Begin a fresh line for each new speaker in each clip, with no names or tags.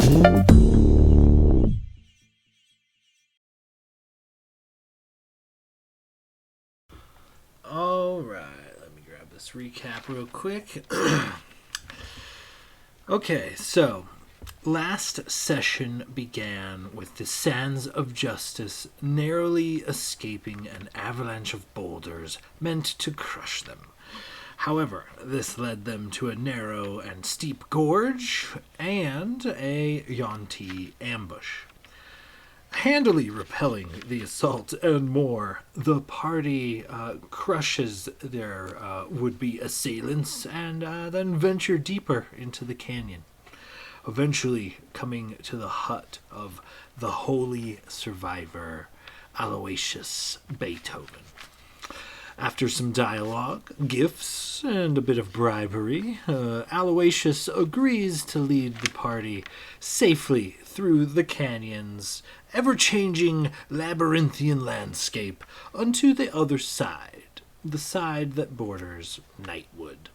All right, let me grab this recap real quick. Okay, so last session began with the Sands of Justice narrowly escaping an avalanche of boulders meant to crush them. However, this led them to a narrow and steep gorge and a Yonti ambush. Handily repelling the assault and more, the party crushes their would-be assailants and then venture deeper into the canyon, eventually coming to the hut of the holy survivor Aloysius Beethoven. After some dialogue, gifts, and a bit of bribery, Aloysius agrees to lead the party safely through the canyon's ever-changing labyrinthian landscape unto the other side, the side that borders Nightwood.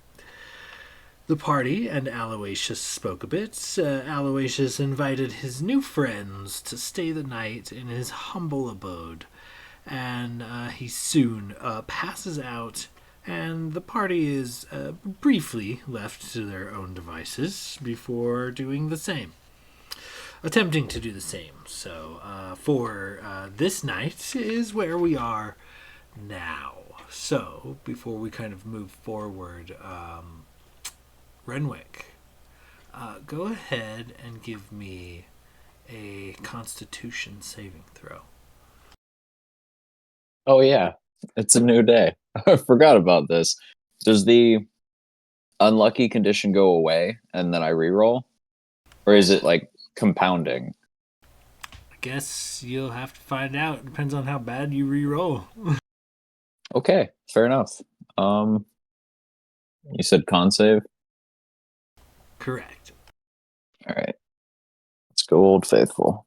The party and Aloysius spoke a bit. Aloysius invited his new friends to stay the night in his humble abode, and he soon passes out, and the party is briefly left to their own devices before doing the same. Attempting to do the same. So, for this night is where we are now. So, before we kind of move forward, Renwick, go ahead and give me a Constitution saving throw.
Oh yeah, it's a new day. I forgot about this. Does the unlucky condition go away and then I reroll? Or is it like compounding?
I guess you'll have to find out. Depends on how bad you re-roll.
Okay, fair enough. Um you said con save?
Correct.
Alright. Let's go Old Faithful.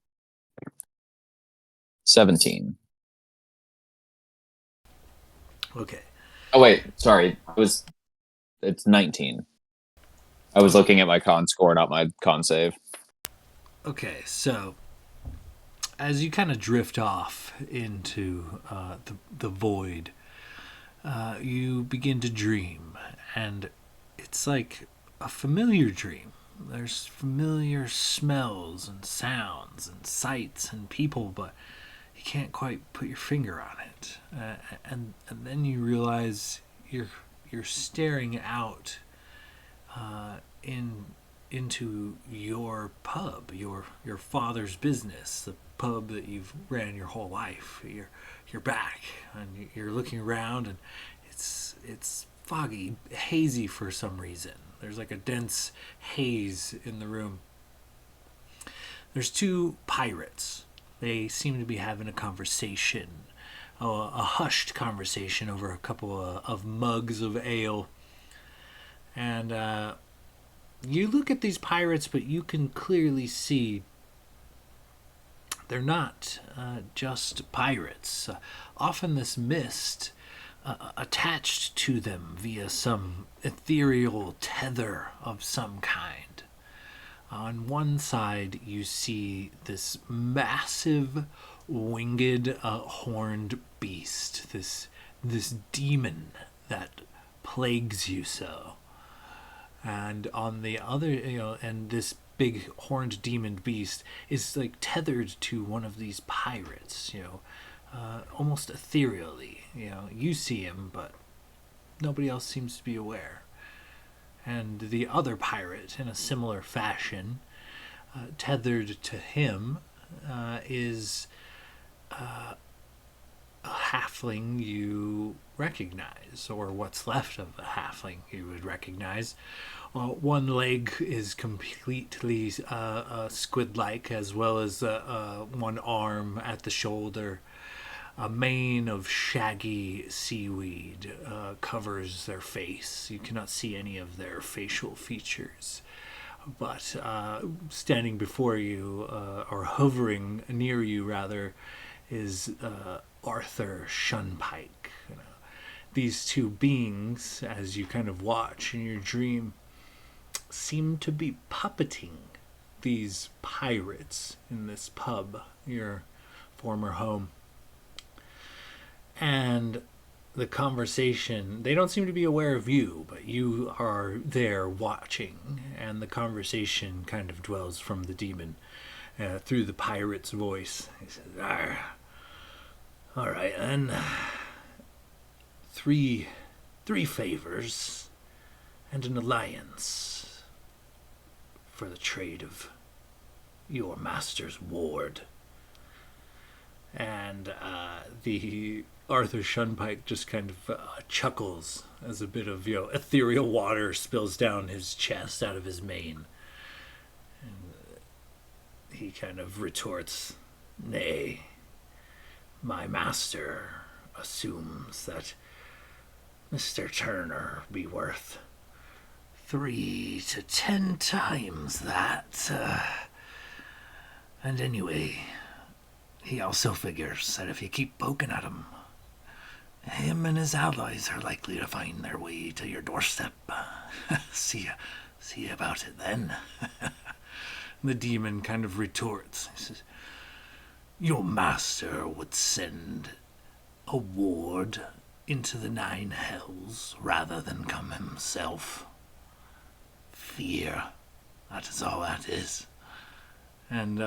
17.
Okay.
Oh wait, sorry. It's 19. I was looking at my con score, not my con save.
Okay, so as you kind of drift off into the void, you begin to dream, and it's like a familiar dream. There's familiar smells and sounds and sights and people, but you can't quite put your finger on it. And then you realize you're staring out into your pub, your father's business, the pub that you've ran your whole life. You're back and you're looking around, and it's foggy, hazy for some reason. There's like a dense haze in the room. There's two pirates. They seem to be having a conversation, a hushed conversation over a couple of mugs of ale. And you look at these pirates, but you can clearly see they're not just pirates. Often this mist attached to them via some ethereal tether of some kind. On one side, you see this massive, winged, horned beast, this demon that plagues you so. And on the other, and this big horned demon beast is like tethered to one of these pirates, almost ethereally. You see him, but nobody else seems to be aware. And the other pirate, in a similar fashion, tethered to him, is a halfling you recognize, or what's left of a halfling you would recognize. One leg is completely squid-like, as well as one arm at the shoulder. A mane of shaggy seaweed covers their face. You cannot see any of their facial features. But standing before you, or hovering near you rather, is Arthur Shunpike. These two beings, as you kind of watch in your dream, seem to be puppeting these pirates in this pub, your former home. And the conversation, they don't seem to be aware of you, but you are there watching, and the conversation kind of dwells from the demon through the pirate's voice. He says, all right, then. Three favors and an alliance for the trade of your master's ward. And the Arthur Shunpike just kind of chuckles as a bit of ethereal water spills down his chest out of his mane. And he kind of retorts, "Nay, my master assumes that Mr. Turner be worth 3 to 10 times that. And anyway, he also figures that if you keep poking at him and his allies are likely to find their way to your doorstep. See about it then." The demon kind of retorts. He says, "Your master would send a ward into the 9 hells rather than come himself. Fear. That is all that is." And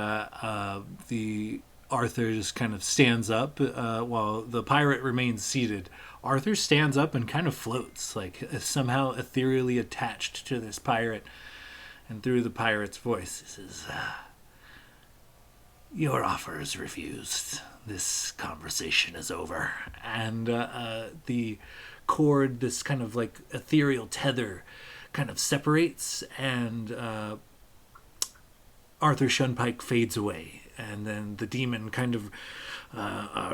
the Arthur just kind of stands up while the pirate remains seated. Arthur stands up and kind of floats, like somehow ethereally attached to this pirate. And through the pirate's voice, he says, "Your offer is refused. This conversation is over." And the cord, this kind of like ethereal tether, kind of separates, and Arthur Shunpike fades away. And then the demon kind of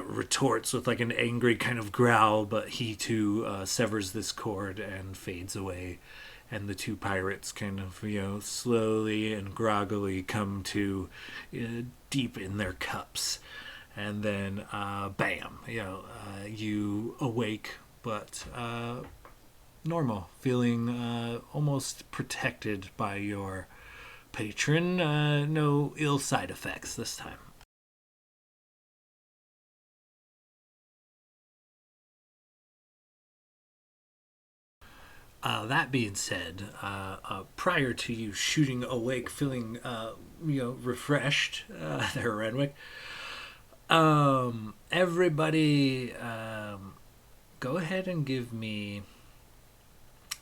retorts with like an angry kind of growl, but he too severs this cord and fades away. And the 2 pirates kind of, slowly and groggily come to deep in their cups. And then, bam, you awake, but normal, feeling almost protected by your patron. No ill side effects this time. That being said, prior to you shooting awake, feeling refreshed, there, Renwick. Everybody, go ahead and give me.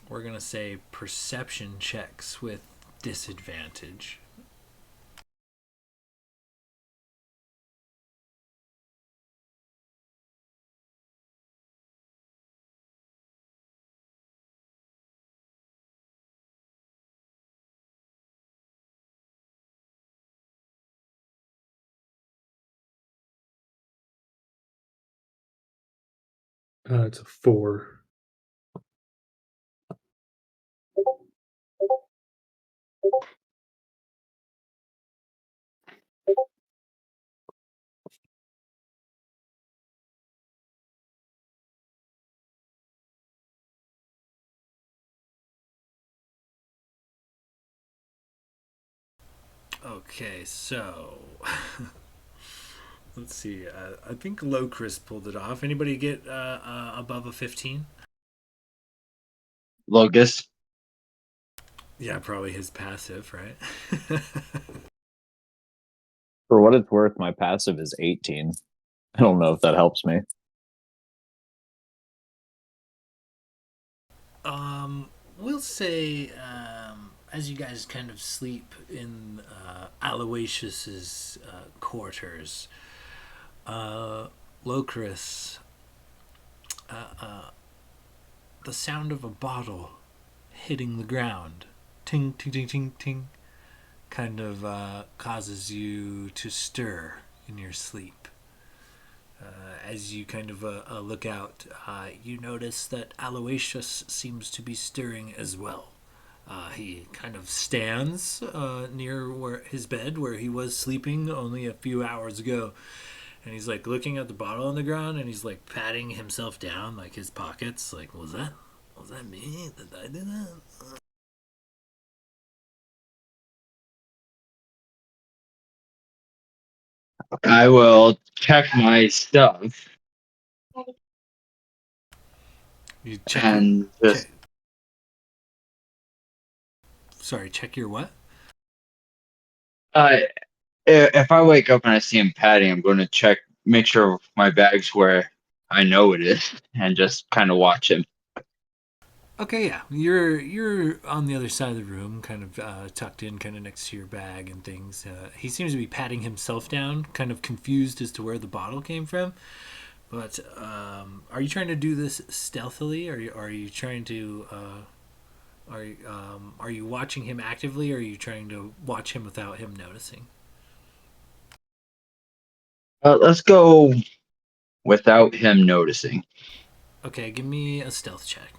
We're gonna say perception checks with disadvantage.
It's a 4.
Okay, so let's see. I think Locris pulled it off. Anybody get above a 15?
Locus.
Yeah, probably his passive, right?
For what it's worth, my passive is 18. I don't know if that helps me.
We'll say as you guys kind of sleep in Aloysius's quarters, Locris, the sound of a bottle hitting the ground, ting, ting, ting, ting, ting, kind of causes you to stir in your sleep. As you kind of look out, you notice that Aloysius seems to be stirring as well. He kind of stands near his bed where he was sleeping only a few hours ago. And he's like looking at the bottle on the ground, and he's like patting himself down, like his pockets. Like, was that me? Did I do that?
I will check my stuff
You check your
and just.
check. Sorry, check your what?
Uh, if I wake up and I see him padding, I'm going to check, make sure my bag's where I know it is, and just kind of watch him.
Okay, yeah, you're on the other side of the room, kind of tucked in, kind of next to your bag and things. He seems to be patting himself down, kind of confused as to where the bottle came from. But are you trying to do this stealthily? Are you trying to are you watching him actively, or are you trying to watch him without him noticing?
Let's go without him noticing.
Okay, give me a stealth check.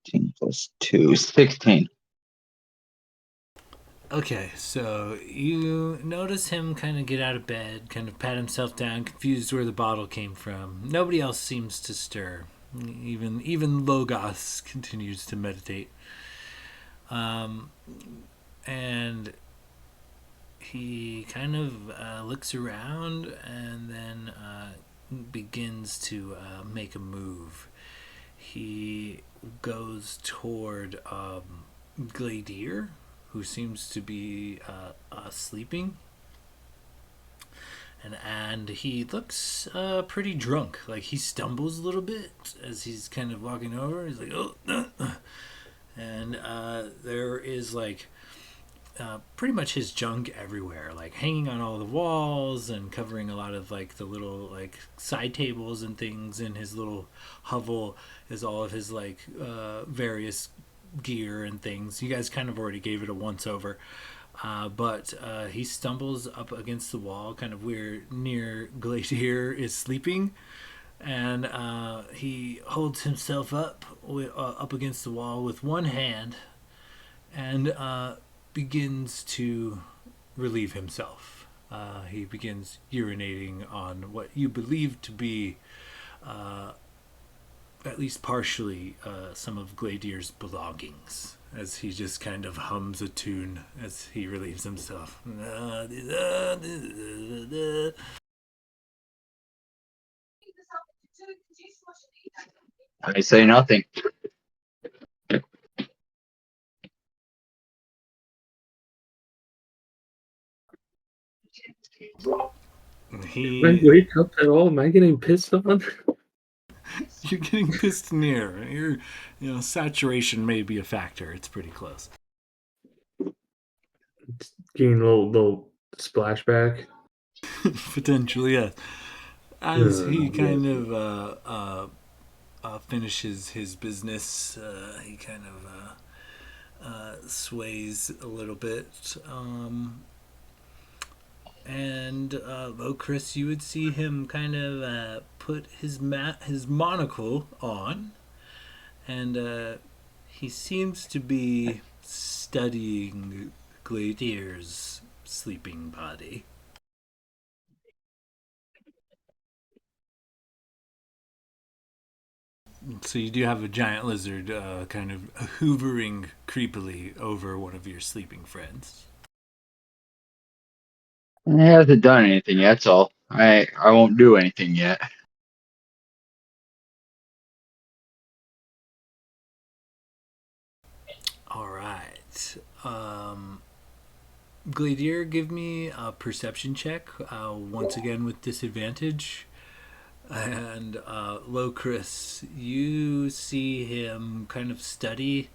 15 plus 2, 16.
Okay, so you notice him kind of get out of bed, kind of pat himself down, confused where the bottle came from. Nobody else seems to stir. Even Logos continues to meditate. Um, and he kind of looks around and then begins to make a move. He goes toward Gladier, who seems to be sleeping, and he looks pretty drunk. Like he stumbles a little bit as he's kind of walking over. He's like, oh, and there is like pretty much his junk everywhere, like hanging on all the walls and covering a lot of like the little like side tables and things in his little hovel is all of his like various gear and things. You guys kind of already gave it a once over. But he stumbles up against the wall, kind of where near Glacier is sleeping, and he holds himself up against the wall with one hand, and begins to relieve himself. He begins urinating on what you believe to be, at least partially, some of Gladier's belongings, as he just kind of hums a tune as he relieves himself.
I say nothing.
Can I
He,
wake up at all? Am I getting pissed on?
you're getting pissed near. Saturation may be a factor. It's pretty close.
Getting a little splashback.
Potentially, yes. As he
Yeah.
kind of finishes his business, he kind of sways a little bit. And Chris, you would see him kind of put his monocle on, and he seems to be studying Gladier's sleeping body. So you do have a giant lizard kind of hoovering creepily over one of your sleeping friends.
He hasn't done anything yet, that's all. I won't do anything yet.
All right. Gladier, give me a perception check, once again with disadvantage. And Locris, you see him kind of study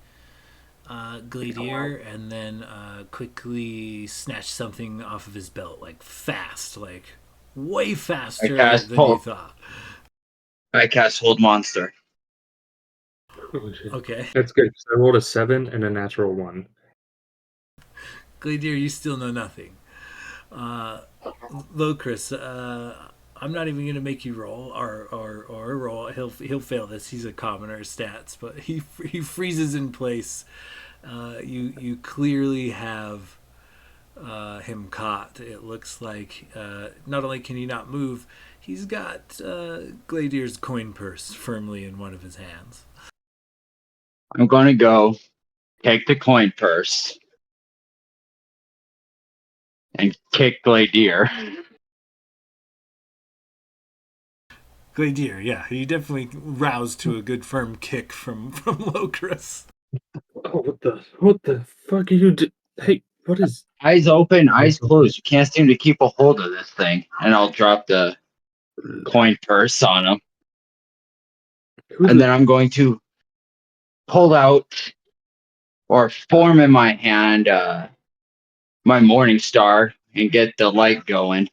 Gladier and then quickly snatch something off of his belt, like fast, like way
I
faster
cast
than you
hold.
thought.
I cast hold monster.
Oh, shit.
Okay.
That's good. So I rolled a 7 and a natural 1.
Gladier, you still know nothing. Locris, I'm not even gonna make you roll or roll. He'll fail this. He's a commoner stats, but he freezes in place. You clearly have him caught. It looks like not only can he not move, he's got Gladier's coin purse firmly in one of his hands.
I'm going to go take the coin purse and kick Gladier.
Gladier, yeah, he definitely roused to a good firm kick from Locris.
Oh, what the fuck are you do? Hey, what is?
Eyes open, eyes closed. You can't seem to keep a hold of this thing. And I'll drop the coin purse on him.
Who
And
the?
then I'm going to pull out or form in my hand my morning star and get the light going.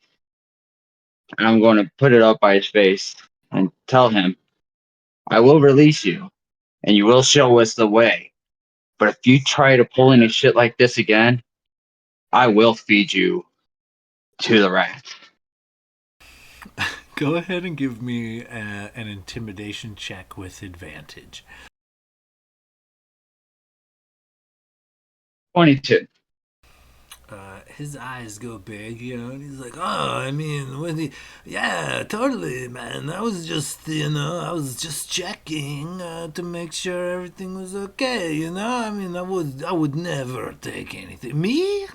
And I'm going to put it up by his face and tell him, I will release you and you will show us the way. But if you try to pull any shit like this again, I will feed you to the rats.
Go ahead and give me an intimidation check with advantage.
22.
His eyes go big, and he's like, "Oh, I mean, yeah, totally, man. I was just, I was just checking to make sure everything was okay. I mean, I would never take anything. Me,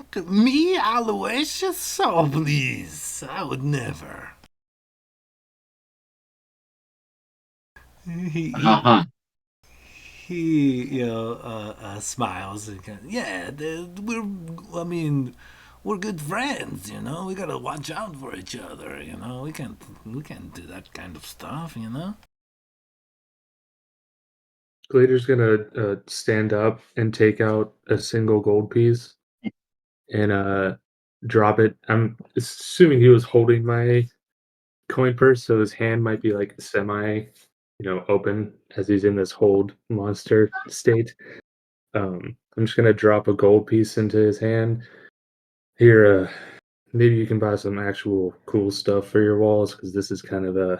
Aloysius. So please, I would never." He he
Uh-huh.
he smiles and kind of, yeah, I mean, we're good friends, we gotta watch out for each other, we can't do that kind of stuff.
Glader's gonna stand up and take out a single gold piece and drop it. I'm assuming he was holding my coin purse, so his hand might be like semi, open as he's in this hold monster state. I'm just gonna drop a gold piece into his hand. Here, maybe you can buy some actual cool stuff for your walls because this is kind of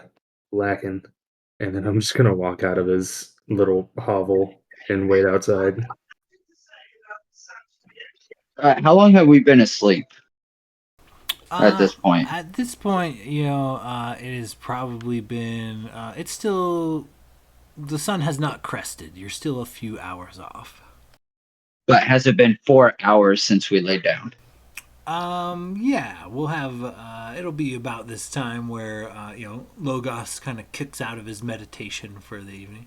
lacking. And then I'm just gonna walk out of his little hovel and wait outside.
How long have we been asleep at
uh
this point?
at this point, it has probably been it's still, the sun has not crested. You're still a few hours off.
But has it been 4 hours since we laid down?
Yeah, we'll have, it'll be about this time where, Logos kind of kicks out of his meditation for the evening.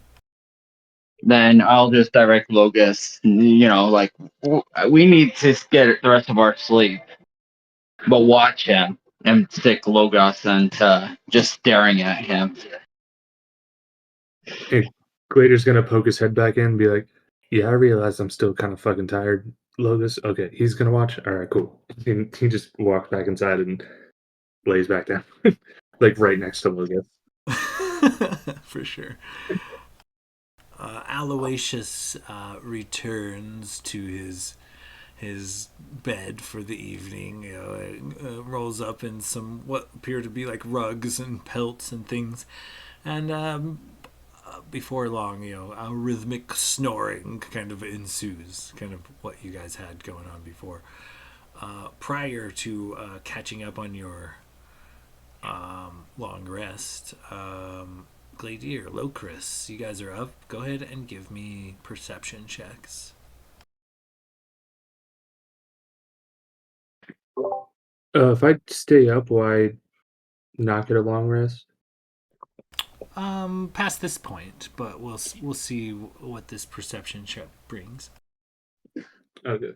Then I'll just direct Logos, like, we need to get the rest of our sleep, but watch him and stick Logos into just staring at him.
And Glader's gonna poke his head back in and be like, "Yeah, I realize I'm still kind of fucking tired, Logus. Okay, he's gonna watch. All right, cool." And he just walks back inside and lays back down, like right next to Logus.
For sure. Aloysius returns to his bed for the evening. Rolls up in some what appear to be like rugs and pelts and things, and before long, a rhythmic snoring kind of ensues, kind of what you guys had going on before. Prior to catching up on your long rest, Gladier, Locris, you guys are up. Go ahead and give me perception checks.
If I stay up, will I not get a long rest?
Past this point, but we'll see what this perception check brings.
Okay.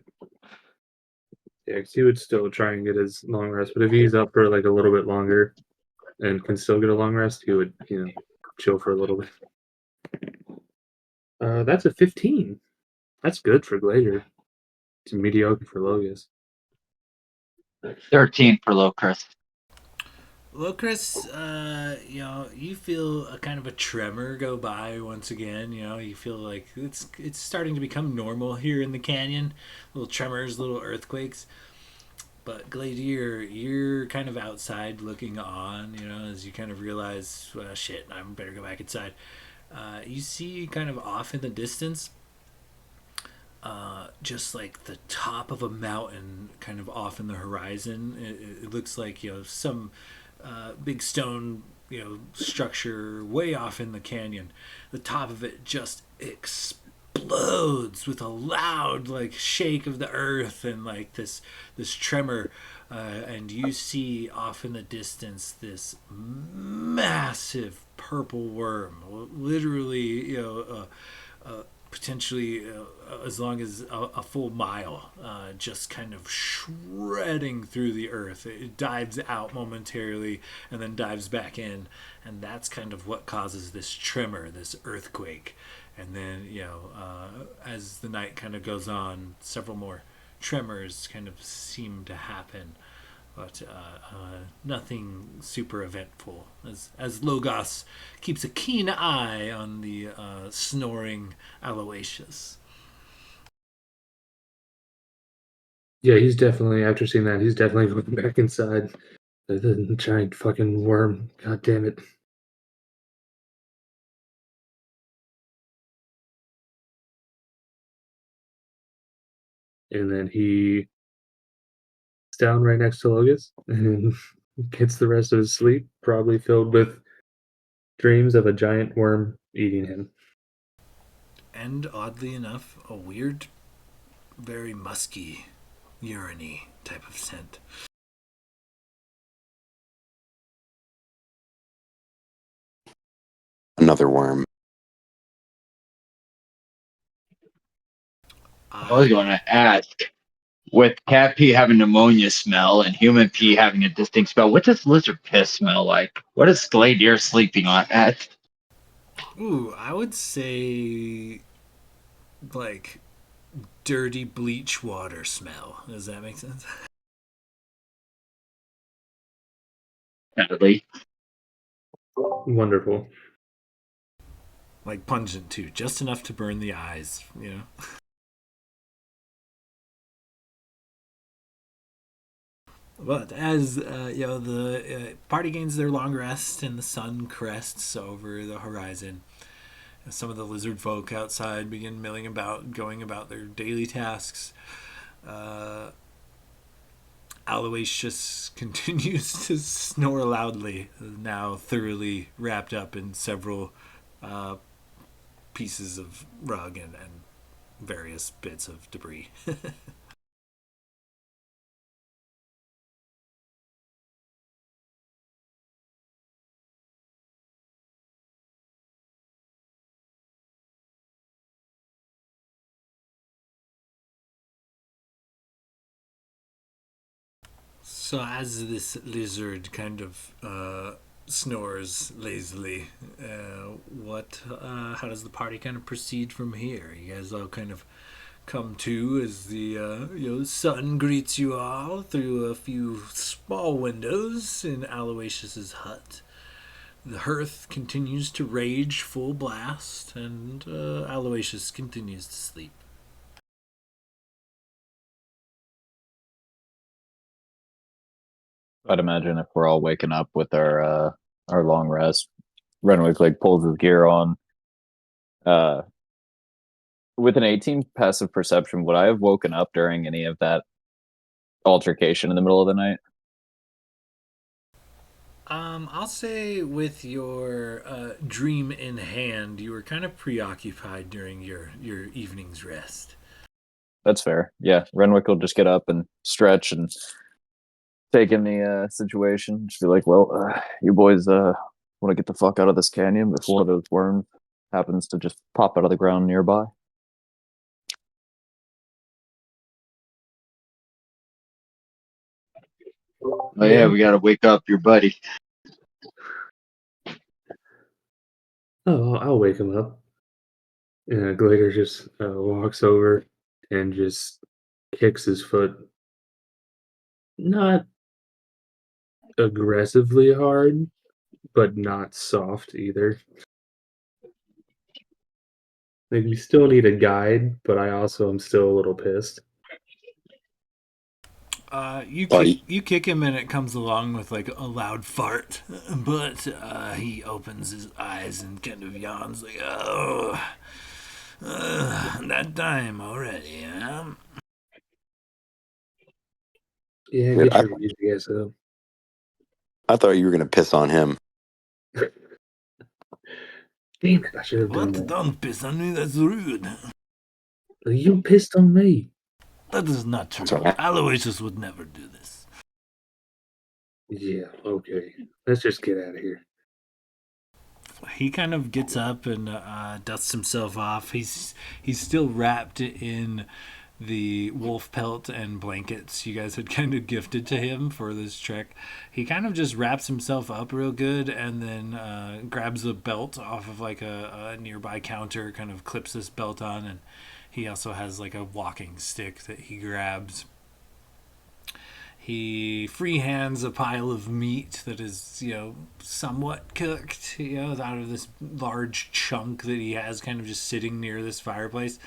Yeah, because he would still try and get his long rest, but if he's up for like a little bit longer and can still get a long rest, he would, chill for a little bit. That's a 15. That's good for Glader. It's mediocre for Logus.
13 for Locris.
Locris, you feel a kind of a tremor go by once again. You feel like it's starting to become normal here in the canyon. Little tremors, little earthquakes. But Gladier, you're kind of outside looking on, as you kind of realize, shit, I better go back inside. You see kind of off in the distance, just like the top of a mountain kind of off in the horizon. It looks like, some big stone, structure way off in the canyon. The top of it just explodes with a loud like shake of the earth and like this tremor, and you see off in the distance this massive purple worm, literally, potentially as long as a full mile, just kind of shredding through the earth. It dives out momentarily and then dives back in, and that's kind of what causes this tremor, this earthquake. And then, as the night kind of goes on, several more tremors kind of seem to happen, but nothing super eventful. As Logos keeps a keen eye on the snoring Aloysius.
Yeah, he's definitely, after seeing that, he's definitely going back inside. The giant fucking worm. God damn it. And then he down right next to Logus and gets the rest of his sleep, probably filled with dreams of a giant worm eating him.
And oddly enough, a weird, very musky, urine type of scent.
Another worm.
I was going to ask, with cat pee having pneumonia smell and human pee having a distinct smell, what does lizard piss smell like? What is Gladier sleeping on at?
Ooh, I would say like dirty bleach water smell. Does that make sense?
Sadly.
Wonderful.
Like pungent too, just enough to burn the eyes, you know. But as the party gains their long rest and the sun crests over the horizon, some of the lizard folk outside begin milling about, going about their daily tasks. Uh, Aloysius continues to snore loudly, now thoroughly wrapped up in several uh, pieces of rug and various bits of debris. So as this lizard kind of snores lazily, how does the party kind of proceed from here? You guys all kind of come to as the sun greets you all through a few small windows in Aloysius's hut. The hearth continues to rage full blast, and Aloysius continues to sleep.
I'd imagine if we're all waking up with our long rest, Renwick like pulls his gear on. Uh, with an 18 passive perception, would I have woken up during any of that altercation in the middle of the night?
I'll say with your dream in hand, you were kind of preoccupied during your evening's rest.
That's fair. Yeah, Renwick will just get up and stretch and take in the situation. Just be like, "Well, you boys want to get the fuck out of this canyon before one of those worms happens to just pop out of the ground nearby."
Oh, yeah, we got to wake up your buddy.
Oh, I'll wake him up. And Glader just walks over and just kicks his foot. Not aggressively hard, but not soft either. Like, we still need a guide, but I also am still a little pissed.
You kick him and it comes along with like a loud fart, but he opens his eyes and kind of yawns like, "Oh, that time already, huh?"
Yeah,
Dude,
get your easy ass up.
I thought you were gonna piss on him.
Damn it, I should have done
What?
that.
Don't piss on me. That's rude.
You pissed on me.
That is not true.
That's all right.
Aloysius would never do this.
Yeah, okay. Let's just get out of here.
He kind of gets up and dusts himself off. He's still wrapped in the wolf pelt and blankets you guys had kind of gifted to him for this trek. He kind of just wraps himself up real good and then grabs a belt off of like a nearby counter, kind of clips this belt on, and he also has like a walking stick that he grabs. He freehands a pile of meat that is, somewhat cooked, out of this large chunk that he has kind of just sitting near this fireplace.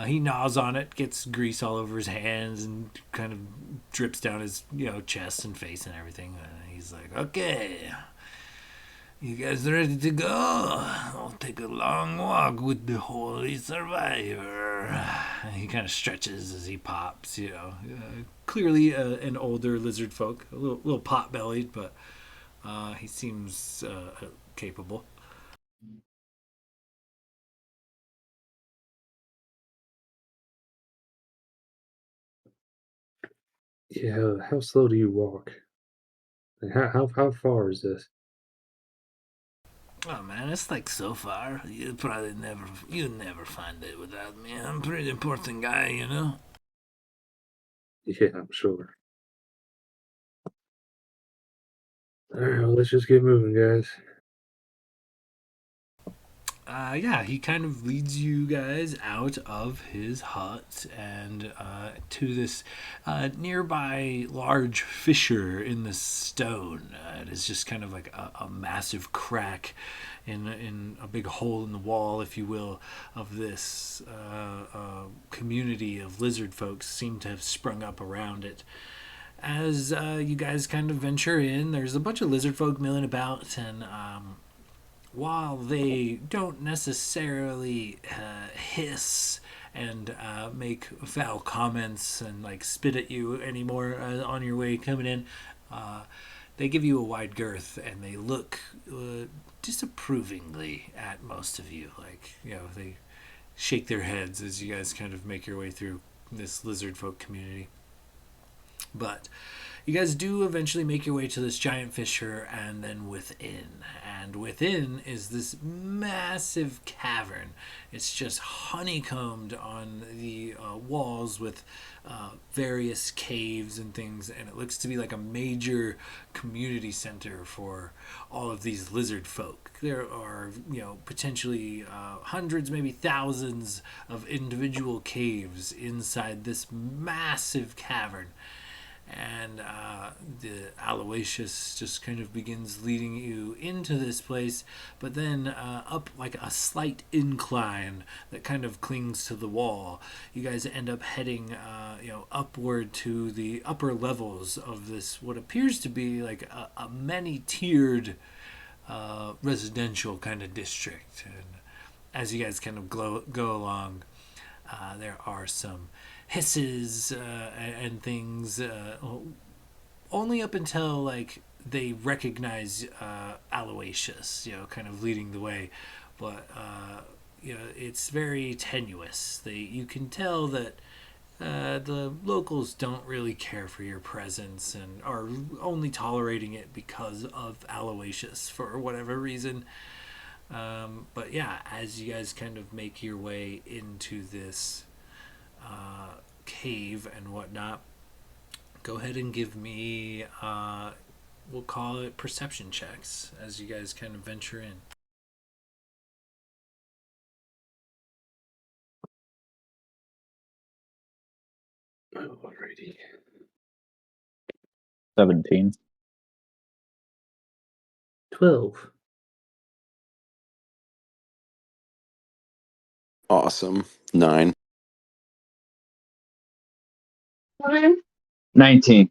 He gnaws on it, gets grease all over his hands, and kind of drips down his, chest and face and everything. He's like, okay, you guys ready to go? I'll take a long walk with the Holy Survivor. And he kind of stretches as he pops, clearly an older lizard folk, a little pot-bellied, but he seems capable.
Yeah, how slow do you walk? How far is this?
Oh man, it's like so far. You'd never find it without me. I'm a pretty important guy,
Yeah, I'm sure. Alright, well, let's just get moving, guys.
Yeah, he kind of leads you guys out of his hut and to this nearby large fissure in the stone. It is just kind of like a massive crack in a big hole in the wall, if you will, of this community of lizard folks seem to have sprung up around it. As you guys kind of venture in, there's a bunch of lizard folk milling about, and while they don't necessarily hiss and make foul comments and like spit at you anymore on your way coming in, they give you a wide girth and they look disapprovingly at most of you. Like, they shake their heads as you guys kind of make your way through this lizard folk community. But you guys do eventually make your way to this giant fissure and then within. And within is this massive cavern. It's just honeycombed on the walls with various caves and things. And it looks to be like a major community center for all of these lizard folk. There are, potentially hundreds, maybe thousands of individual caves inside this massive cavern. And the Aloysius just kind of begins leading you into this place, but then up like a slight incline that kind of clings to the wall. You guys end up heading, upward to the upper levels of this, what appears to be like a many-tiered residential kind of district. And as you guys kind of go along, there are some hisses and things only up until like they recognize Aloysius, kind of leading the way, but it's very tenuous. You can tell that the locals don't really care for your presence and are only tolerating it because of Aloysius for whatever reason. But yeah, as you guys kind of make your way into this cave and whatnot, go ahead and give me, we'll call it perception checks as you guys kind of venture in.
Alrighty.
17.
12.
Awesome. 9.
19.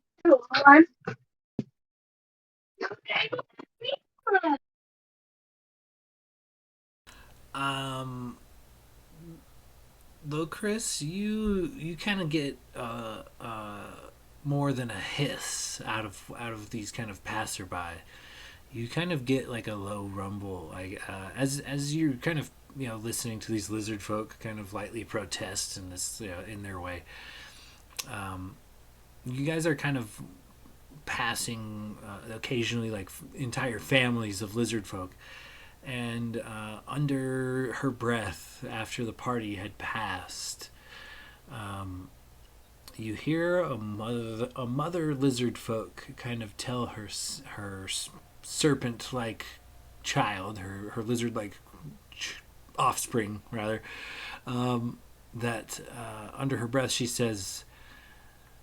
Though Chris, you kind of get more than a hiss out of these kind of passerby. You kind of get like a low rumble, like as you're kind of listening to these lizard folk kind of lightly protest in this, in their way. You guys are kind of passing occasionally like entire families of lizard folk, and under her breath, after the party had passed, you hear a mother lizard folk kind of tell her serpent like child, her lizard like offspring rather, that under her breath she says,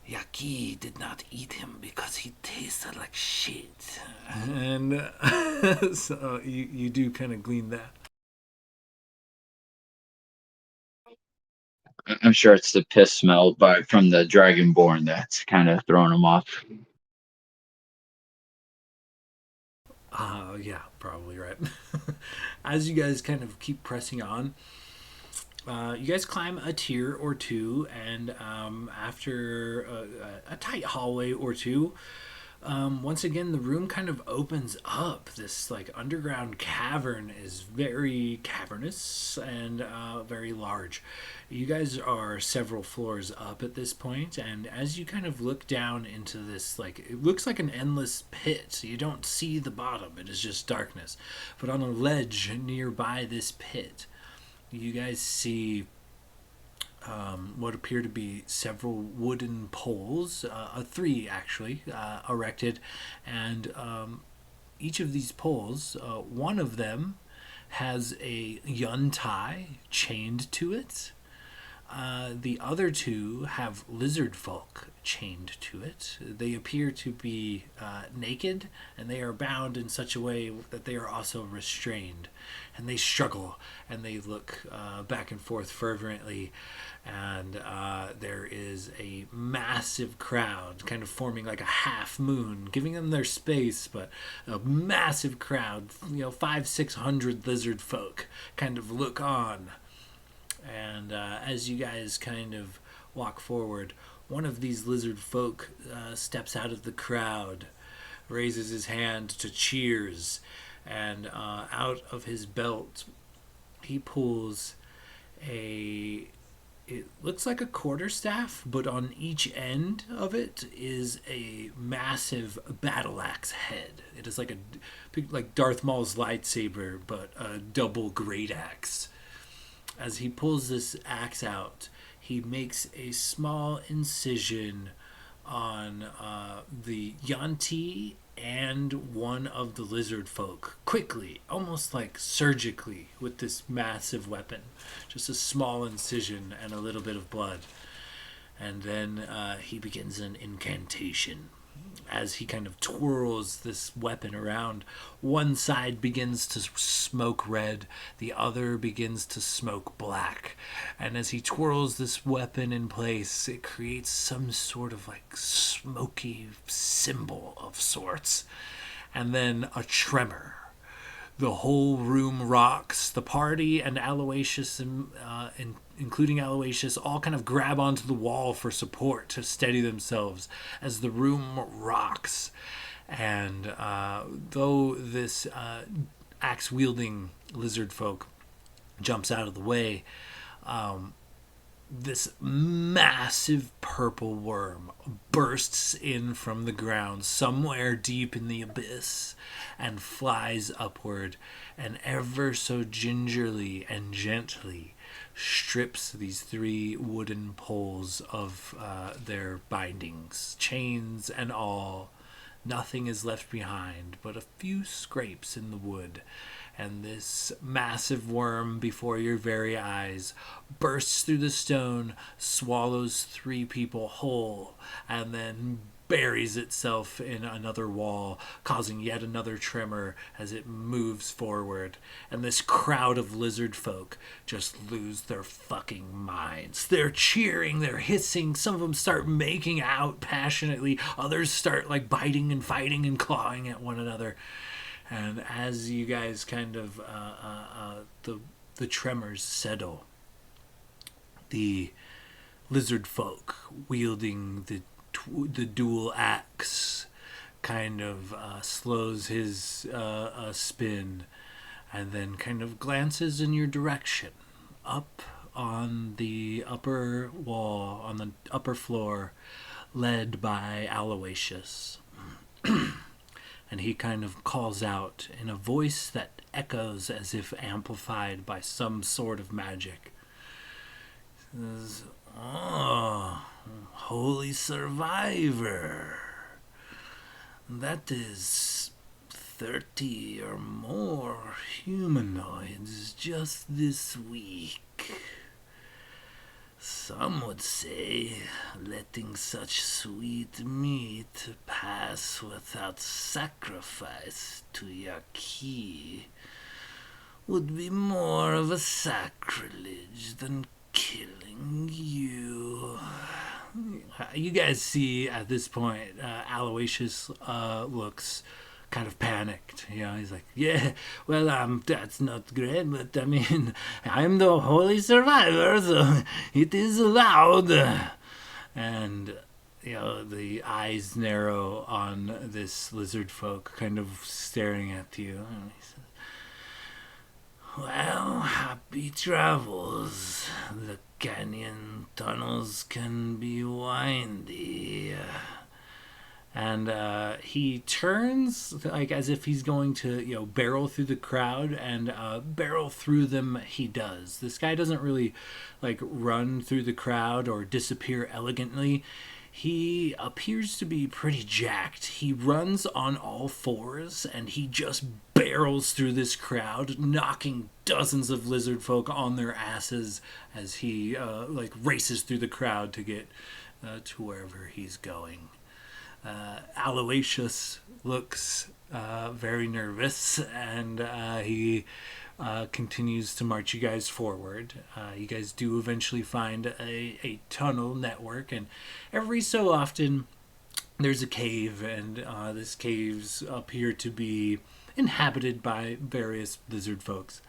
Yaki did not eat him because he tasted like shit. And so you do kind of glean that.
I'm sure it's the piss smell from the Dragonborn that's kind of throwing him off.
Yeah, probably right. As you guys kind of keep pressing on, you guys climb a tier or two, and after a tight hallway or two, once again the room kind of opens up. This like underground cavern is very cavernous and very large. You guys are several floors up at this point, and as you kind of look down into this, like, it looks like an endless pit. You don't see the bottom, it is just darkness. But on a ledge nearby this pit, you guys see what appear to be several wooden poles, three actually, erected, and each of these poles, one of them has a yuntai chained to it. The other two have lizard folk chained to it. They appear to be naked, and they are bound in such a way that they are also restrained. And they struggle, and they look back and forth fervently. And there is a massive crowd kind of forming like a half moon, giving them their space, but a massive crowd, 500-600 lizard folk kind of look on. And as you guys kind of walk forward, one of these lizard folk steps out of the crowd, raises his hand to cheers, and out of his belt he pulls it looks like a quarterstaff, but on each end of it is a massive battle axe head. It is like Darth Maul's lightsaber, but a double great axe. As he pulls this axe out, he makes a small incision on the Yanti and one of the lizard folk, quickly, almost like surgically, with this massive weapon. Just a small incision and a little bit of blood. And then he begins an incantation. As he kind of twirls this weapon around, one side begins to smoke red, the other begins to smoke black. And as he twirls this weapon in place, it creates some sort of like smoky symbol of sorts. And then a tremor. The whole room rocks. The party and Aloysius, including Aloysius, all kind of grab onto the wall for support to steady themselves as the room rocks. And though this axe-wielding lizard folk jumps out of the way, this massive purple worm bursts in from the ground somewhere deep in the abyss and flies upward, and ever so gingerly and gently strips these three wooden poles of their bindings, chains and all. Nothing is left behind but a few scrapes in the wood, and this massive worm before your very eyes bursts through the stone, swallows three people whole, and then buries itself in another wall, causing yet another tremor as it moves forward. And this crowd of lizard folk just lose their fucking minds. They're cheering, they're hissing, some of them start making out passionately, others start like biting and fighting and clawing at one another. And as you guys kind of the tremors settle, the lizard folk wielding the dual axe kind of slows his spin and then kind of glances in your direction, up on the upper wall, on the upper floor, led by Aloysius. And he kind of calls out in a voice that echoes as if amplified by some sort of magic. He says, "Oh, holy survivor. That is 30 or more humanoids just this week. Some would say letting such sweet meat pass without sacrifice to Yaqui would be more of a sacrilege than killing you." You guys see at this point, Aloysius looks kind of panicked. He's like, "Yeah, well, that's not great, but I mean, I'm the holy survivor, so it is allowed." And, the eyes narrow on this lizard folk, kind of staring at you. And he says, "Well, happy travels. The canyon tunnels can be windy." And he turns like as if he's going to, barrel through the crowd, and barrel through them he does. This guy doesn't really like run through the crowd or disappear elegantly. He appears to be pretty jacked. He runs on all fours and he just barrels through this crowd, knocking dozens of lizard folk on their asses as he races through the crowd to get to wherever he's going. Aloysius looks very nervous, and he continues to march you guys forward. You guys do eventually find a tunnel network, and every so often there's a cave, and this caves appear to be inhabited by various lizard folks.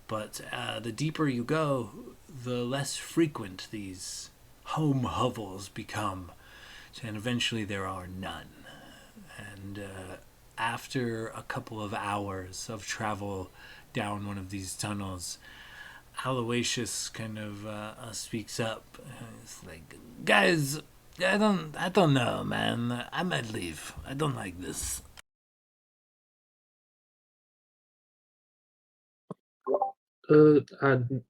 But the deeper you go, the less frequent these home hovels become, and eventually there are none. And after a couple of hours of travel down one of these tunnels, Aloysius kind of speaks up. It's like, "Guys, I don't know, man. I might leave. I don't like this."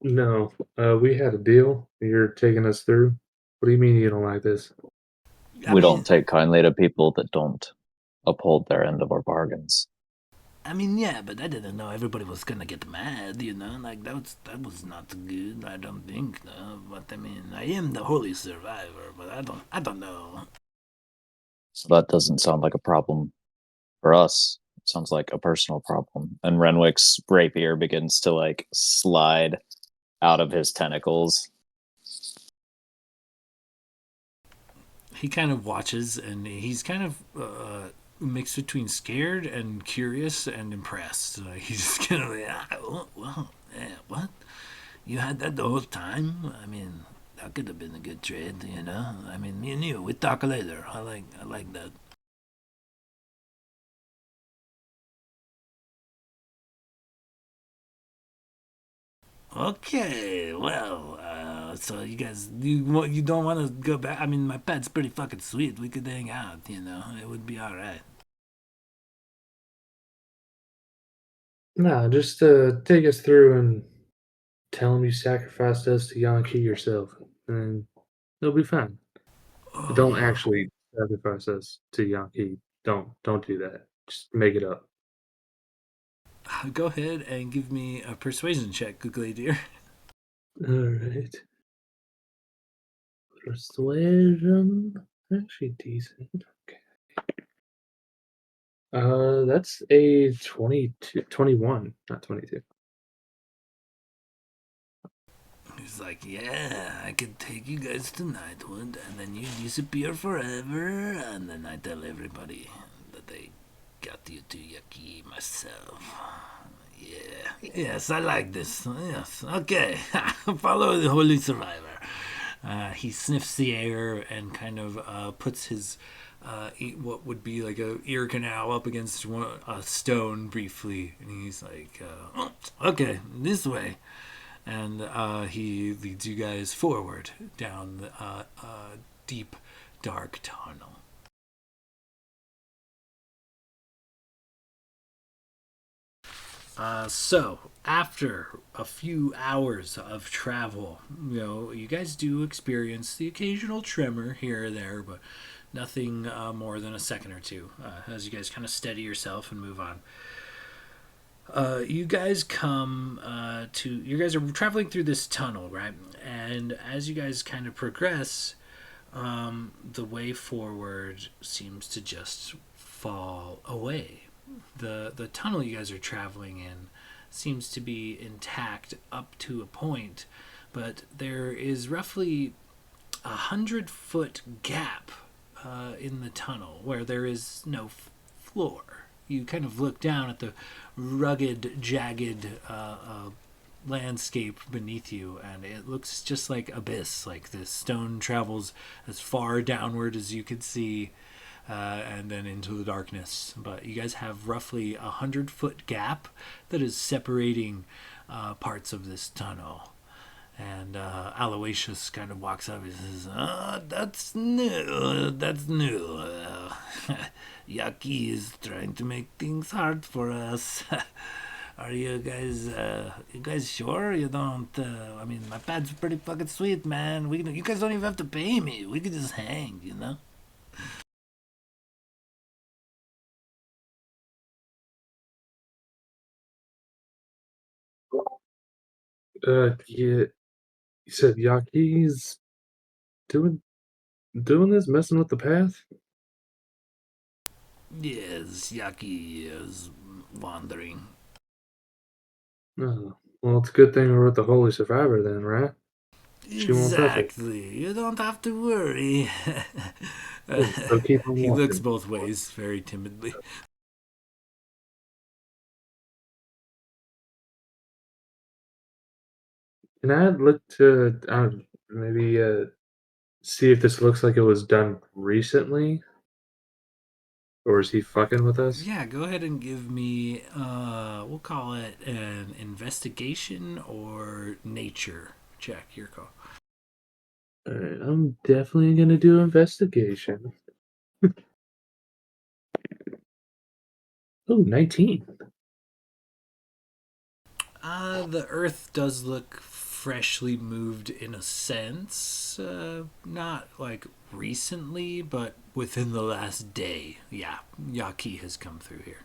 No. We had a deal. You're taking us through. What do you mean you don't like this?
We don't take kindly to people that don't uphold their end of our bargains.
I mean, yeah, but I didn't know everybody was gonna get mad, Like that was not good. I don't think, no. But I mean, I am the holy survivor, but I don't know.
So that doesn't sound like a problem for us. It sounds like a personal problem. And Renwick's rapier begins to slide out of his tentacles.
He kind of watches, and he's kind of mixed between scared and curious and impressed. He's just kind of like, well, what? You had that the whole time? I mean, that could have been a good trade, I mean, me and you, we talk later. I like that. Okay, well, so you guys, you don't want to go back? I mean, my pet's pretty fucking sweet. We could hang out, It would be all right.
No, just take us through and tell him you sacrificed us to Yankee yourself, and it'll be fine. But don't actually sacrifice us to Yankee. Don't do that. Just make it up.
Go ahead and give me a persuasion check, Gladier.
All right. Persuasion, actually decent. Okay. That's a 22, 21, not 22.
He's like, "Yeah, I could take you guys to Nightwood, and then you disappear forever, and then I tell everybody that I got you to Yaki myself. Yeah, yes, I like this. Yes, okay, follow the Holy Survivor." He sniffs the air and kind of puts his what would be like a ear canal up against a stone briefly, and he's like, oh, "Okay, this way," and he leads you guys forward down the deep, dark tunnel. So, after a few hours of travel, you guys do experience the occasional tremor here or there, but nothing more than a second or two as you guys kind of steady yourself and move on. You guys you guys are traveling through this tunnel, right? And as you guys kind of progress, the way forward seems to just fall away. The tunnel you guys are traveling in seems to be intact up to a point, but there is roughly 100-foot gap in the tunnel where there is no floor. You kind of look down at the rugged, jagged landscape beneath you, and it looks just like abyss. Like the stone travels as far downward as you could see, and then into the darkness. But you guys have roughly 100-foot gap that is separating parts of this tunnel. And Aloysius kind of walks up and says, that's new. That's new. Yaki is trying to make things hard for us. Are you guys sure you don't? I mean, my pad's pretty fucking sweet, man. You guys don't even have to pay me. We could just hang, you know?
Yeah, you said Yaki's doing this, messing with the path.
Yes, Yaki is wandering.
Oh, well, it's a good thing we're with the Holy Survivor then, right? She won't touch it.
Exactly. You don't have to worry.
Good, so keep on
He looks
walking.
both ways very timidly.
Can I look to maybe see if this looks like it was done recently, or is he fucking with us?
Yeah, go ahead and give me, we'll call it an investigation or nature check. Your call.
All right, I'm definitely gonna do investigation. Oh, 19.
The earth does look freshly moved in a sense. Not like recently, but within the last day. Yeah, Yaki has come through here.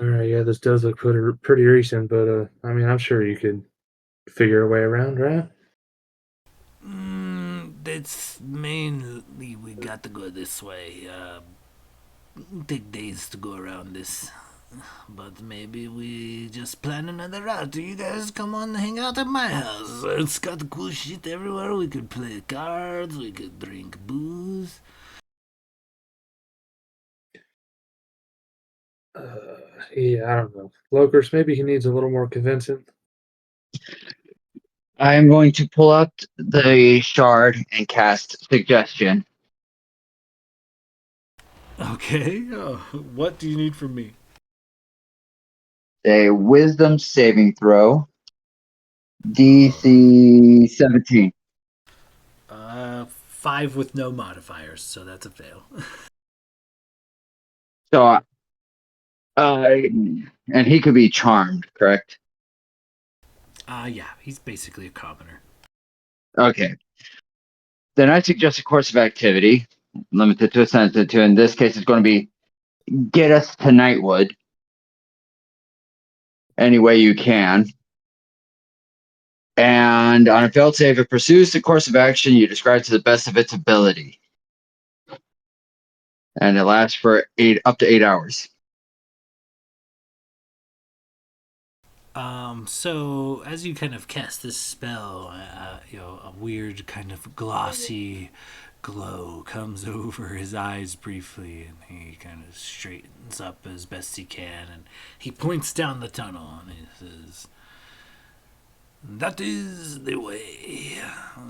All right, yeah, this does look pretty recent, but I mean, I'm sure you could figure a way around, right?
It's mainly we got to go this way. Take days to go around this. But maybe we just plan another route. You guys come on hang out at my house. It's got cool shit everywhere. We could play cards, we could drink booze.
Yeah, I don't know. Locust, maybe he needs a little more convincing.
I am going to pull out the shard and cast suggestion.
Okay, what do you need from me?
A wisdom saving throw.
Oh.
DC 17.
5 with no modifiers, so that's a fail.
So, and he could be charmed, correct?
Yeah, he's basically a commoner.
Okay. Then I suggest a course of activity, limited to a sentence. In this case, it's going to be get us to Nightwood any way you can. And on a failed save, it pursues the course of action you describe to the best of its ability. And it lasts for up to 8 hours.
So as you kind of cast this spell, a weird kind of glossy glow comes over his eyes briefly, and he kind of straightens up as best he can, and he points down the tunnel, and he says, That is the way.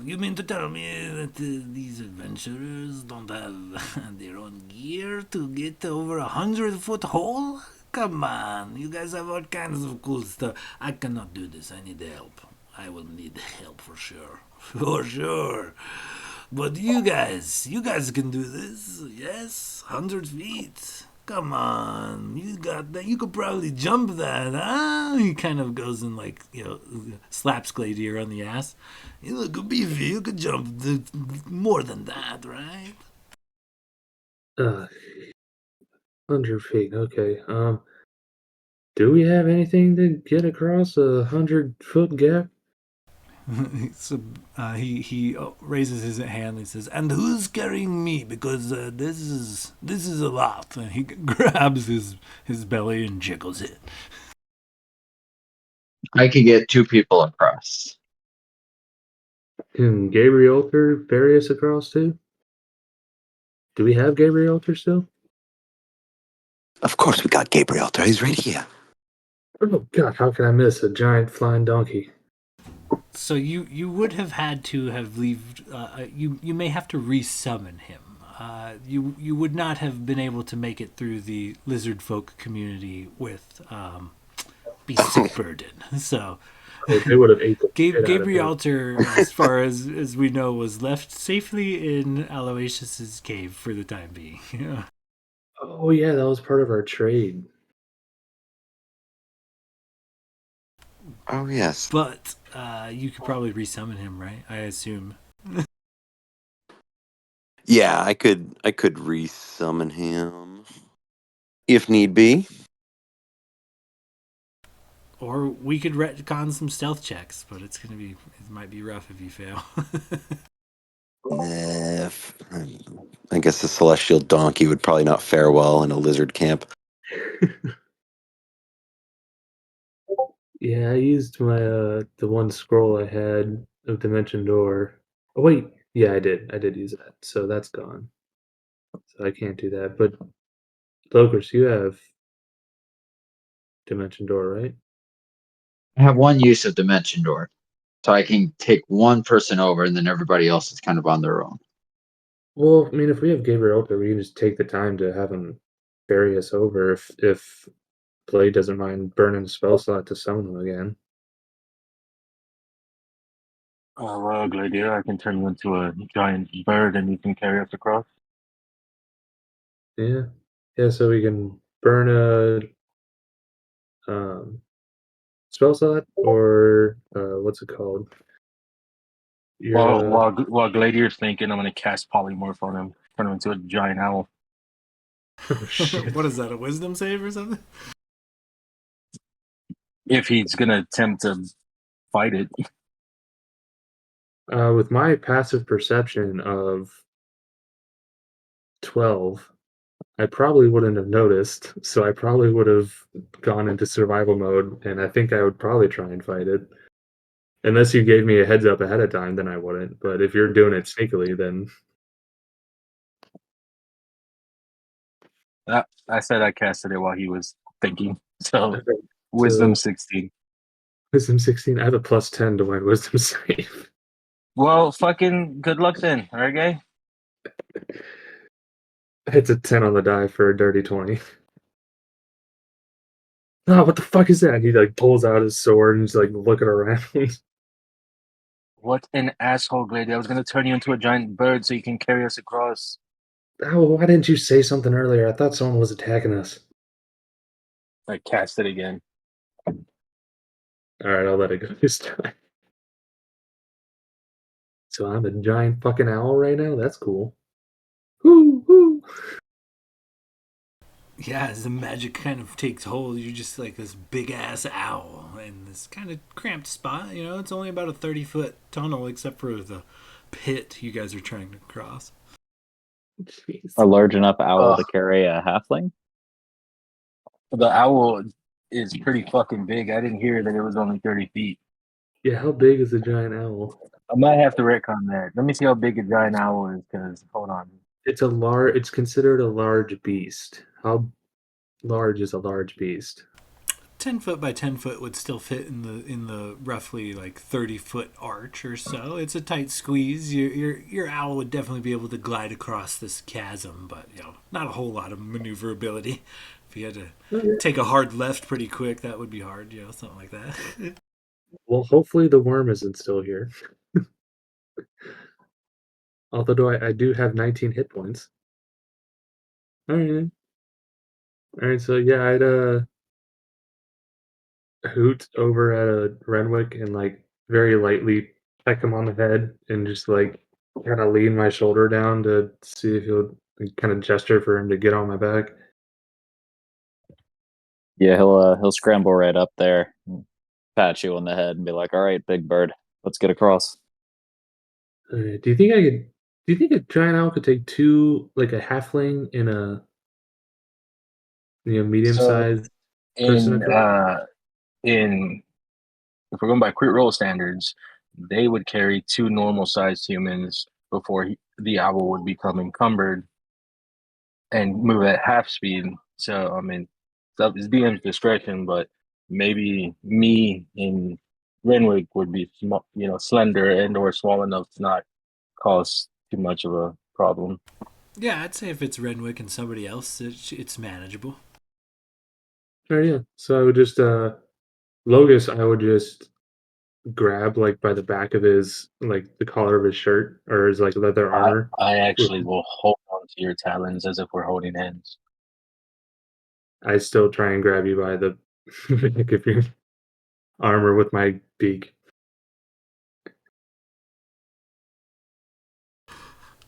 You mean to tell me that these adventurers don't have their own gear to get over 100-foot hole? Come on, you guys have all kinds of cool stuff. I cannot do this. I need help. I will need help for sure. For sure. But you guys can do this. Yes, 100 feet. Come on, you got that. You could probably jump that, huh? He kind of goes and slaps Gladiator on the ass. You look beefy. You could jump more than that, right?
100 feet. Okay. Do we have anything to get across a 100-foot gap?
So he raises his hand and he says, "And who's carrying me? Because this is a lot." And he grabs his belly and jiggles it.
I could get 2 people across.
Can Gabriel ferry us across too? Do we have Gabriel still?
Of course, we got Gabriel. He's right here.
Oh God, how can I miss a giant flying donkey?
So you would have had to have leave. You may have to resummon him. You would not have been able to make it through the lizard folk community with beastic burden. So
They would have ate the shit out of him.
Gabrielter, as far as we know, was left safely in Aloysius's cave for the time being. Yeah.
Oh yeah, that was part of our trade.
Oh, yes.
But you could probably resummon him, right? I assume.
Yeah, I could resummon him if need be.
Or we could retcon some stealth checks, but it might be rough if you fail.
I guess the celestial donkey would probably not fare well in a lizard camp.
Yeah, I used my the one scroll I had of Dimension Door. Oh wait, yeah, I did. I did use that. So that's gone. So I can't do that. But Locris, you have Dimension Door, right?
I have 1 use of Dimension Door. So I can take 1 person over and then everybody else is kind of on their own.
Well, I mean, if we have Gabriel there, we can just take the time to have him ferry us over if Blade doesn't mind burning a spell slot to summon him again.
Well, Gladiator, I can turn you into a giant bird and you can carry us across.
Yeah. Yeah, so we can burn a spell slot or what's it called?
While Gladiator's thinking, I'm going to cast Polymorph on him, turn him into a giant owl.
Oh, shit.
What is that? A wisdom save or something?
If he's going to attempt to fight it.
With my passive perception of 12, I probably wouldn't have noticed, so I probably would have gone into survival mode, and I think I would probably try and fight it. Unless you gave me a heads up ahead of time, then I wouldn't. But if you're doing it sneakily, then
I said I casted it while he was thinking. So,
okay.
Wisdom
So
16.
Wisdom 16. I have a plus 10 to my Wisdom save.
Well, fucking good luck then, alright, guy?
It's a 10 on the die for a dirty 20. Oh, what the fuck is that? He like pulls out his sword and he's like looking around.
What an asshole, Gladiator. I was going to turn you into a giant bird so you can carry us across.
Oh, why didn't you say something earlier? I thought someone was attacking us.
I cast it again.
Alright, I'll let it go this time. So I'm a giant fucking owl right now? That's cool. Woo, woo.
Yeah, as the magic kind of takes hold, you're just like this big ass owl in this kind of cramped spot. It's only about a 30-foot tunnel, except for the pit you guys are trying to cross.
Jeez.
A large enough owl
Ugh.
to carry a halfling?
The owl is pretty fucking big. I didn't hear that it was only 30 feet.
Yeah, how big is a giant owl?
I might have to retcon that. Let me see how big a giant owl is, because, hold on.
It's considered a large beast. How large is a large beast?
10 foot by 10 foot would still fit in the roughly like 30 foot arch or so. It's a tight squeeze. Your owl would definitely be able to glide across this chasm, but not a whole lot of maneuverability. If you had to
Okay.
take a hard left pretty quick, that would be hard. Something like that.
Well, hopefully the worm isn't still here. Although I do have 19 hit points. All right. All right. So yeah, I'd hoot over at a Renwick and like very lightly peck him on the head and just like kind of lean my shoulder down to see if he'll kind of gesture for him to get on my back.
Yeah, he'll scramble right up there, and pat you on the head, and be like, "All right, big bird, let's get across."
Do you think I could? Do you think a giant owl could take two, like a halfling and a medium
So
sized person
in
across?
in if we're going by crit roll standards, they would carry two normal sized humans before the owl would become encumbered and move at half speed. So I mean, it's DM's discretion, but maybe me in Renwick would be small, slender and or small enough to not cause too much of a problem.
Yeah, I'd say if it's Renwick and somebody else, it's manageable.
Oh yeah. So I would just Logus. I would just grab like by the back of his like the collar of his shirt or his like leather
I
armor.
I
With,
actually will hold on to your talons as if we're holding hands.
I still try and grab you by the back of your armor with my beak.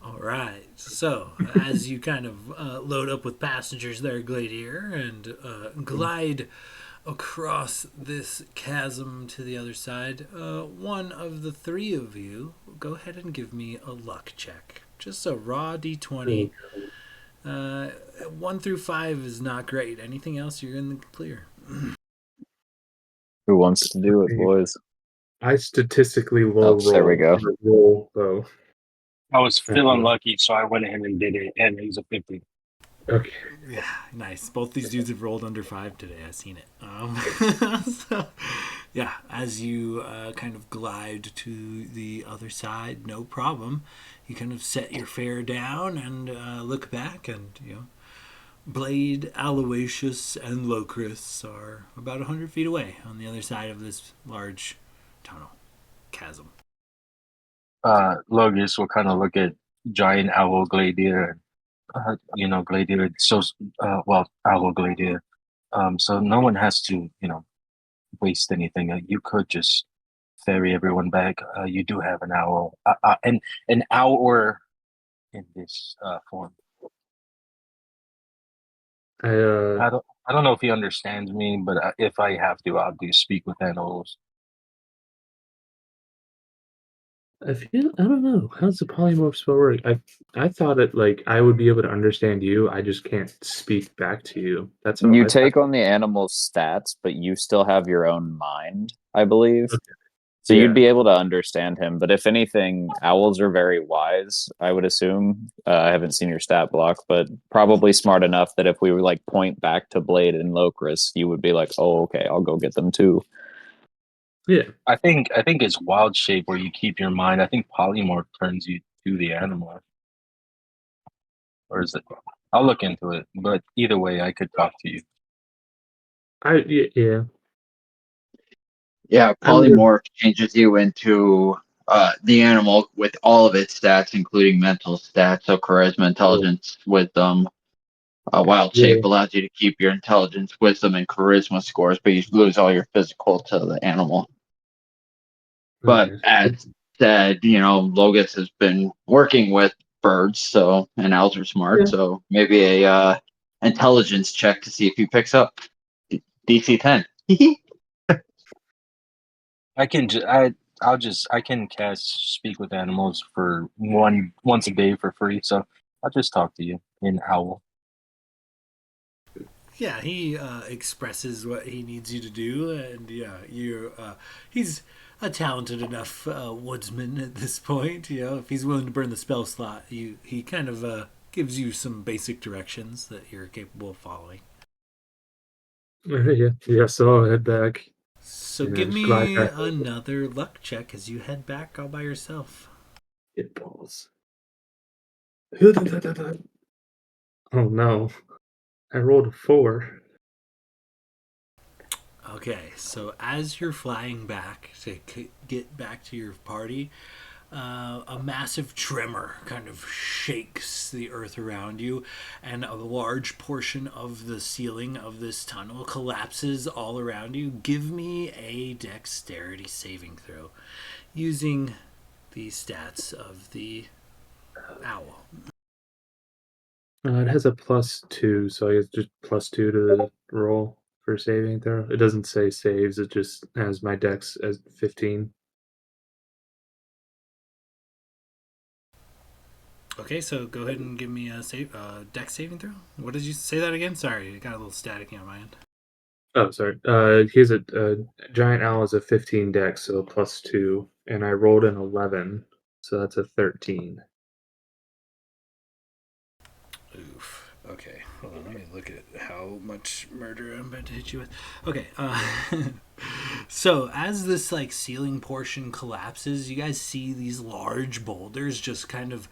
All right. So, as you kind of load up with passengers there, Gladiator, and glide across this chasm to the other side, one of the three of you, go ahead and give me a luck check. Just a raw d20. Uh, 1 through 5 is not great. Anything else, you're in the clear.
Who wants to do it, boys?
I statistically
Oh,
low
there we
roll.
go.
Roll though.
I was feeling lucky, so I went ahead and did it, and it was a 50.
Okay.
Yeah, nice. Both these dudes have rolled under 5 today. I've seen it. So, yeah, as you kind of glide to the other side, no problem. You kind of set your fare down and look back, and Blade, Aloysius, and Locris are about 100 feet away on the other side of this large tunnel chasm.
Logus will kind of look at giant owl gladiator. Gladiator. So, owl gladiator. So no one has to, waste anything. You could just ferry everyone back. You do have an owl, and an hour in this form.
I uh
I don't know if he understands me, but if I have to, I'll do speak with animals.
I feel I don't know. How's the polymorph spell work? I thought it like I would be able to understand you. I just can't speak back to you. That's how
You
I
take on the animal's stats, but you still have your own mind, I believe.
okay.
So you'd
Yeah.
be able to understand him. But if anything, owls are very wise, I would assume. I haven't seen your stat block, but probably smart enough that if we were like point back to Blade and Locris, you would be like, "Oh, okay, I'll go get them too."
Yeah.
I think it's wild shape where you keep your mind. I think polymorph turns you to the animal, or is it? I'll look into it. But either way, I could talk to you.
Yeah.
Yeah,
I'm good.
polymorph changes you into the animal with all of its stats, including mental stats. So charisma, intelligence, wisdom. Wild
Yeah.
shape allows you to keep your intelligence, wisdom, and charisma scores, but you lose all your physical to the animal. But
Okay.
as said, Logus has been working with birds, so and owls are smart,
Yeah.
so maybe a intelligence check to see if he picks up DC 10.
I can ju- I can cast speak with animals for once a day for free. So I'll just talk to you in owl.
Yeah, he expresses what he needs you to do, and yeah, he's a talented enough woodsman at this point. If he's willing to burn the spell slot, he kind of gives you some basic directions that you're capable of following.
Yeah, so I'll head back.
So
Yeah,
give
just glide
me
back.
another luck check as you head back all by yourself.
Hit balls. Oh no. I rolled a 4.
Okay, so as you're flying back to get back to your party, a massive tremor kind of shakes the earth around you, and a large portion of the ceiling of this tunnel collapses all around you. Give me a dexterity saving throw using the stats of the owl.
It has a +2, so I guess just +2 to the roll for saving throw. It doesn't say saves, it just has my dex as 15.
Okay, so go ahead and give me a dex saving throw. What did you say that again? Sorry, it got a little staticky on my end.
Oh, sorry. He's a giant owl is a 15 dex, so a +2, and I rolled an 11, so that's a 13.
Oof. Okay, hold on. Let me look at how much murder I'm about to hit you with. Okay. So as this like ceiling portion collapses, you guys see these large boulders just kind of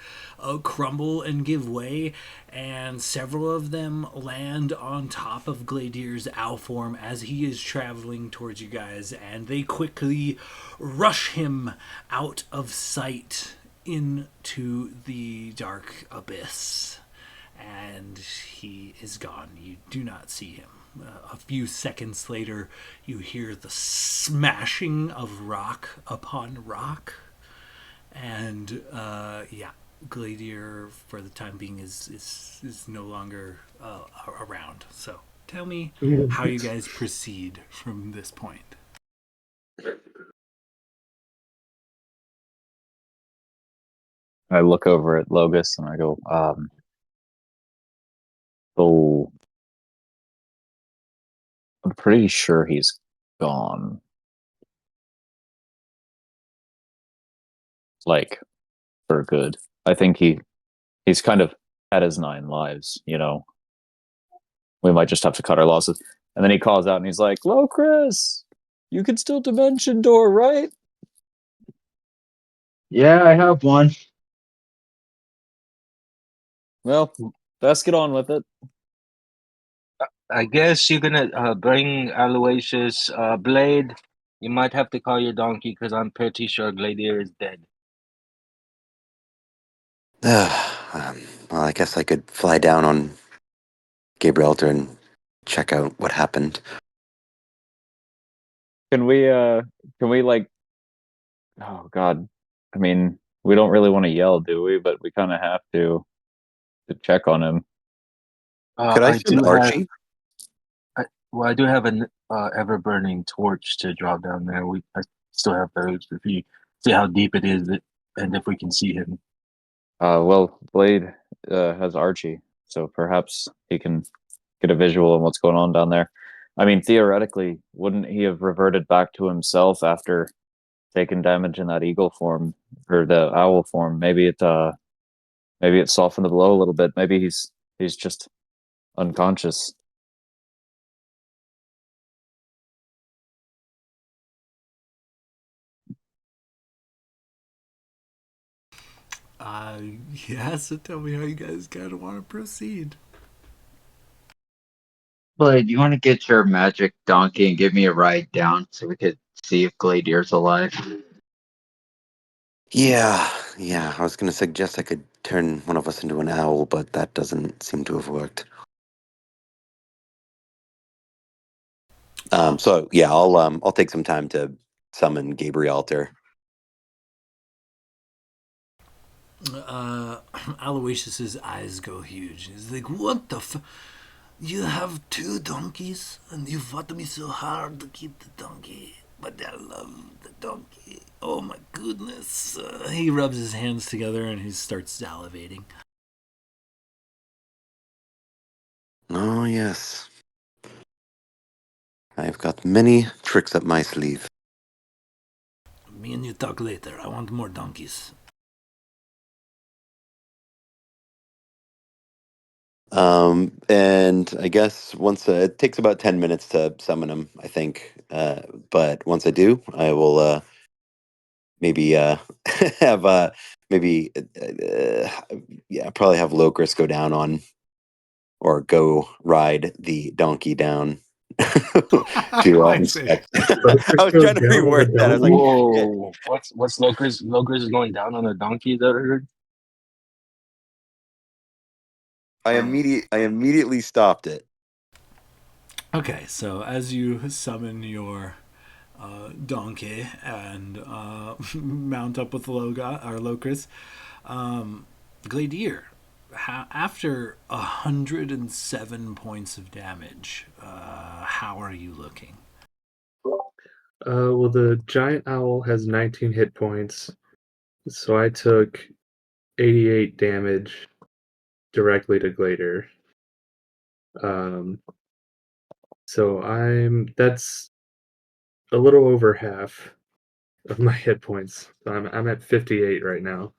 crumble and give way, and several of them land on top of Gladier's owl form as he is traveling towards you guys, and they quickly rush him out of sight into the dark abyss, and he is gone. You do not see him. A few seconds later, you hear the smashing of rock upon rock, and yeah, Gladier, for the time being, is no longer around. So, tell me how you guys proceed from this point.
I look over at Logus and I go, so I'm pretty sure he's gone. Like, for good. I think he's kind of had his 9 lives, you know. We might just have to cut our losses. And then he calls out and he's like, Locris, you can still dimension door, right?
Yeah, I have one.
Well, let's get on with it.
I guess you're gonna bring Aloysius Blade. You might have to call your donkey because I'm pretty sure Gladier is dead.
Well, I guess I could fly down on Gabrielter and check out what happened.
Can we like, oh God. I mean, we don't really want to yell, do we? But we kind of have to check on him.
Could I
I
send
do have
Archie?
I do have an ever burning torch to drop down there. I still have those. If you see how deep it is, and if we can see him.
Well, Blade has Archie, so perhaps he can get a visual on what's going on down there. I mean, theoretically, wouldn't he have reverted back to himself after taking damage in that eagle form or the owl form? Maybe it softened the blow a little bit. Maybe he's just unconscious.
Uh, yeah, so tell me how you guys kind of want to proceed.
Blade, you want to get your magic donkey and give me a ride down so we could see if Gladier's alive?
Yeah. I was going to suggest I could turn one of us into an owl, but that doesn't seem to have worked. So yeah, I'll take some time to summon Gabrielter.
Aloysius's eyes go huge. He's like, "What the You have 2 donkeys, and you fought me so hard to keep the donkey, but I love the donkey. Oh my goodness!" He rubs his hands together and he starts salivating.
Oh yes, I've got many tricks up my sleeve.
Me and you talk later. I want more donkeys.
And I guess once it takes about 10 minutes to summon him, I think. But once I do, I will maybe have maybe yeah, probably have Locris go down on or go ride the donkey down to
I see.
inspect.
Locris
I was
goes
trying to
down on
reword
the
that. I was like,
donkey?
yeah,
Whoa! What's Locris? Locris is going down on a donkey. That I heard.
I immediately stopped it.
Okay, so as you summon your donkey and mount up with Loga or Locris, Gladier, after 107 points of damage, how are you looking?
Well, the giant owl has 19 hit points, so I took 88 damage directly to Glader. Um, so that's a little over half of my hit points. So I'm at 58 right now.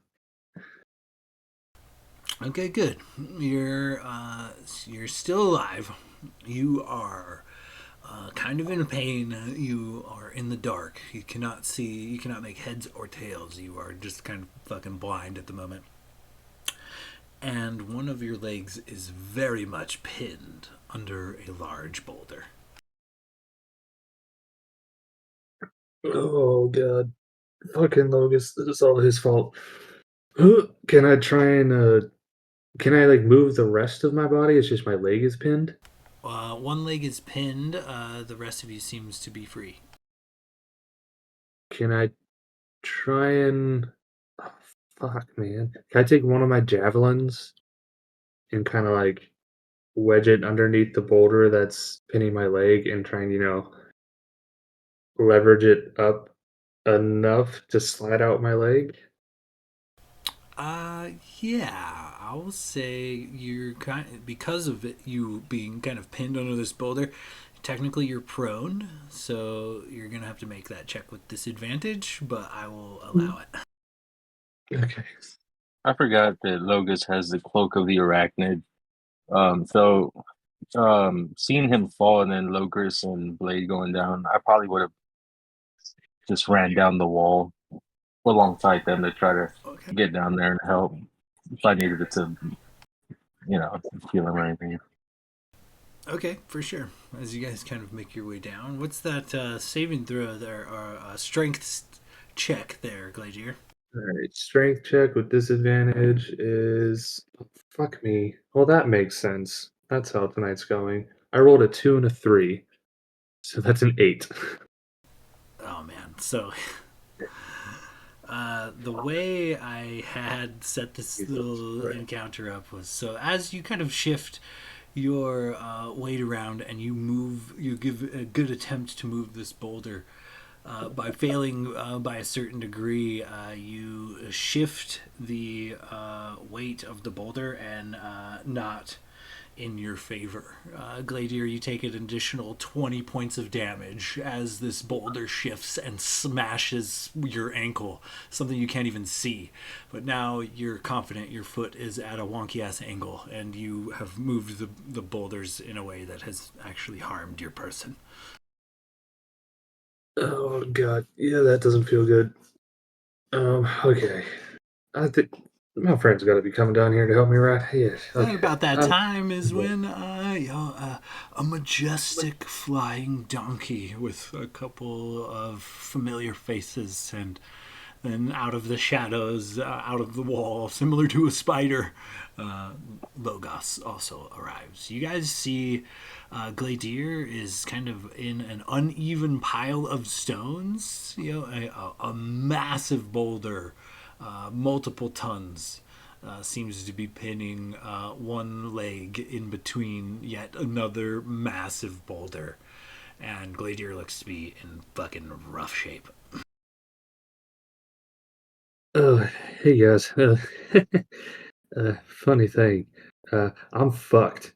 Okay, good. You're still alive. You are kind of in pain. You are in the dark. You cannot see. You cannot make heads or tails. You are just kind of fucking blind at the moment. And one of your legs is very much pinned under a large boulder.
Oh god, fucking Logus! This is all his fault. Can I try and can I like move the rest of my body? It's just my leg is pinned.
One leg is pinned. The rest of you seems to be free.
Can I try and oh, fuck, man? Can I take one of my javelins and kind of like wedge it underneath the boulder that's pinning my leg and try and leverage it up enough to slide out my leg?
Yeah, I will say you're because of it, you being kind of pinned under this boulder. Technically, you're prone, so you're gonna have to make that check with disadvantage. But I will allow it.
Okay.
I forgot that Logos has the cloak of the arachnid. So seeing him fall and then Locris and Blade going down, I probably would have just ran down the wall alongside them to try to
Okay.
get down there and help if I needed it to, heal him or anything.
Okay, for sure. As you guys kind of make your way down, what's that saving throw there, or strength check there, Gladier?
All right. Strength check with disadvantage is fuck me. Well, that makes sense. That's how tonight's going. I rolled a 2 and a 3, so that's an 8.
Oh man, so the way I had set this
Jesus
little
Christ.
encounter up was so as you kind of shift your weight around and you move, you give a good attempt to move this boulder. By failing by a certain degree, you shift the weight of the boulder and not in your favor. Gladier, you take an additional 20 points of damage as this boulder shifts and smashes your ankle, something you can't even see. But now you're confident your foot is at a wonky ass angle and you have moved the boulders in a way that has actually harmed your person.
Oh god. Yeah, that doesn't feel good. Okay. I think my friend's got to be coming down here to help me, right? Yes.
And
Okay.
about that time is when a majestic flying donkey with a couple of familiar faces, and then out of the shadows, out of the wall, similar to a spider, Logos also arrives. You guys see Gladier is kind of in an uneven pile of stones, a massive boulder, multiple tons. Seems to be pinning one leg in between yet another massive boulder. And Gladier looks to be in fucking rough shape.
Oh, hey guys. Funny thing. I'm fucked.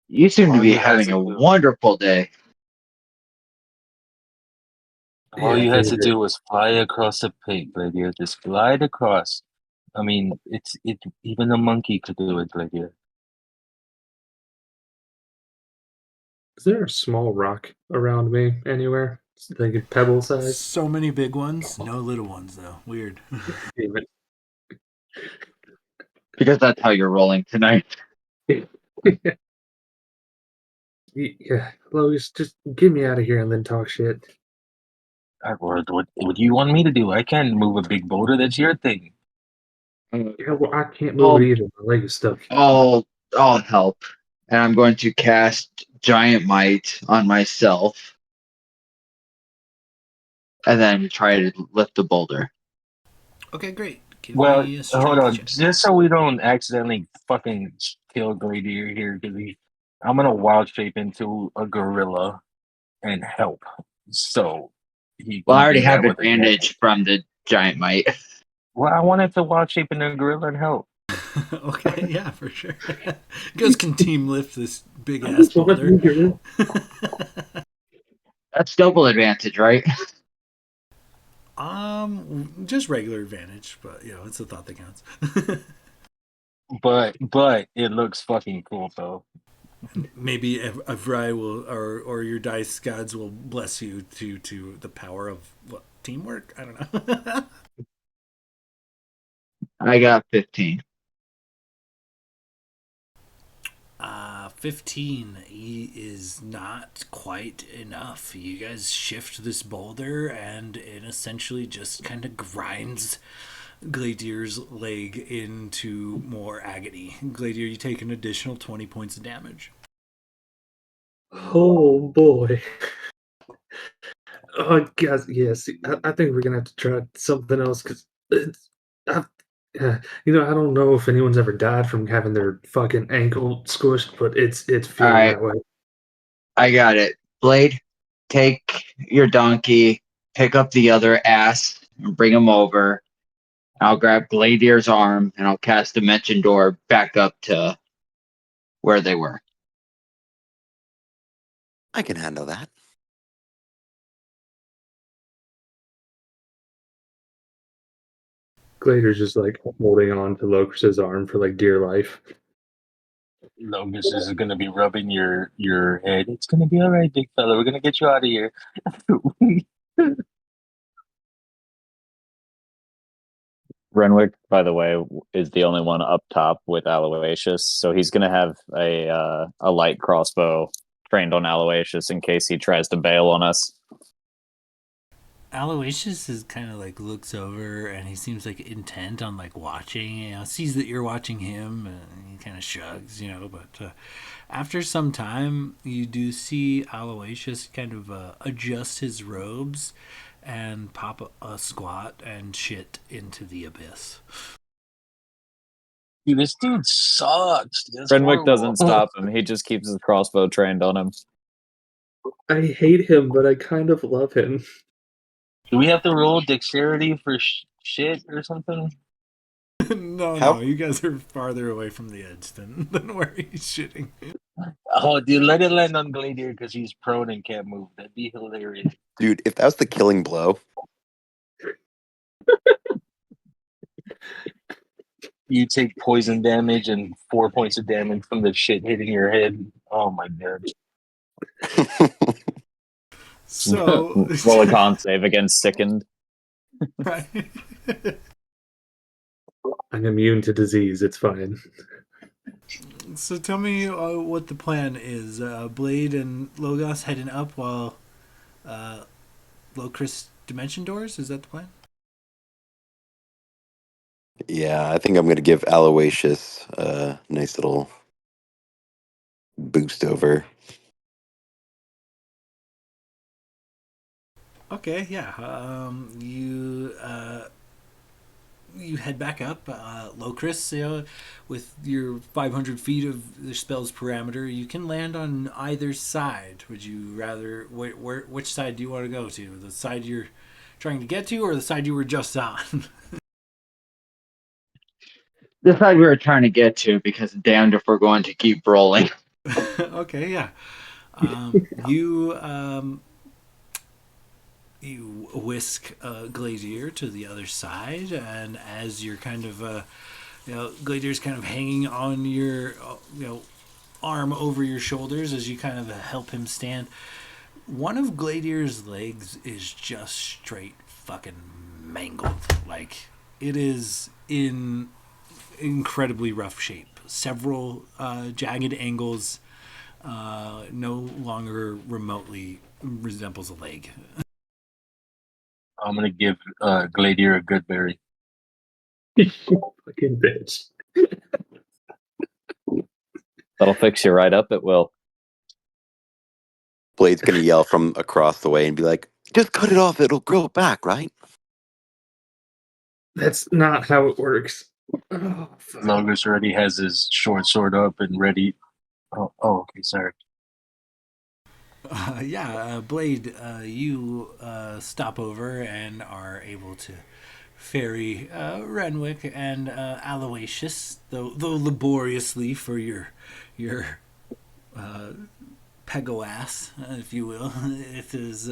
You seem to
All
be
you have
having
to
a
do,
wonderful day.
All
Yeah,
you had
things
to
are.
do was fly across a pig, Gladiator. Just glide across. I mean, it. Even a monkey could do it, Gladiator.
Is there a small rock around me anywhere? Like a pebble size?
So many big ones, no little ones though. Weird.
Even.
Because that's how you're rolling tonight.
Yeah, Lois, just get me out of here and then talk shit.
What do you want me to do? I can't move a big boulder. That's your thing.
Yeah, well, I can't move it either. My leg is stuck.
I'll help. And I'm going to cast Giant Might on myself and then try to lift the boulder.
Okay, great. Give
Well,
me a
hold
strength
on.
check.
Just so we don't accidentally fucking kill Gladiator here, because I'm gonna wild shape into a gorilla and help. So he
Well, I
can
already
do that
have
with advantage.
advantage from the Giant Might.
Well, I wanted to wild shape into a gorilla and help.
Okay, yeah, for sure. You guys can team lift this big
I
ass
just want to
boulder.
move your.
That's double advantage, right?
Just regular advantage, but it's a thought that counts.
But it looks fucking cool though.
Maybe Evrai will, or your dice gods will bless you to the power of what, teamwork. I don't know.
I got 15.
15 is not quite enough. You guys shift this boulder, and it essentially just kind of grinds Gladier's leg into more agony. Gladier, you take an additional 20 points of damage.
Oh boy. Oh, guys, yes. I think we're gonna have to try something else because it's. I don't know if anyone's ever died from having their fucking ankle squished, but it's
All
feeling
right,
that way.
I got it. Blade, take your donkey, pick up the other ass, and bring him over. I'll grab Gladier's arm and I'll cast Dimension Door back up to where they were.
I can handle that.
Glader's just like holding on to Locris's arm for like dear life.
Locust is gonna be rubbing your head. It's gonna be all right, big fella. We're gonna get you out of here.
Renwick, by the way, is the only one up top with Aloysius, so he's going to have a light crossbow trained on Aloysius in case he tries to bail on us.
Aloysius is kind of like looks over and he seems like intent on like watching, sees that you're watching him and he kind of shrugs, but after some time you do see Aloysius kind of adjust his robes and pop a squat and shit into the abyss.
Dude, this dude sucks. That's
Renwick
horrible.
doesn't stop him. He just keeps his crossbow trained on him.
I hate him, but I kind of love him.
Do we have to roll dexterity for shit or something?
No, you guys are farther away from the edge than where he's shitting.
Oh, dude, let it land on Gladiator because he's prone and can't move. That'd be hilarious.
Dude, if that was the killing blow,
You take poison damage and 4 points of damage from the shit hitting your head. Oh my god.
So
roll a con save against sickened.
right.
I'm immune to disease. It's fine.
So tell me what the plan is. Blade and Logos heading up while Locris Dimension Doors? Is that the plan?
yeah, I think I'm going to give Aloysius a nice little boost over.
Okay, yeah. You head back up, Locris. With your 500 feet of the spell's parameter, you can land on either side. Would you rather? Which side do you want to go to? The side you're trying to get to, or the side you were just on?
The side we were trying to get to, because damned if we're going to keep rolling.
Okay, yeah. You you whisk Gladier to the other side, and as you're kind of Gladier's kind of hanging on your arm over your shoulders as you kind of help him stand. One of Gladier's legs is just straight fucking mangled. Like, it is in incredibly rough shape. Several jagged angles, no longer remotely resembles a leg.
I'm gonna give Gladier a good berry.
Fucking bitch.
That'll fix you right up. It will.
Blade's gonna yell from across the way and be like, "Just cut it off; it'll grow back, right?"
That's not how it works. Oh, fuck.
Logos already has his short sword up and ready. Oh, okay, sorry.
Blade, you stop over and are able to ferry Renwick and Aloysius, though laboriously for your pego ass, if you will. It is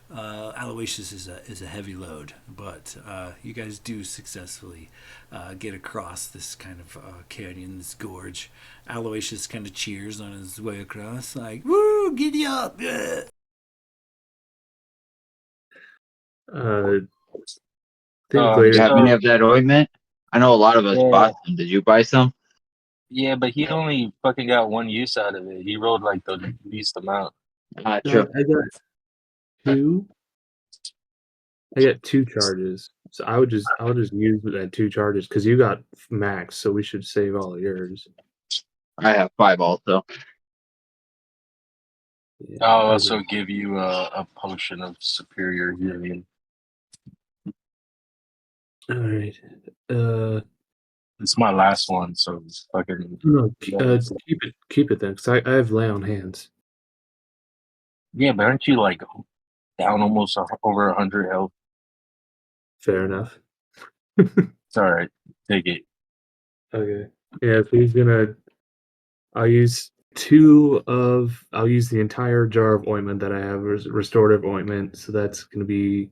Aloysius is a heavy load, but you guys do successfully get across this kind of canyon, this gorge. Aloysius kind of cheers on his way across, like, "Woo, giddy up!" Yeah.
I think
Do you
Glader.
have any of that ointment? I know a lot of us
Yeah.
bought some. Did you buy some?
Yeah, but he only fucking got one use out of it. He rolled like the least amount.
True.
I got two. I got two charges, so I'll just use that two charges because you got max, so we should save all of yours.
I have 5 also.
Yeah,
I'll
okay.
also give you a potion of superior healing.
All right.
It's my last one, so it's fucking.
No, keep it then, because I have lay on hands.
Yeah, but aren't you like down almost over 100 health?
Fair enough.
It's all right. Take it.
Okay. Yeah, so he's gonna. I'll use the entire jar of ointment that I have, restorative ointment. So that's gonna be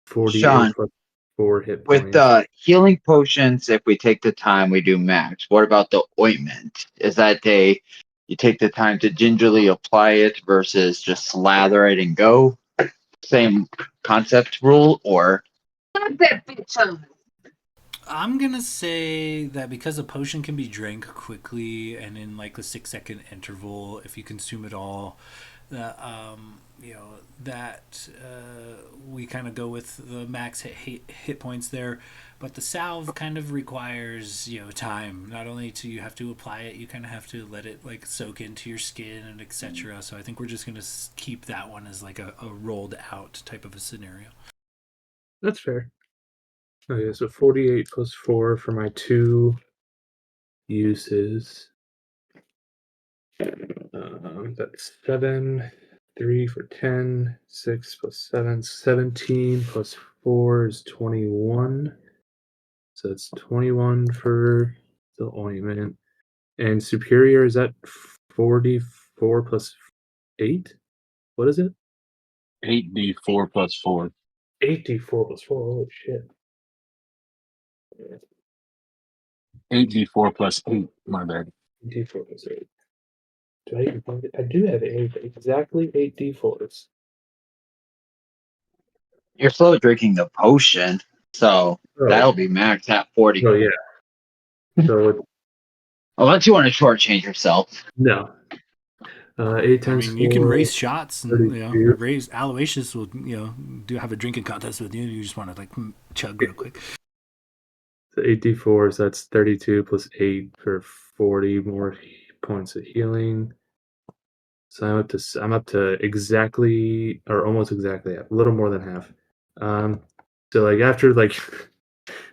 48
Sean,
plus 4 hit
with
points.
healing potions, if we take the time, we do max. What about the ointment? Is that you take the time to gingerly apply it versus just slather it and go? Same concept rule, or
I'm gonna say that because a potion can be drank quickly and in like a 6 second interval, if you consume it all, that we kind of go with the max hit points there. But the salve kind of requires time. Not only do you have to apply it, you kind of have to let it like soak into your skin and etc. So I think we're just gonna keep that one as like a rolled out type of a scenario.
That's fair. Okay, so 48 plus 4 for my 2 uses. That's 7. 3 for 10. 6 plus 7. 17 plus 4 is 21. So it's 21 for the ointment. And superior is at 44 plus 8? What is it?
8d4 plus 4.
8d4 plus 4. Holy shit.
8d4 plus 8. My bad.
D4 plus 8. Do I even find it? I do have exactly 8 d4s.
you're slow drinking the potion, so that'll be max at 40.
Oh, yeah. So it's
Unless you want to shortchange yourself.
no. 8 times 4.
You can race shots, and
32.
raise Aloysius will do have a drinking contest with you. You just want to like chug real quick.
So 8d4s, that's 32 plus 8 for 40 more points of healing. So I'm up to exactly, or almost exactly, a little more than half. So like after like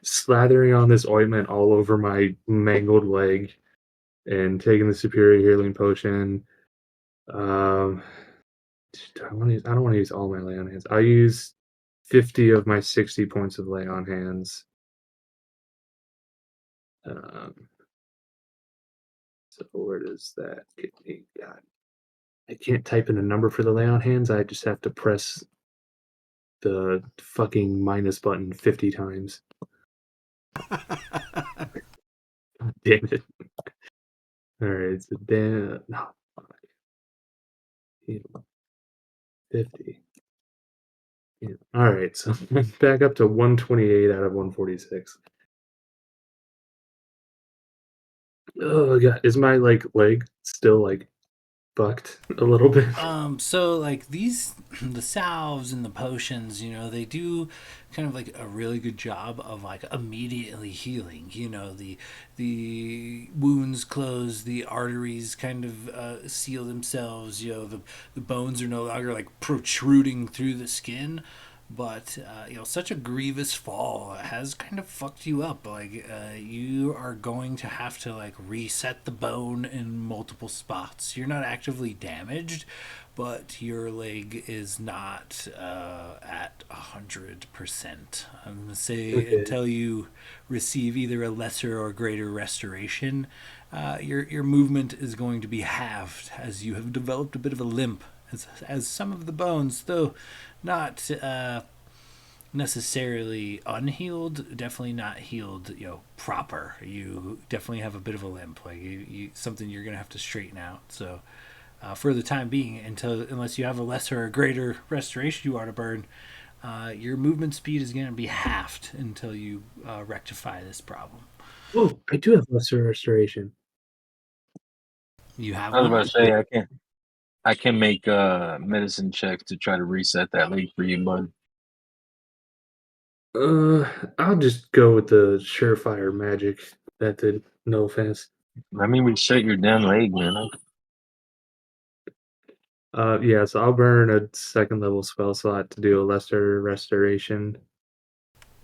slathering on this ointment all over my mangled leg and taking the superior healing potion, I don't want to use all my lay on hands. I'll use 50 of my 60 points of lay on hands. So where does that get me? God, I can't type in a number for the lay on hands. I just have to press the fucking minus button 50 times. Damn it. Alright, so Dan. No. 50. Yeah. Alright, so back up to 128 out of 146. Oh god, is my leg still bucked a little bit?
So like these, the salves and the potions, they do kind of like a really good job of like immediately healing. The wounds close, the arteries kind of seal themselves. The bones are no longer like protruding through the skin. But such a grievous fall has kind of fucked you up. Like you are going to have to like reset the bone in multiple spots. You're not actively damaged, but your leg is not at 100%. I'm gonna say
Okay.
until you receive either a lesser or greater restoration, your movement is going to be halved as you have developed a bit of a limp. As some of the bones, though not necessarily unhealed, definitely not healed, proper. You definitely have a bit of a limp, like something you're gonna have to straighten out. So, for the time being, unless you have a lesser or greater restoration you are to burn, your movement speed is gonna be halved until you rectify this problem.
Oh, I do have lesser restoration.
You have
I was
one.
about to say I can make medicine checks to try to reset that leg for you, bud.
I'll just go with the surefire magic. That did no offense.
Let me reset your damn leg, man.
Yeah, so I'll burn a second level spell slot to do a lesser restoration.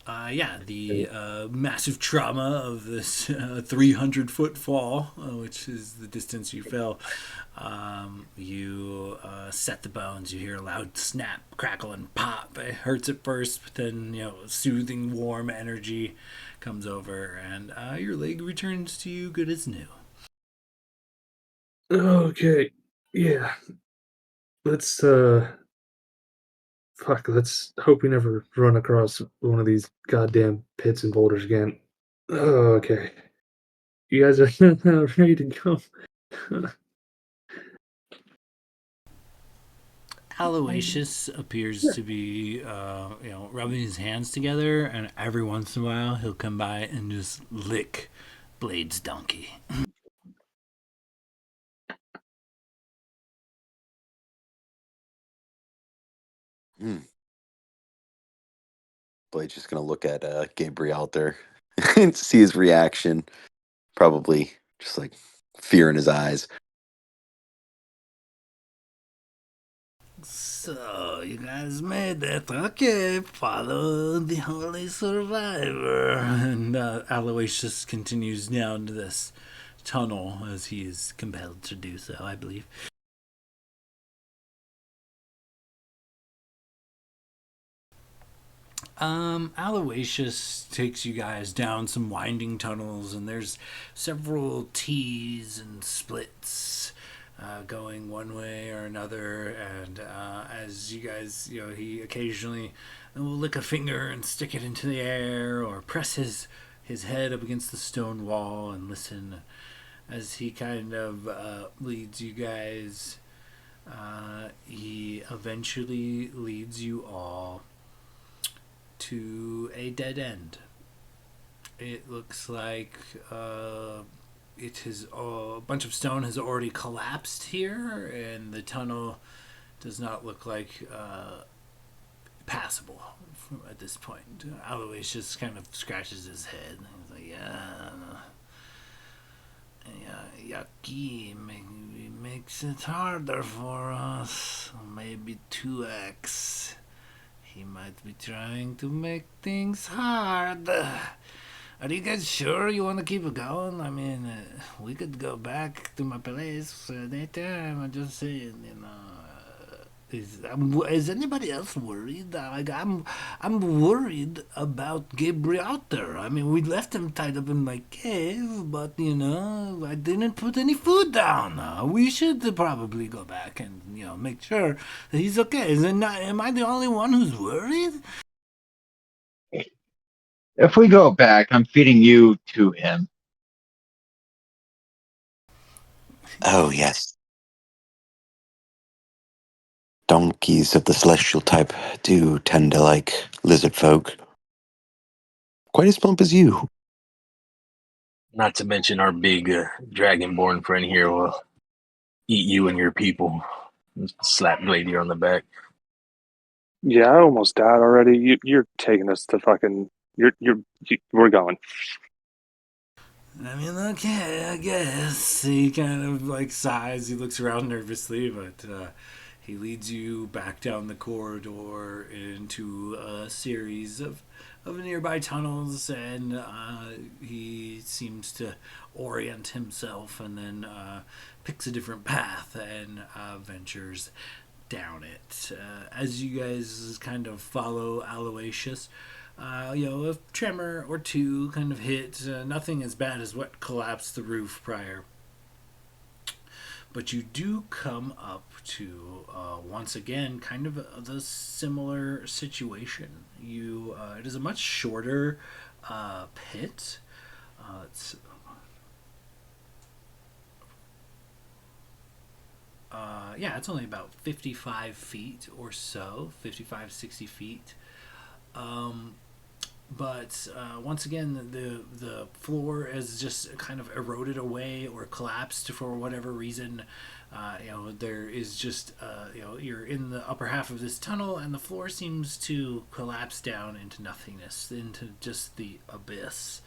Yeah, the massive trauma of this 300-foot fall, which is the distance you fell. You set the bones. You hear a loud snap, crackle, and pop. It hurts at first, but then soothing, warm energy comes over, and your leg returns to you good as new.
Okay, yeah. Let's fuck. Let's hope we never run across one of these goddamn pits and boulders again. Okay, you guys are ready to go.
Aloysius appears to be, rubbing his hands together, and every once in a while he'll come by and just lick Blade's donkey.
Blade's just gonna look at Gabriel there and see his reaction. Probably just like fear in his eyes.
So, you guys made it. Okay, follow the Holy Survivor. And Aloysius continues down to this tunnel as he is compelled to do so, I believe. Aloysius takes you guys down some winding tunnels, and there's several T's and splits going one way or another. And as you guys, he occasionally will lick a finger and stick it into the air, or press his head up against the stone wall and listen as he kind of leads you guys. He eventually leads you all to a dead end. It looks like a bunch of stone has already collapsed here, and the tunnel does not look like passable at this point. Alois just kind of scratches his head. He's like, yeah, Yaki maybe makes it harder for us. Maybe 2x. He might be trying to make things hard. Are you guys sure you want to keep it going? I mean, we could go back to my place anytime. I'm just saying, Is anybody else worried? Like I'm worried about Gabriel there. I mean, we left him tied up in my cave, but I didn't put any food down. We should probably go back and make sure that he's okay. Am I the only one who's worried?
If we go back, I'm feeding you to him.
Oh, yes. Donkeys of the celestial type do tend to like lizard folk. Quite as plump as you.
Not to mention our big dragonborn friend here will eat you and your people. Slap Gladier on the back.
Yeah, I almost died already. You're taking us to fucking. We're going.
I mean, okay, I guess. He kind of like sighs. He looks around nervously, but he leads you back down the corridor into a series of nearby tunnels, and he seems to orient himself and then picks a different path and ventures down it. As you guys kind of follow Aloysius, a tremor or two kind of hit. Nothing as bad as what collapsed the roof prior. But you do come up to, once again, kind of the similar situation. It is a much shorter pit. It's it's only about 55 feet or so, 55, 60 feet. But once again, the floor has just kind of eroded away or collapsed for whatever reason. There is just you're in the upper half of this tunnel, and the floor seems to collapse down into nothingness, into just the abyss.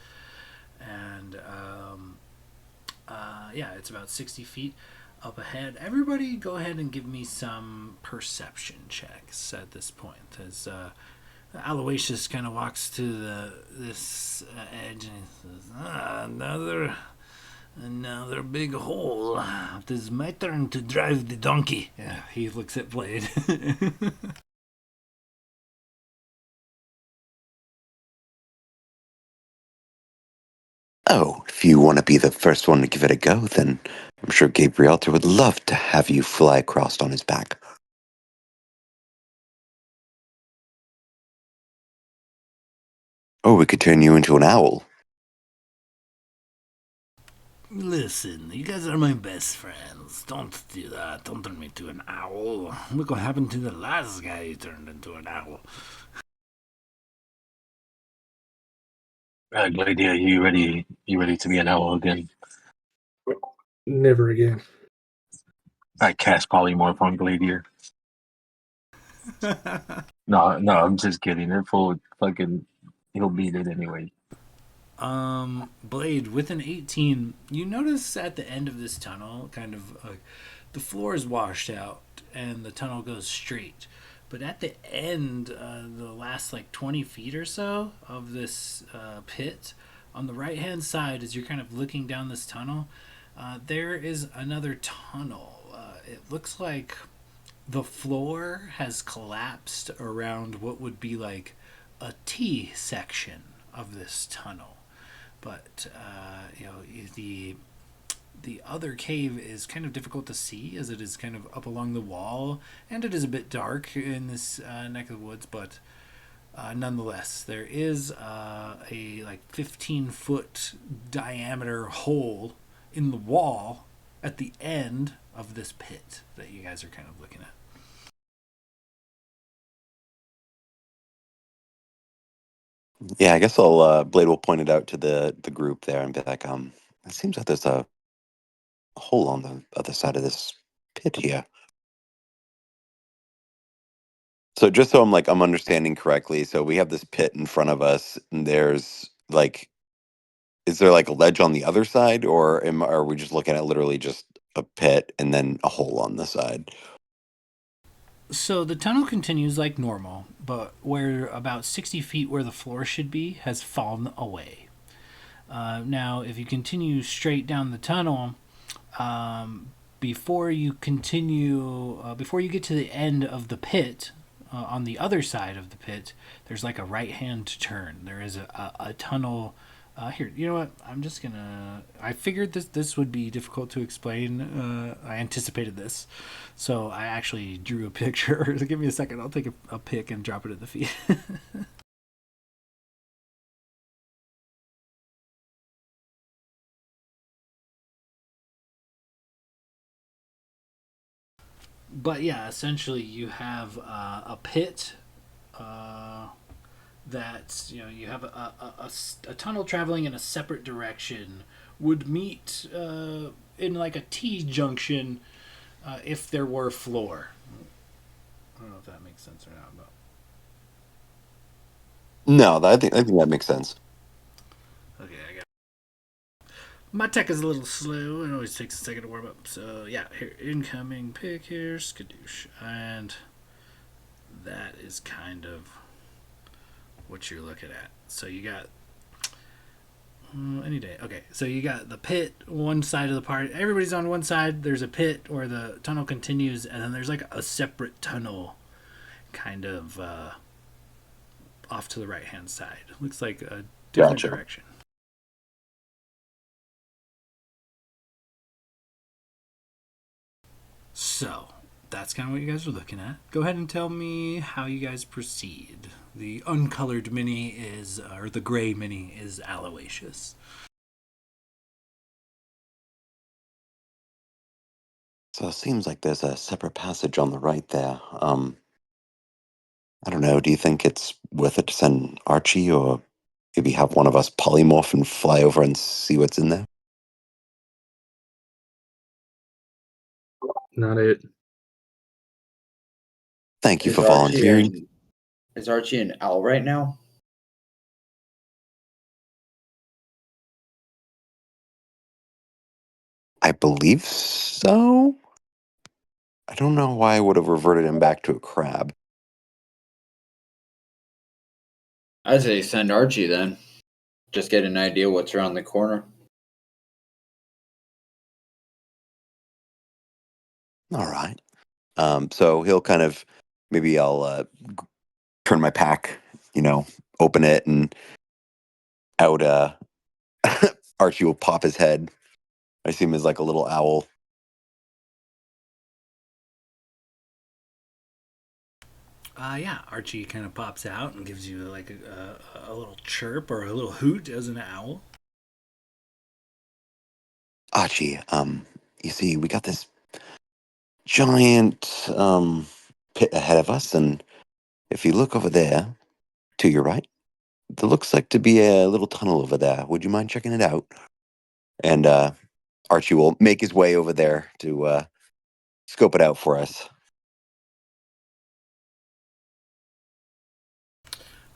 And it's about 60 feet up ahead. Everybody, go ahead and give me some perception checks at this point, as Aloysius kind of walks to this edge and he says, another big hole. It is my turn to drive the donkey. Yeah, he looks at Blade.
Oh, if you want to be the first one to give it a go, then I'm sure Gabrielter would love to have you fly across on his back. Or we could turn you into an owl.
Listen, you guys are my best friends. Don't do that. Don't turn me into an owl. Look what happened to the last guy who turned into an owl.
Gladier, you ready? You ready to be an owl again?
Never again.
I cast polymorph on Gladier. No, I'm just kidding. They're full fucking. He'll beat it anyway.
Blade, with an 18, you notice at the end of this tunnel, kind of the floor is washed out and the tunnel goes straight. But at the end, the last like 20 feet or so of this pit, on the right hand side, as you're kind of looking down this tunnel, there is another tunnel. It looks like the floor has collapsed around what would be like a T section of this tunnel. But the other cave is kind of difficult to see, as it is kind of up along the wall, and it is a bit dark in this neck of the woods. But nonetheless, there is a like 15-foot diameter hole in the wall at the end of this pit that you guys are kind of looking at.
Yeah, I guess I'll Blade will point it out to the group there and be like, it seems like there's a hole on the other side of this pit here. So just so I'm understanding correctly, so we have this pit in front of us, and there's like, is there like a ledge on the other side, or are we just looking at literally just a pit and then a hole on the side?
So the tunnel continues like normal, but where about 60 feet where the floor should be has fallen away. Now, if you continue straight down the tunnel, before you continue, before you get to the end of the pit, on the other side of the pit, there's like a right-hand turn. There is a tunnel. Here, you know what? I'm just gonna. I figured this would be difficult to explain. I anticipated this, so I actually drew a picture. Give me a second. I'll take a pic and drop it at the feed. But yeah, essentially you have a pit that you have a tunnel traveling in a separate direction would meet in like a T junction if there were floor. I don't know if that makes sense or not, but
No, I think that makes sense.
okay, I got. My tech is a little slow. It always takes a second to warm up. So yeah, here incoming pick here, skadoosh, and that is kind of what you're looking at. So you got any day. Okay, so you got the pit, one side of the part. Everybody's on one side. There's a pit where the tunnel continues, and then there's like a separate tunnel, kind of off to the right hand side. Looks like a different
Gotcha.
direction. So that's kind of what you guys are looking at. Go ahead and tell me how you guys proceed. The uncolored mini is, or the gray mini is aloysius.
So it seems like there's a separate passage on the right there. I don't know. Do you think it's worth it to send Archie, or maybe have one of us polymorph and fly over and see what's in there?
Not it.
Thank you
Is
for
Archie
volunteering.
in, is Archie in L right now?
I believe so. I don't know why I would have reverted him back to a crab.
I'd say send Archie then. Just get an idea what's around the corner.
All right. So he'll kind of, maybe I'll turn my pack, open it, and out Archie will pop his head. I see him as like a little owl.
Yeah, Archie kind of pops out and gives you like a little chirp or a little hoot as an owl.
Archie, you see, we got this giant pit ahead of us, and if you look over there to your right, there looks like to be a little tunnel over there. Would you mind checking it out? And Archie will make his way over there to scope it out for us.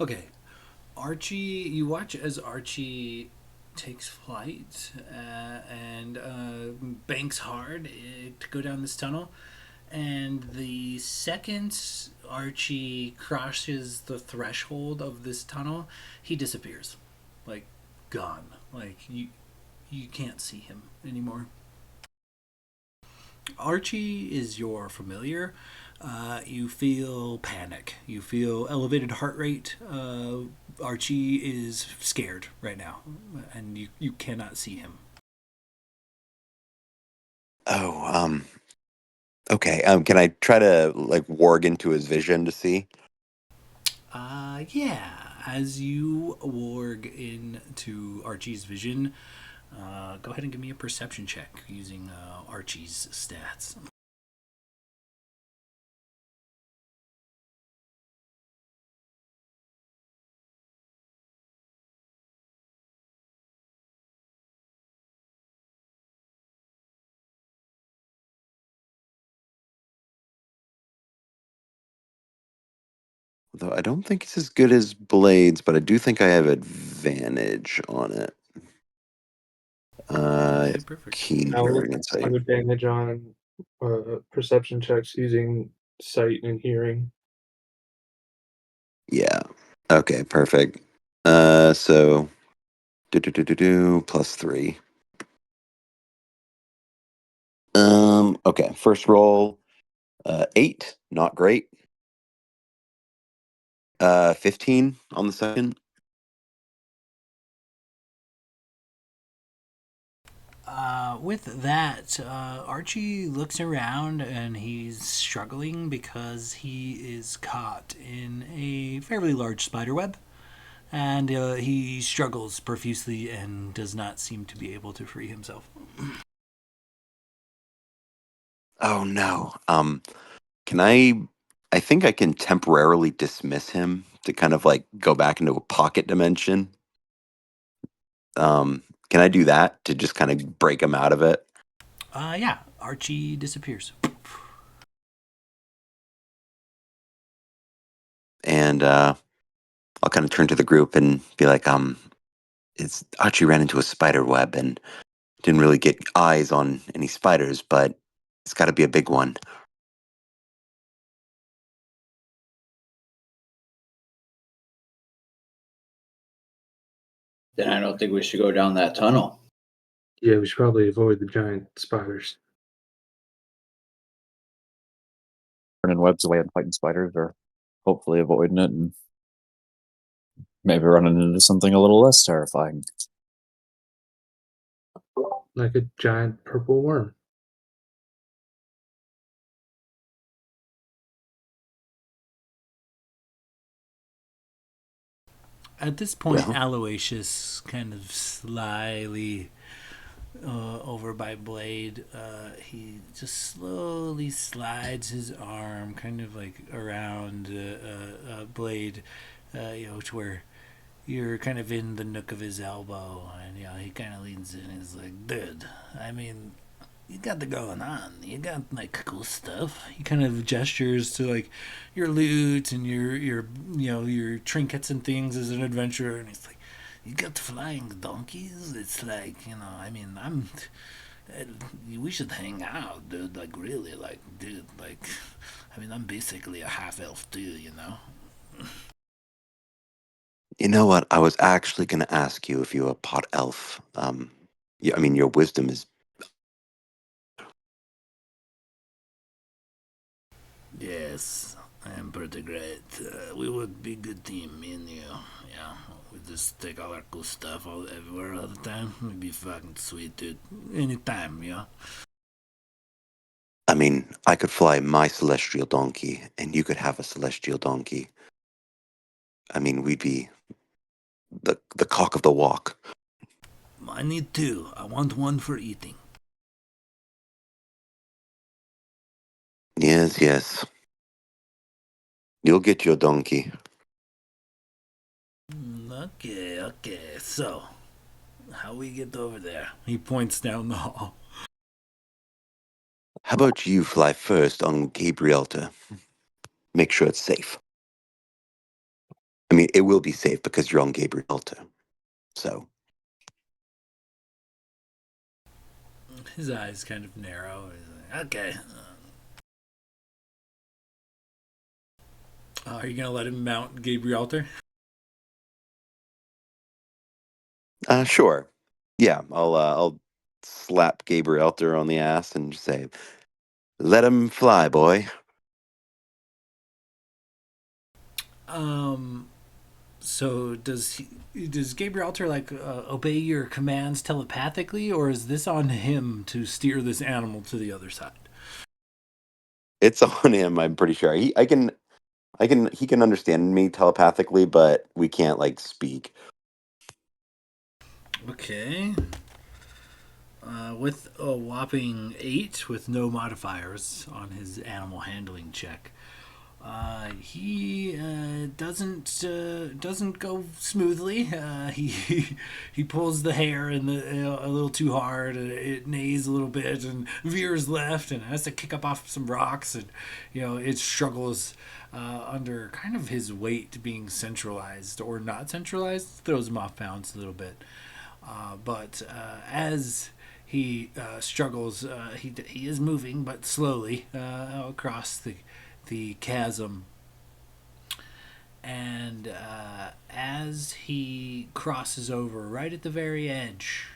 Okay, Archie, you watch as Archie takes flight and banks hard to go down this tunnel. And the second Archie crosses the threshold of this tunnel, he disappears, like gone. Like you can't see him anymore. Archie is your familiar. You feel panic. You feel elevated heart rate. Archie is scared right now, and you cannot see him.
Oh, okay. Can I try to like warg into his vision to see?
Yeah. As you warg into Archie's vision, go ahead and give me a perception check using Archie's stats.
Though I don't think it's as good as Blades, but I do think I have advantage on it.
Okay, perfect.
Keen
I would,
hearing
I
insight.
would damage on perception checks using sight and hearing.
Yeah. Okay, perfect. So plus 3. Okay, first roll, 8, not great. 15 on the second.
With that, Archie looks around and he's struggling because he is caught in a fairly large spider web. And he struggles profusely and does not seem to be able to free himself.
Oh no. Can I think I can temporarily dismiss him to kind of like go back into a pocket dimension. Can I do that to just kind of break him out of it?
Yeah, Archie disappears.
And I'll kind of turn to the group and be like, it's Archie ran into a spider web and didn't really get eyes on any spiders, but it's got to be a big one.
Then I don't think we should go down that tunnel.
Yeah, we should probably avoid the giant spiders.
Turning webs away and fighting spiders, or hopefully avoiding it and maybe running into something a little less terrifying.
Like a giant purple worm.
At this point,
Well.
Aloysius kind of slyly over by Blade, he just slowly slides his arm kind of like around Blade, to where you're kind of in the nook of his elbow, and he kind of leans in and he's like, dude, I mean, you got the going on. You got like cool stuff. He kind of gestures to like your loot and your trinkets and things as an adventurer, and he's like, you got flying donkeys. It's like I mean, we should hang out, dude. Like really, like dude, like I mean, I'm basically a half elf too,
You know what? I was actually going to ask you if you're a pot elf. Yeah, I mean, your wisdom is.
Yes, I am pretty great. We would be good team, me and you. Yeah, we just take all our cool stuff all everywhere all the time. We'd be fucking sweet, dude. Anytime,
I mean, I could fly my celestial donkey, and you could have a celestial donkey. I mean, we'd be the cock of the walk.
I need two. I want one for eating.
Yes, yes. You'll get your donkey.
Okay, okay. So, how we get over there? He points down the hall.
How about you fly first on Gabrielta? Make sure it's safe. I mean, it will be safe because you're on Gabrielta. So,
His eyes kind of narrow. He's like, okay. Are you gonna let him mount Gabrielter?
sure. Yeah, I'll slap Gabrielta on the ass and just say, "Let him fly, boy."
So does Gabrielter like obey your commands telepathically, or is this on him to steer this animal to the other side?
It's on him. I'm pretty sure. He can understand me telepathically, but we can't like speak.
Okay. With a whopping 8 with no modifiers on his animal handling check. He doesn't go smoothly. He pulls the hair and a little too hard, and it neighs a little bit and veers left and has to kick up off some rocks, and it struggles under kind of his weight being centralized or not centralized. Throws him off balance a little bit, but as he struggles, he is moving but slowly across the chasm, and as he crosses over right at the very edge,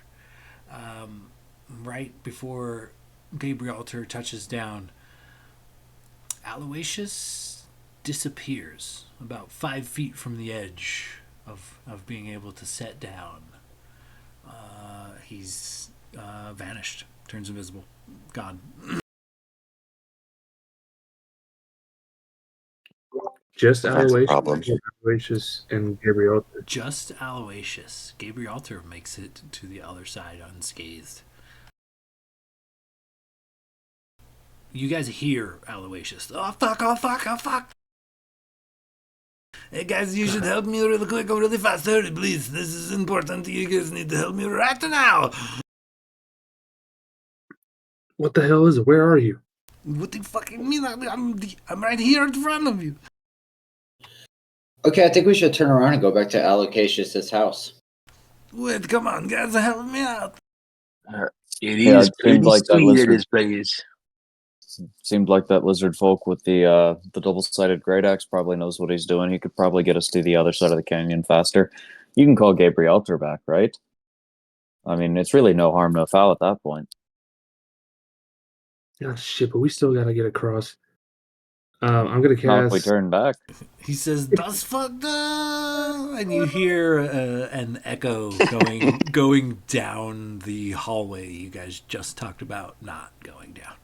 right before Gabrielter touches down. Aloysius disappears about 5 feet from the edge of being able to set down. He's vanished, turns invisible, gone.
Just
That's a
Aloysius,
problem.
Aloysius and Gabriel.
Just Aloysius. Gabrielter makes it to the other side unscathed. You guys hear Aloysius. Oh fuck, oh fuck, oh fuck. Hey guys, you should help me really quick or really fast. Hurry, please. This is important. You guys need to help me right now.
What the hell is it? Where are you?
What do you fucking mean? I'm right here in front of you.
Okay, I think we should turn around and go back to Alocasius' house.
Wait, come on, guys, help me out.
It
Yeah,
is
it seemed
pretty
like that
sweet at
lizard.
his place.
Seemed like that lizard folk with the double-sided great axe probably knows what he's doing. He could probably get us to the other side of the canyon faster. You can call Gabrielter back, right? I mean, it's really no harm, no foul at that point.
Oh shit, but we still gotta get across. I'm gonna
Not if we
cast.
turn back.
He says, "Das fucked up," and you hear an echo going down the hallway you guys just talked about not going down.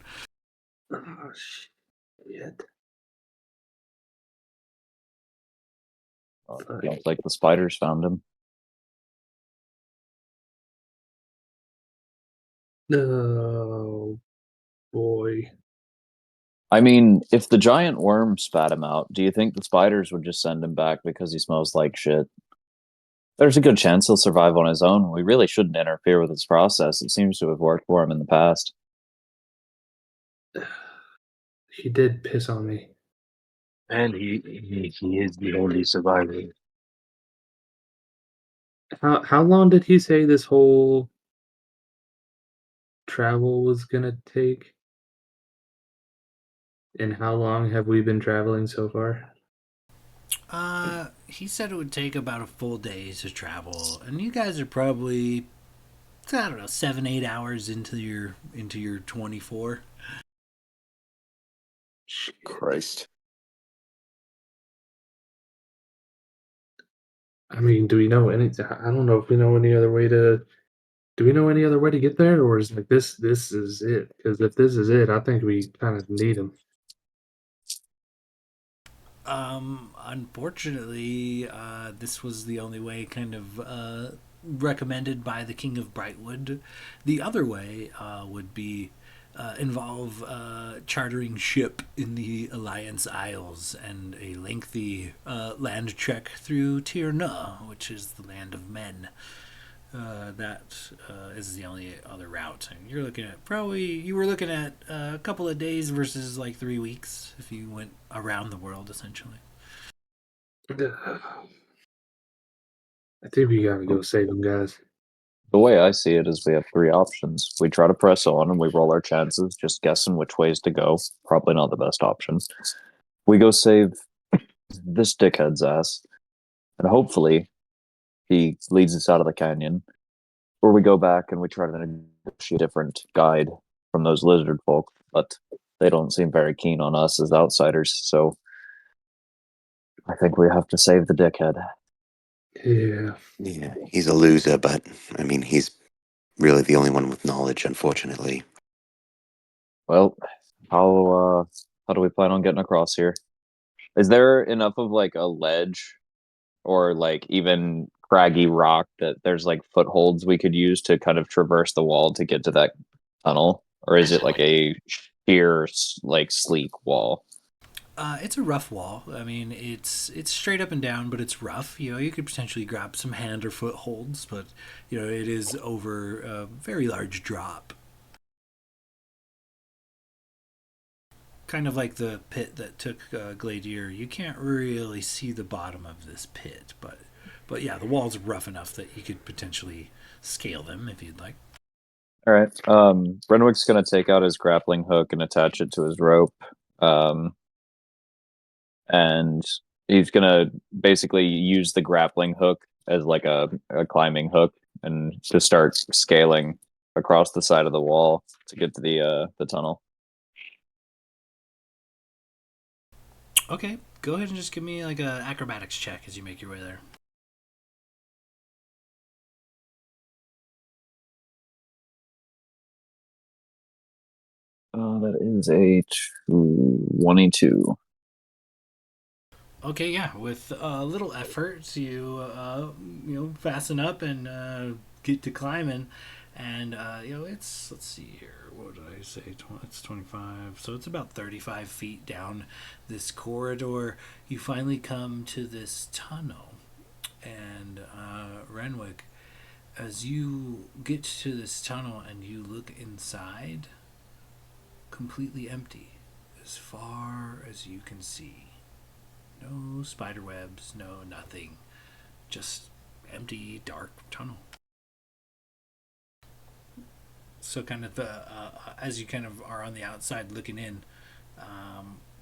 Oh shit.
Seems like the spiders found him.
Oh boy.
I mean, if the giant worm spat him out, do you think the spiders would just send him back because he smells like shit? There's a good chance he'll survive on his own. We really shouldn't interfere with his process. It seems to have worked for him in the past.
He did piss on me.
And he is the only survivor.
How long did he say this whole travel was gonna take? And how long have we been traveling so far?
He said it would take about a full day to travel, and you guys are probably, I don't know, 7-8 hours into your 24.
Christ.
I mean, do we know any? I don't know if we know any other way to. Do we know any other way to get there, or is like this? This is it. Because if this is it, I think we kind of need him.
Unfortunately, this was the only way kind of recommended by the King of Brightwood. The other way would be involve chartering ship in the Alliance Isles and a lengthy land trek through Tirna, which is the land of men. That is the only other route. And you're looking at you were looking at a couple of days versus like 3 weeks if you went around the world essentially.
I think we gotta go save him, guys.
The way I see it is we have three options. We try to press on and we roll our chances, just guessing which ways to go. Probably not the best option. We go save this dickhead's ass, and hopefully he leads us out of the canyon. Or we go back and we try to negotiate a different guide from those lizard folk, but they don't seem very keen on us as outsiders, so I think we have to save the dickhead.
Yeah.
Yeah, he's a loser, but I mean, he's really the only one with knowledge, unfortunately.
Well, how do we plan on getting across here? Is there enough of like a ledge or like even craggy rock that there's like footholds we could use to kind of traverse the wall to get to that tunnel? Or is it like a sheer, like sleek wall?
It's a rough wall. I mean, it's straight up and down, but it's rough. You know, you could potentially grab some hand or footholds, but you know, it is over a very large drop. Kind of like the pit that took Gladier. You can't really see the bottom of this pit, but yeah, the walls are rough enough that you could potentially scale them if you'd like.
All right. Renwick's gonna take out his grappling hook and attach it to his rope. And he's gonna basically use the grappling hook as like a climbing hook and to start scaling across the side of the wall to get to the tunnel.
Okay, go ahead and just give me like a acrobatics check as you make your way there.
That is a 22.
Okay, yeah. With a little effort, you fasten up and get to climbing, and it's let's see here. What did I say? It's 25, so it's about 35 feet down this corridor. You finally come to this tunnel, and Renwick, as you get to this tunnel and you look inside, completely empty, as far as you can see. No spider webs, no nothing. Just empty, dark tunnel. So, kind of, as you kind of are on the outside looking in,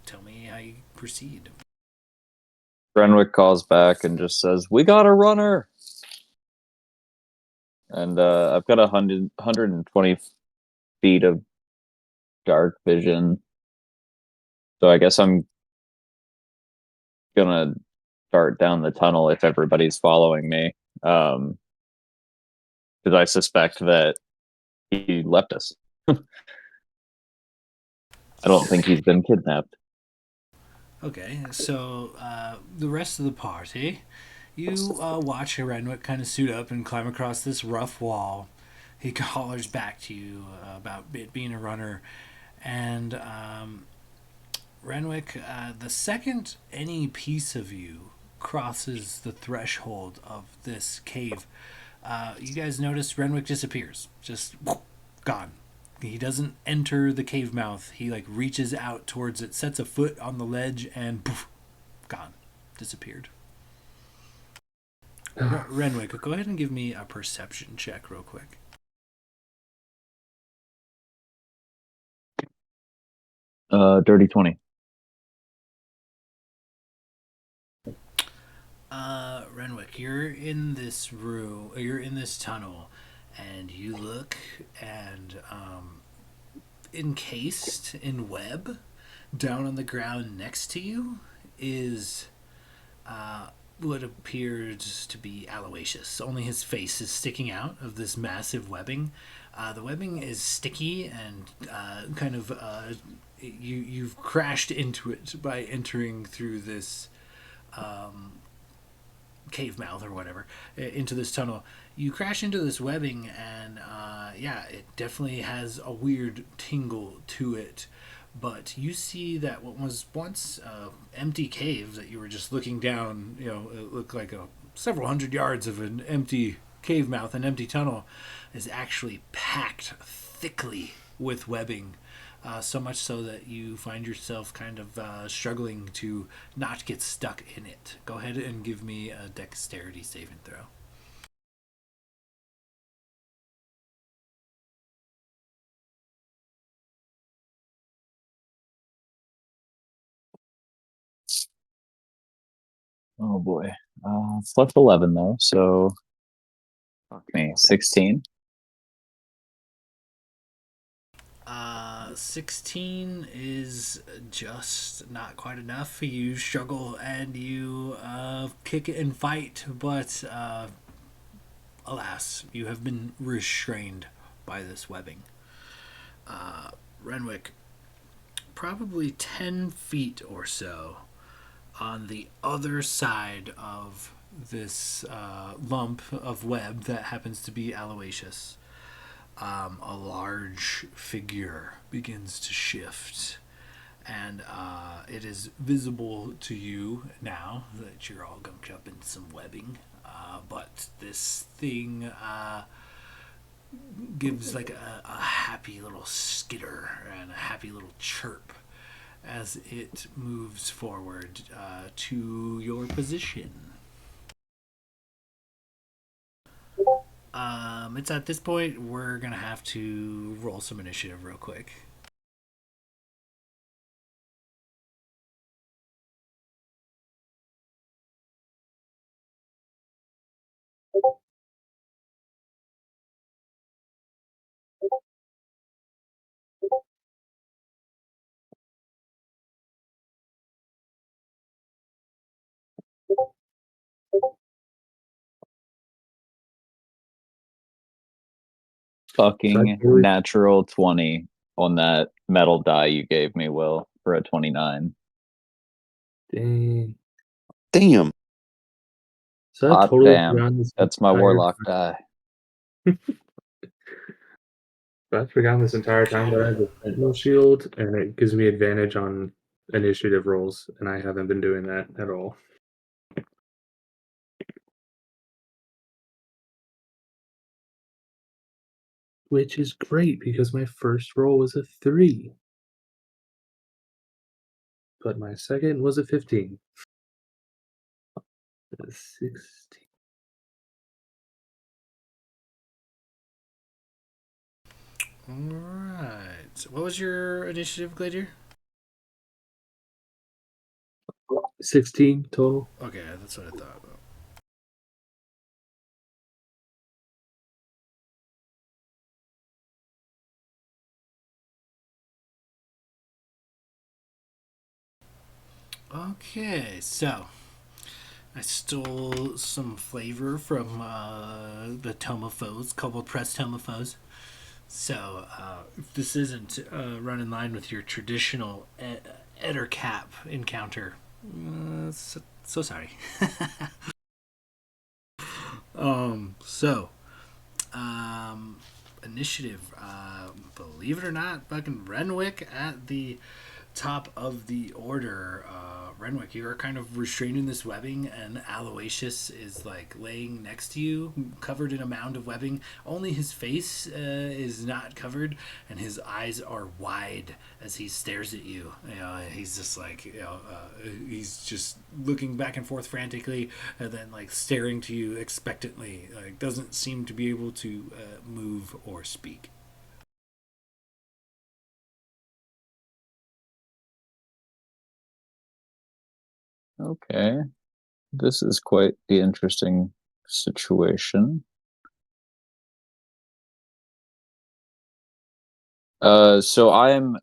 tell me how you proceed.
Renwick calls back and just says, "We got a runner!" And I've got 120 feet of dark vision. So I guess I'm gonna start down the tunnel if everybody's following me. Because I suspect that he left us. I don't think he's been kidnapped.
Okay, so the rest of the party, you watch Renwick kind of suit up and climb across this rough wall. He hollers back to you about it being a runner, and Renwick, the second any piece of you crosses the threshold of this cave, you guys notice Renwick disappears. Just gone. He doesn't enter the cave mouth. He like reaches out towards it, sets a foot on the ledge, and poof, gone. Disappeared. Renwick, go ahead and give me a perception check real quick.
Dirty 20.
Renwick, you're in this room, you're in this tunnel, and you look, and encased in web, down on the ground next to you, is what appears to be Aloysius. Only his face is sticking out of this massive webbing. The webbing is sticky and you've crashed into it by entering through this cave mouth or whatever into this tunnel. You crash into this webbing, and it definitely has a weird tingle to it. But you see that what was once empty cave that you were just looking down, it looked like several hundred yards of an empty cave mouth, an empty tunnel, is actually packed thickly with webbing. So much so that you find yourself kind of struggling to not get stuck in it. Go ahead and give me a dexterity saving throw.
Oh boy. Plus 11 though, so fuck me, 16.
16 is just not quite enough. You struggle and you kick it and fight, but alas, you have been restrained by this webbing. Renwick, probably 10 feet or so on the other side of this lump of web that happens to be Aloysius, a large figure begins to shift. And it is visible to you now that you're all gunked up in some webbing. But this thing gives like a happy little skitter and a happy little chirp as it moves forward to your position. It's at this point we're gonna have to roll some initiative real quick.
fucking
totally-
natural 20 on that metal die you gave me, Will, for a 29.
Dang.
Damn.
So I
Hot
totally
damn.
forgot this
That's my
entire
warlock die.
I've forgotten this entire time that I have the Sentinel Shield, and it gives me advantage on initiative rolls, and I haven't been doing that at all. Which is great because my first roll was a 3. But my second was a 15. 16.
All right. What was your initiative, Gladier?
16 total.
Okay, that's what I thought about. Okay, so I stole some flavor from the Tomophos, Kobold Press Tomophos. So if this isn't run in line with your traditional Ettercap encounter, so sorry. So initiative. Believe it or not, fucking Renwick at the top of the order. Renwick, you are kind of restrained in this webbing, and Aloysius is like laying next to you, covered in a mound of webbing. Only his face is not covered, and his eyes are wide as he stares at you. He's just like, he's just looking back and forth frantically, and then like staring to you expectantly. Like doesn't seem to be able to move or speak.
Okay. This is quite the interesting situation. So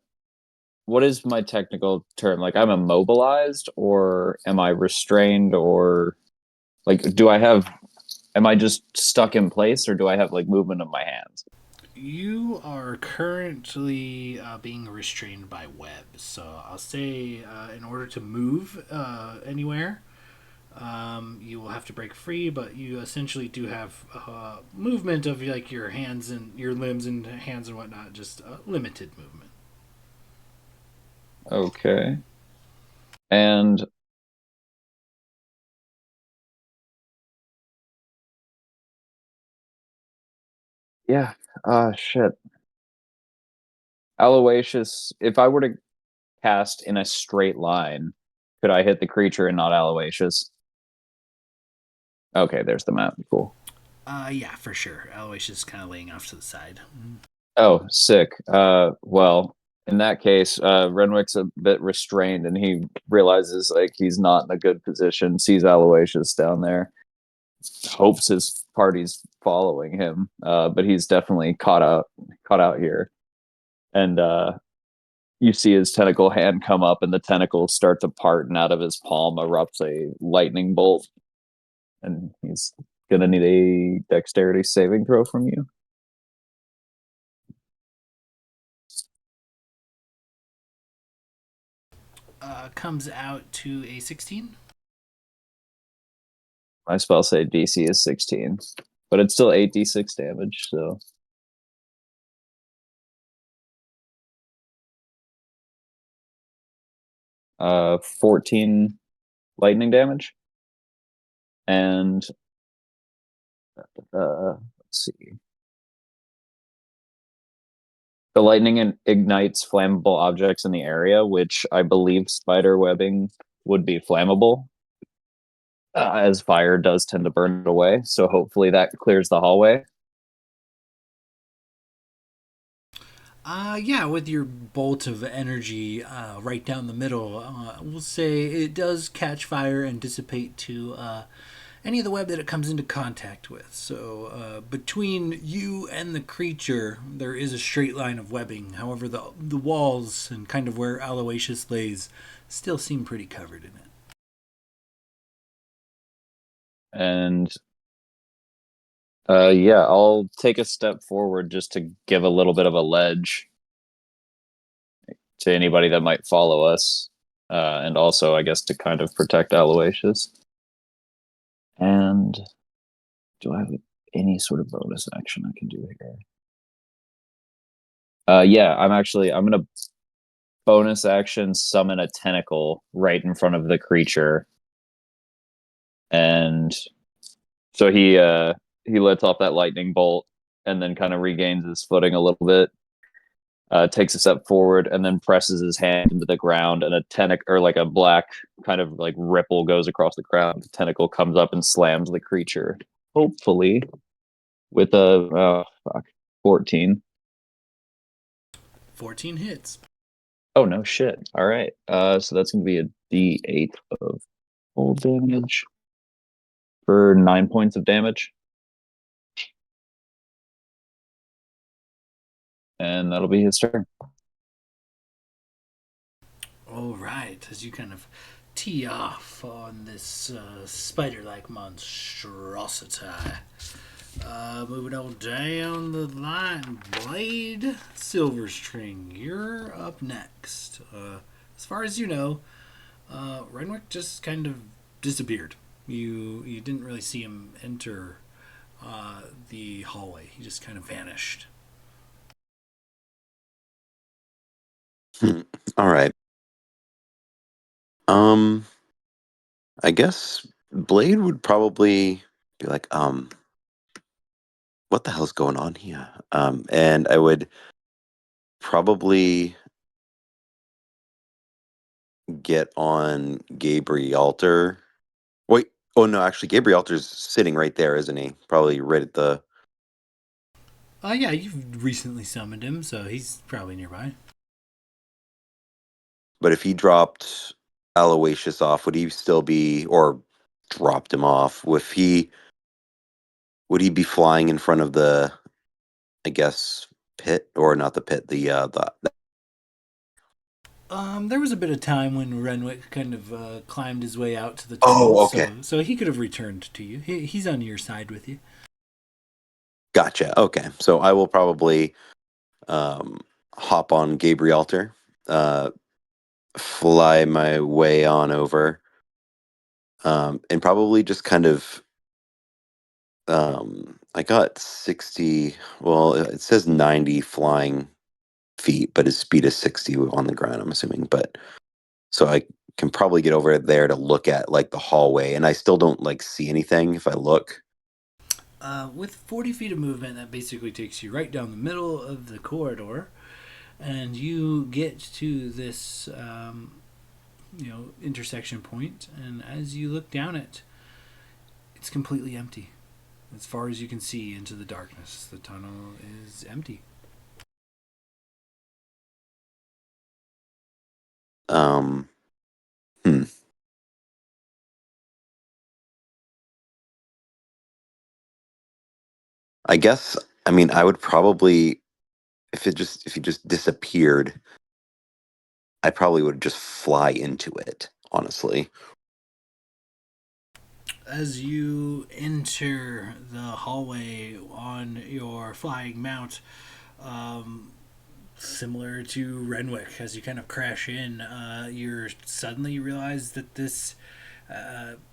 what is my technical term? Like I'm immobilized, or am I restrained, or like am I just stuck in place, or do I have like movement of my hands?
You are currently being restrained by webs, so I'll say in order to move anywhere, you will have to break free. But you essentially do have movement of like your hands and your limbs and hands and whatnot, just limited movement.
Okay. And yeah, shit. Aloysius, if I were to cast in a straight line, could I hit the creature and not Aloysius? Okay, there's the map. Cool.
Yeah, for sure. Aloysius is kind of laying off to the side.
Oh, sick. Well, in that case, Renwick's a bit restrained, and he realizes like he's not in a good position. Sees Aloysius down there, hopes his party's following him, but he's definitely caught out here. And you see his tentacle hand come up, and the tentacles start to part, and out of his palm erupts a lightning bolt. And he's gonna need a dexterity saving throw from you.
Comes out to a 16.
My spell save DC is 16, but it's still 8d6 damage. So 14 lightning damage, and let's see. The lightning ignites flammable objects in the area, which I believe spider webbing would be flammable, as fire does tend to burn it away. So hopefully that clears the hallway.
Yeah, with your bolt of energy right down the middle, we'll say it does catch fire and dissipate to any of the web that it comes into contact with. So between you and the creature, there is a straight line of webbing. However, the walls and kind of where Aloysius lays still seem pretty covered in it.
And Yeah, I'll take a step forward just to give a little bit of a ledge to anybody that might follow us, and also, I guess, to kind of protect Aloysius. And do I have any sort of bonus action I can do here? Yeah, I'm gonna bonus action summon a tentacle right in front of the creature, and so he lets off that lightning bolt and then kind of regains his footing a little bit. Takes a step forward and then presses his hand into the ground, and a tentacle, or like a black kind of like ripple, goes across the ground. The tentacle comes up and slams the creature, hopefully with a 14.
14 hits.
Oh no shit! All right, so that's gonna be a D8 of full damage for 9 points of damage, and that'll be his turn.
All right, as you kind of tee off on this spider-like monstrosity. Moving on down the line, Blade Silverstring, you're up next. As far as you know, Renwick just kind of disappeared. You didn't really see him enter the hallway. He just kind of vanished.
All right. I guess Blade would probably be like, what the hell's going on here? And I would probably get on Gabrielter. Wait, oh no, actually Gabrielter's sitting right there, isn't he? Probably right at the.
Yeah, you've recently summoned him, so he's probably nearby.
But if he dropped Aloysius off, would he still be, or dropped him off? Would he be flying in front of the, I guess, pit, or not the pit, the.
There was a bit of time when Renwick kind of climbed his way out to the tunnel,
Oh, okay.
so he could have returned to you. He's on your side with you.
Gotcha. Okay, so I will probably hop on Gabrielter, fly my way on over, and probably just kind of. I got 60. Well, it says 90 flying feet, but his speed is 60 on the ground, I'm assuming. But so I can probably get over there to look at like the hallway, and I still don't like see anything if I look.
With 40 feet of movement, that basically takes you right down the middle of the corridor, and you get to this, intersection point. And as you look down it, it's completely empty. As far as you can see into the darkness, the tunnel is empty.
Um, hmm. I guess. I mean, I would probably if he just disappeared, I probably would just fly into it. Honestly.
As you enter the hallway on your flying mount, similar to Renwick, as you kind of crash in, you suddenly realize that this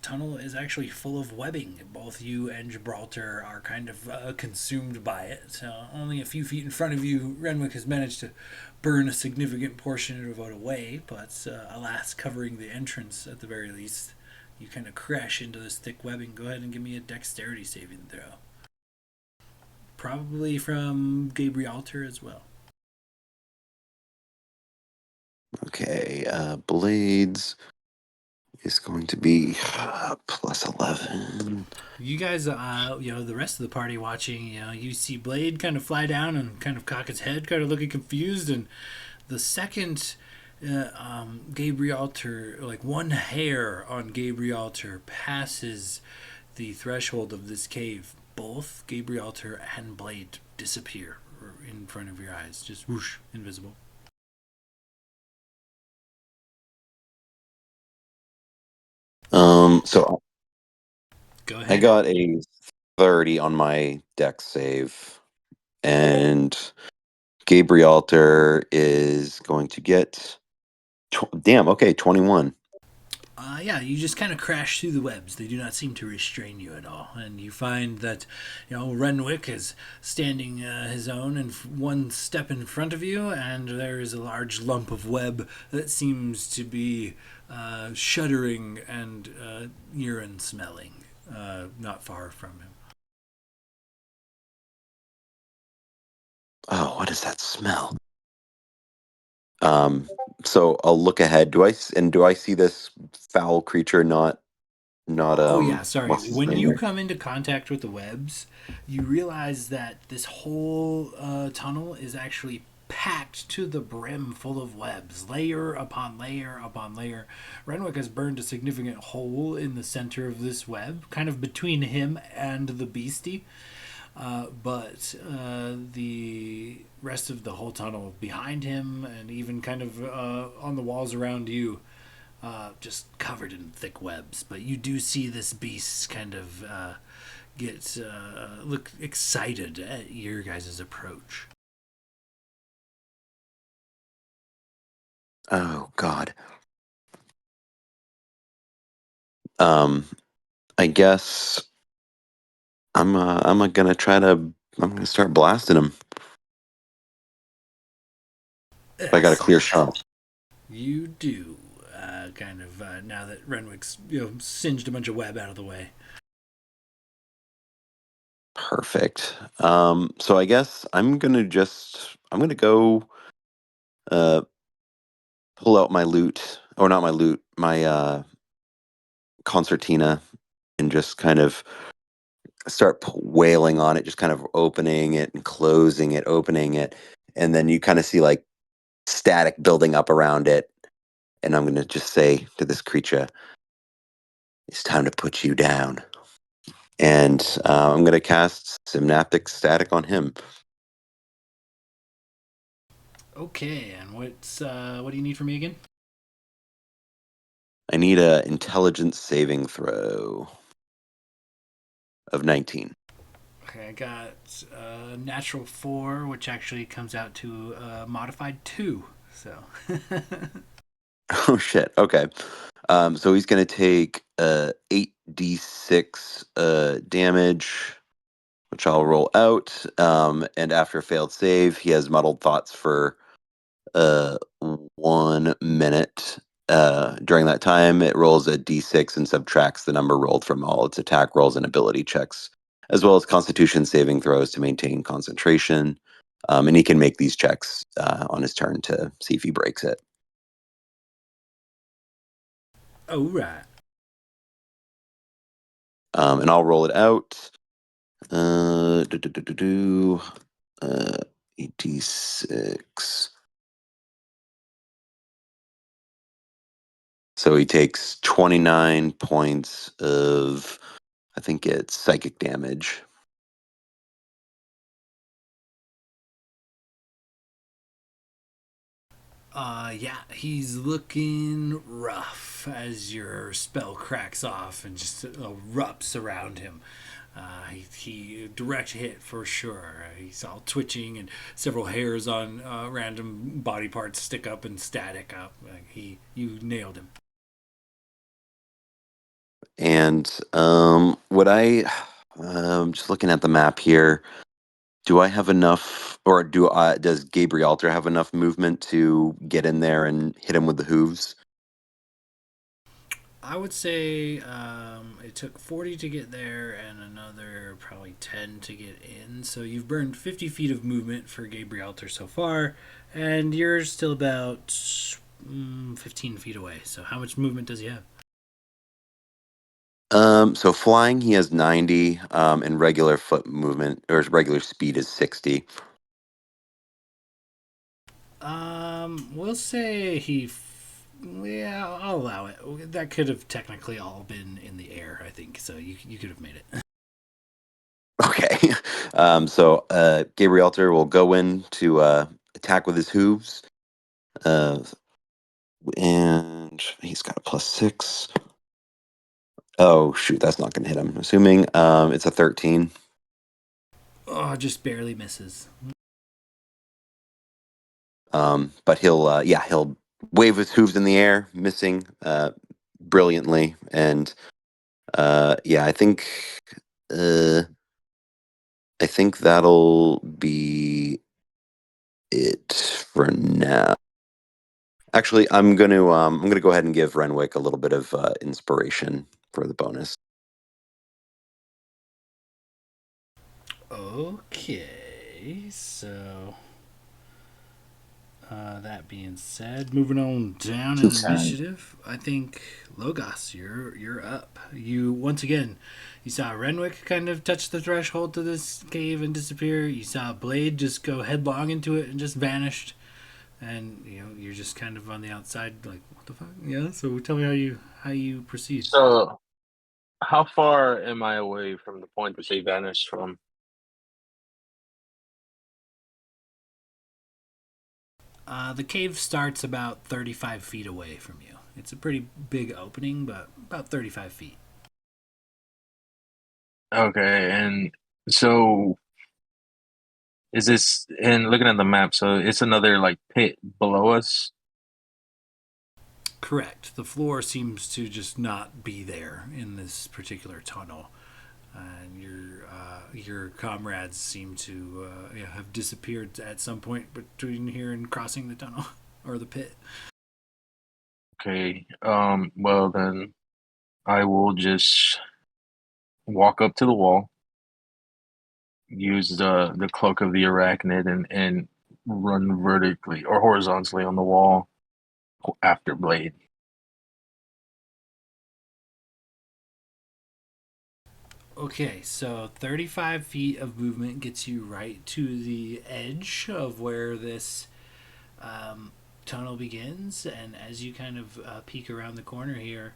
tunnel is actually full of webbing. Both you and Gibraltar are kind of consumed by it. Only a few feet in front of you, Renwick has managed to burn a significant portion of it away, but alas, covering the entrance at the very least. You kind of crash into this thick webbing. Go ahead and give me a dexterity saving throw. Probably from Gabrielter as well.
Okay, blades is going to be plus 11.
You guys, the rest of the party watching, you see Blade kind of fly down and kind of cock his head, kind of looking confused. And the second Gabrielter, like one hair on Gabrielter passes the threshold of this cave, both Gabrielter and Blade disappear in front of your eyes. Just whoosh, invisible.
So
Go ahead.
I got a 30 on my deck save. And Gabrielter is going to get... damn, okay, 21.
Yeah, you just kind of crash through the webs. They do not seem to restrain you at all. And you find that, Renwick is standing his own and one step in front of you, and there is a large lump of web that seems to be shuddering and urine smelling not far from him.
Oh, what is that smell? So I'll look ahead. Do I see this foul creature not
Oh yeah, sorry.
what's his
When
name
you
there?
come into contact with the webs, you realize that this whole tunnel is actually packed to the brim full of webs, layer upon layer upon layer. Renwick has burned a significant hole in the center of this web, kind of between him and the beastie. But the rest of the whole tunnel behind him, and even kind of on the walls around you, just covered in thick webs. But you do see this beast kind of look excited at your guys' approach.
Oh God. I guess I'm gonna start blasting him. I got a clear shot.
You do. Now that Renwick's singed a bunch of web out of the way.
Perfect. So I guess I'm gonna go pull out my loot, or not my loot, my concertina, and just kind of start wailing on it, just kind of opening it and closing it, opening it, and then you kind of see like static building up around it. And I'm gonna just say to this creature, "It's time to put you down." And I'm gonna cast Synaptic Static on him.
Okay, and what do you need from me again?
I need a intelligence saving throw of 19.
Okay, I got natural 4, which actually comes out to modified 2. So.
Oh shit. Okay. So he's gonna take 8d6 damage, which I'll roll out. And after a failed save, he has muddled thoughts for 1 minute. During that time, it rolls a d6 and subtracts the number rolled from all its attack rolls and ability checks, as well as Constitution saving throws to maintain concentration. And he can make these checks on his turn to see if he breaks it.
Oh, right.
And I'll roll it out. Uh, do, do, do, do, do. 86. So he takes 29 points of, I think it's psychic damage.
Yeah, he's looking rough as your spell cracks off and just erupts around him. He direct hit for sure. He's all twitching and several hairs on random body parts stick up and static up. You nailed him.
And would I, just looking at the map here, do I have enough, or does Gabrielter have enough movement to get in there and hit him with the hooves?
I would say it took 40 to get there and another probably 10 to get in. So you've burned 50 feet of movement for Gabrielter so far, and you're still about 15 feet away. So how much movement does he have?
So flying, he has 90, and regular foot movement, or his regular speed is 60.
We'll say yeah, I'll allow it. That could have technically all been in the air, I think. So you could have made it.
Okay. So Gabrielter will go in to attack with his hooves. And he's got a +6. Oh shoot, that's not gonna hit him. Assuming it's a 13.
Oh, just barely misses.
But he'll wave his hooves in the air, missing brilliantly, and I think that'll be it for now. Actually, I'm gonna go ahead and give Renwick a little bit of inspiration for the bonus.
Okay, so that being said, moving on down in initiative, I think Logos, you're up. You once again, you saw Renwick kind of touch the threshold to this cave and disappear. You saw Blade just go headlong into it and just vanished, and you're just kind of on the outside, like what the fuck? Yeah. So tell me how you proceed.
So, how far am I away from the point that they vanished from?
The cave starts about 35 feet away from you. It's a pretty big opening, but about 35 feet.
Okay, and so is this? And looking at the map, so it's another like pit below us.
Correct. The floor seems to just not be there in this particular tunnel, and your comrades seem to have disappeared at some point between here and crossing the tunnel or the pit.
Okay. Well then, I will just walk up to the wall, use the cloak of the arachnid, and run vertically or horizontally on the wall after Blade.
Okay, so 35 feet of movement gets you right to the edge of where this tunnel begins, and as you kind of peek around the corner here,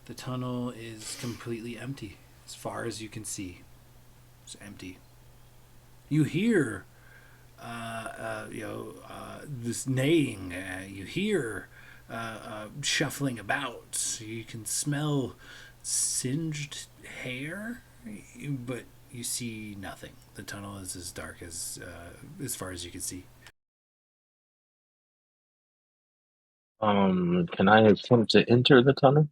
the tunnel is completely empty as far as you can see. It's empty. You hear this neighing. You hear shuffling about. You can smell singed hair, but you see nothing. The tunnel is as dark as far as you can see.
Can I attempt to enter the tunnel?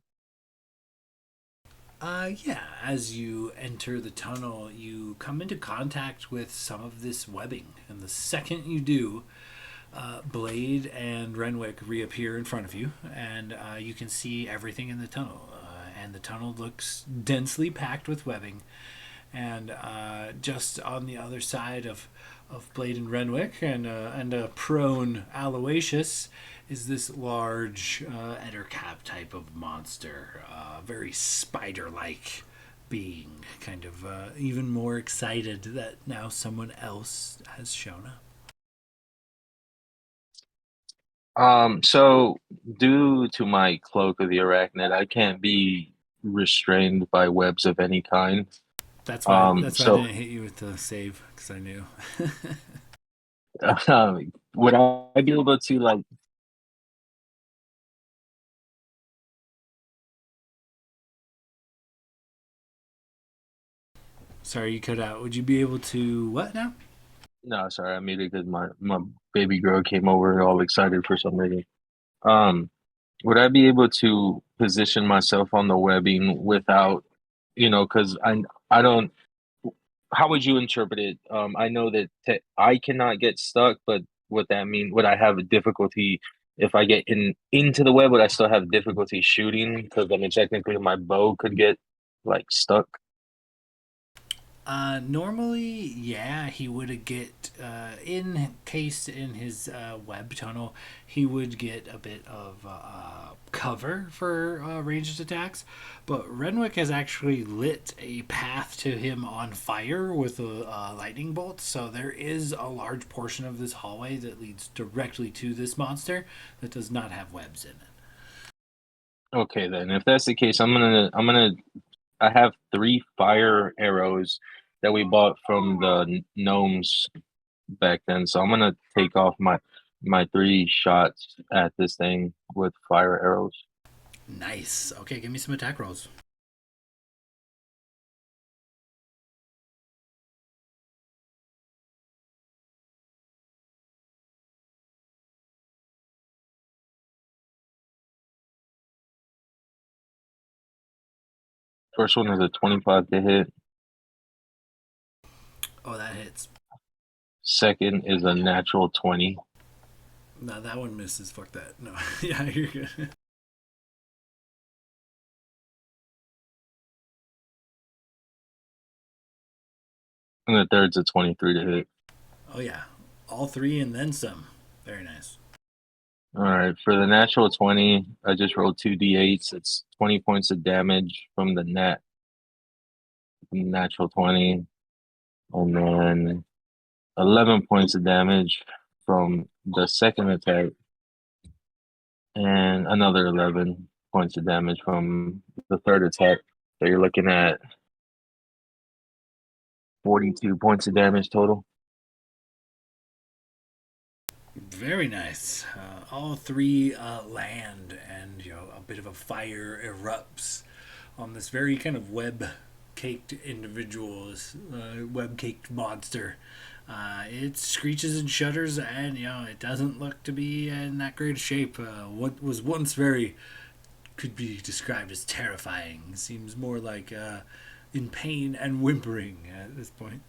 Yeah, as you enter the tunnel, you come into contact with some of this webbing, and the second you do, Blade and Renwick reappear in front of you, and you can see everything in the tunnel. And the tunnel looks densely packed with webbing, and just on the other side of Blade and Renwick, and a prone Aloysius, is this large Ettercap type of monster, very spider-like being, kind of even more excited that now someone else has shown up.
So due to my cloak of the arachnid, I can't be restrained by webs of any kind.
That's why I
So
didn't hit you with the save, because I knew.
would I be able to like?
Sorry, you cut out. Would you be able to what now?
No, sorry, I made it because my baby girl came over all excited for some reason. Um, would I be able to position myself on the webbing without, because I don't. How would you interpret it? I know that I cannot get stuck, but would that mean would I have a difficulty if I get into the web? Would I still have difficulty shooting? Because I mean, technically, my bow could get like stuck.
Normally, yeah, he would get encased in his web tunnel. He would get a bit of cover for ranged attacks, but Renwick has actually lit a path to him on fire with a lightning bolt. So there is a large portion of this hallway that leads directly to this monster that does not have webs in it.
Okay, then if that's the case, I have 3 fire arrows that we bought from the gnomes back then, so I'm gonna take off my 3 shots at this thing with fire arrows.
Nice. Okay, give me some attack rolls.
First one is a 25 to hit.
Oh, that hits.
Second is a natural 20.
No, that one misses. Fuck that. No. Yeah, you're good.
And the third's a 23 to hit.
Oh, yeah. All three and then some. Very nice.
All right. For the natural 20, I just rolled 2d8s. It's 20 points of damage from the natural 20. And then 11 points of damage from the second attack. And another 11 points of damage from the third attack. So you're looking at 42 points of damage total.
Very nice. All three land, and a bit of a fire erupts on this very kind of web-caked individual, this web-caked monster. It screeches and shudders, and it doesn't look to be in that great a shape. What was once very could be described as terrifying seems more like in pain and whimpering at this point.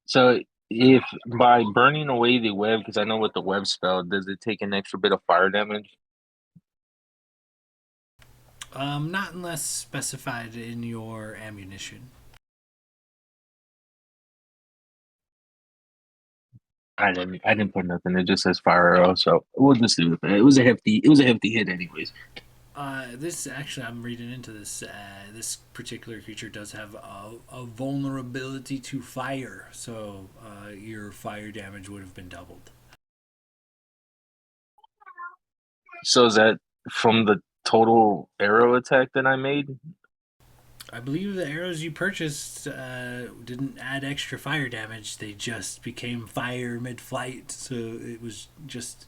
So if by burning away the web, because I know what the web spell, does it take an extra bit of fire damage?
Not unless specified in your ammunition.
I didn't put nothing. It just says fire arrow, so we'll just do it. It was a hefty hit anyways.
This actually, I'm reading into this. This particular creature does have a vulnerability to fire, so your fire damage would have been doubled.
So is that from the total arrow attack that I made?
I believe the arrows you purchased didn't add extra fire damage. They just became fire mid-flight, so it was just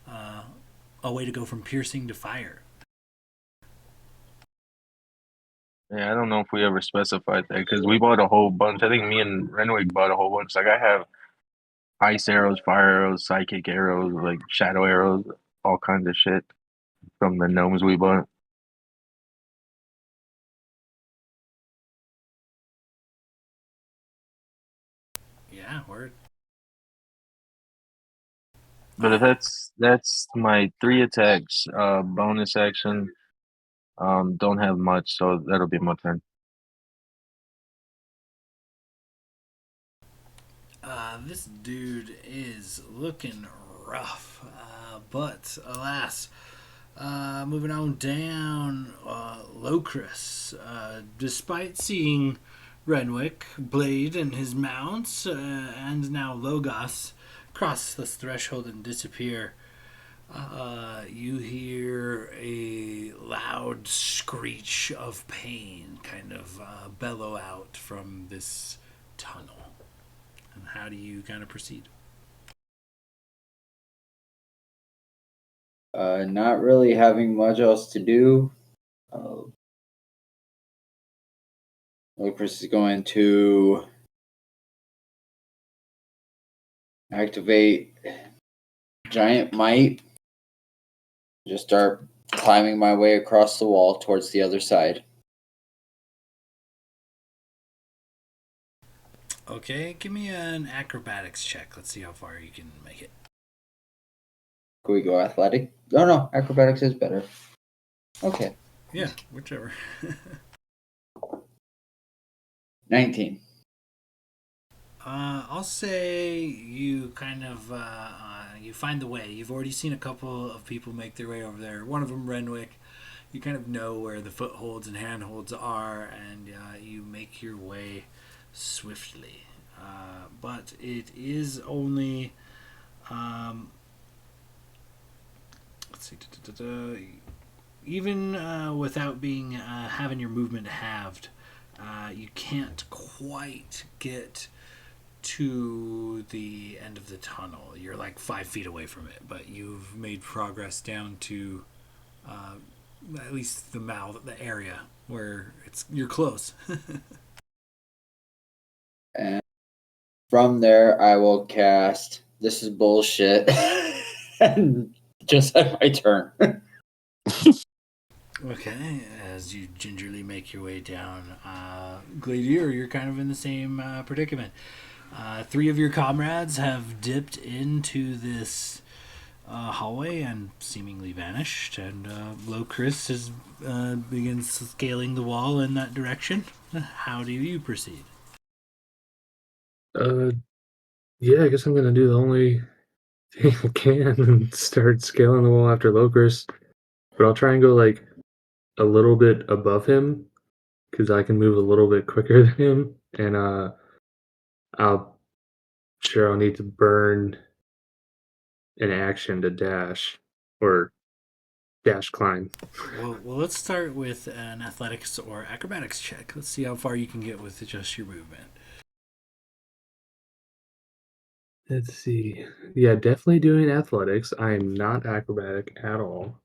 a way to go from piercing to fire.
Yeah, I don't know if we ever specified that because we bought a whole bunch. I think me and Renwick bought a whole bunch. Like I have ice arrows, fire arrows, psychic arrows, like shadow arrows, all kinds of shit from the gnomes we bought.
Yeah, word.
But if that's my 3 attacks, bonus action. Don't have much, so that'll be my turn.
This dude is looking rough, but alas, moving on down, Locris, despite seeing Renwick, Blade, and his mounts, and now Logos cross this threshold and disappear, you hear a loud screech of pain kind of bellow out from this tunnel. And how do you kind of proceed?
Not really having much else to do. Lucas is going to activate Giant Might. Just start climbing my way across the wall towards the other side.
Okay, give me an acrobatics check. Let's see how far you can make it.
Can we go athletic? No, acrobatics is better. Okay.
Yeah, whichever.
19.
I'll say you kind of you find the way. You've already seen a couple of people make their way over there. One of them, Renwick. You kind of know where the footholds and handholds are, and you make your way swiftly. But it is only let's see. Even without being having your movement halved, you can't quite get to the end of the tunnel. You're like 5 feet away from it, but you've made progress down to at least the mouth, the area where you're close.
And from there, I will cast This is Bullshit. And just have my turn.
Okay, as you gingerly make your way down, Gladiator, you're kind of in the same predicament. Three of your comrades have dipped into this hallway and seemingly vanished, and Low Chris has begins scaling the wall in that direction. How do you proceed?
Yeah, I guess I'm gonna do the only thing I can and start scaling the wall after Locris. But I'll try and go like a little bit above him because I can move a little bit quicker than him, and I'll I'll need to burn an action to dash or dash climb.
Well, let's start with an athletics or acrobatics check. Let's see how far you can get with just your movement.
Let's see. Yeah, definitely doing athletics. I am not acrobatic at all.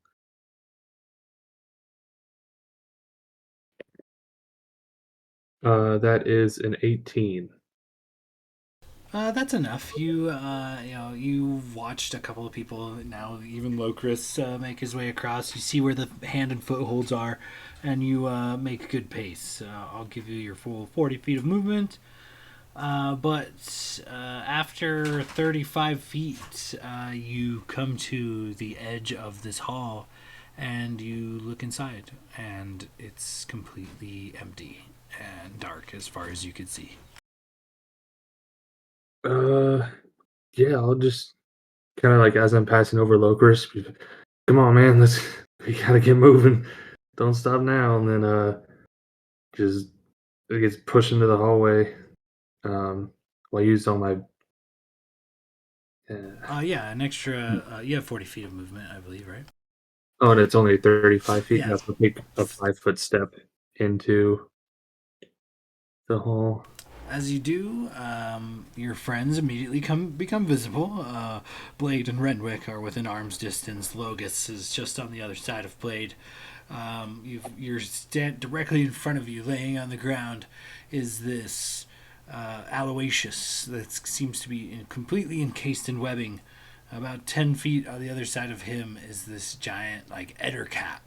That is an 18.
That's enough. You've watched a couple of people now, even Locris, make his way across. You see where the hand and footholds are, and you make good pace. I'll give you your full 40 feet of movement. But after 35 feet, you come to the edge of this hall, and you look inside, and it's completely empty and dark as far as you can see.
Uh, yeah, I'll just kind of like as I'm passing over Locris, come on, man, we gotta get moving. Don't stop now. And then just it gets pushed into the hallway. Well, I used all my.
Yeah, an extra. You have 40 feet of movement, I believe, right?
Oh, and it's only 35 feet.
Yeah.
That's to take a 5-foot step into the hall.
As you do, your friends immediately become visible. Blade and Renwick are within arm's distance. Logus is just on the other side of Blade. You're directly in front of you, laying on the ground, is this Aloysius that seems to be completely encased in webbing. About 10 feet on the other side of him is this giant, like, Ettercap,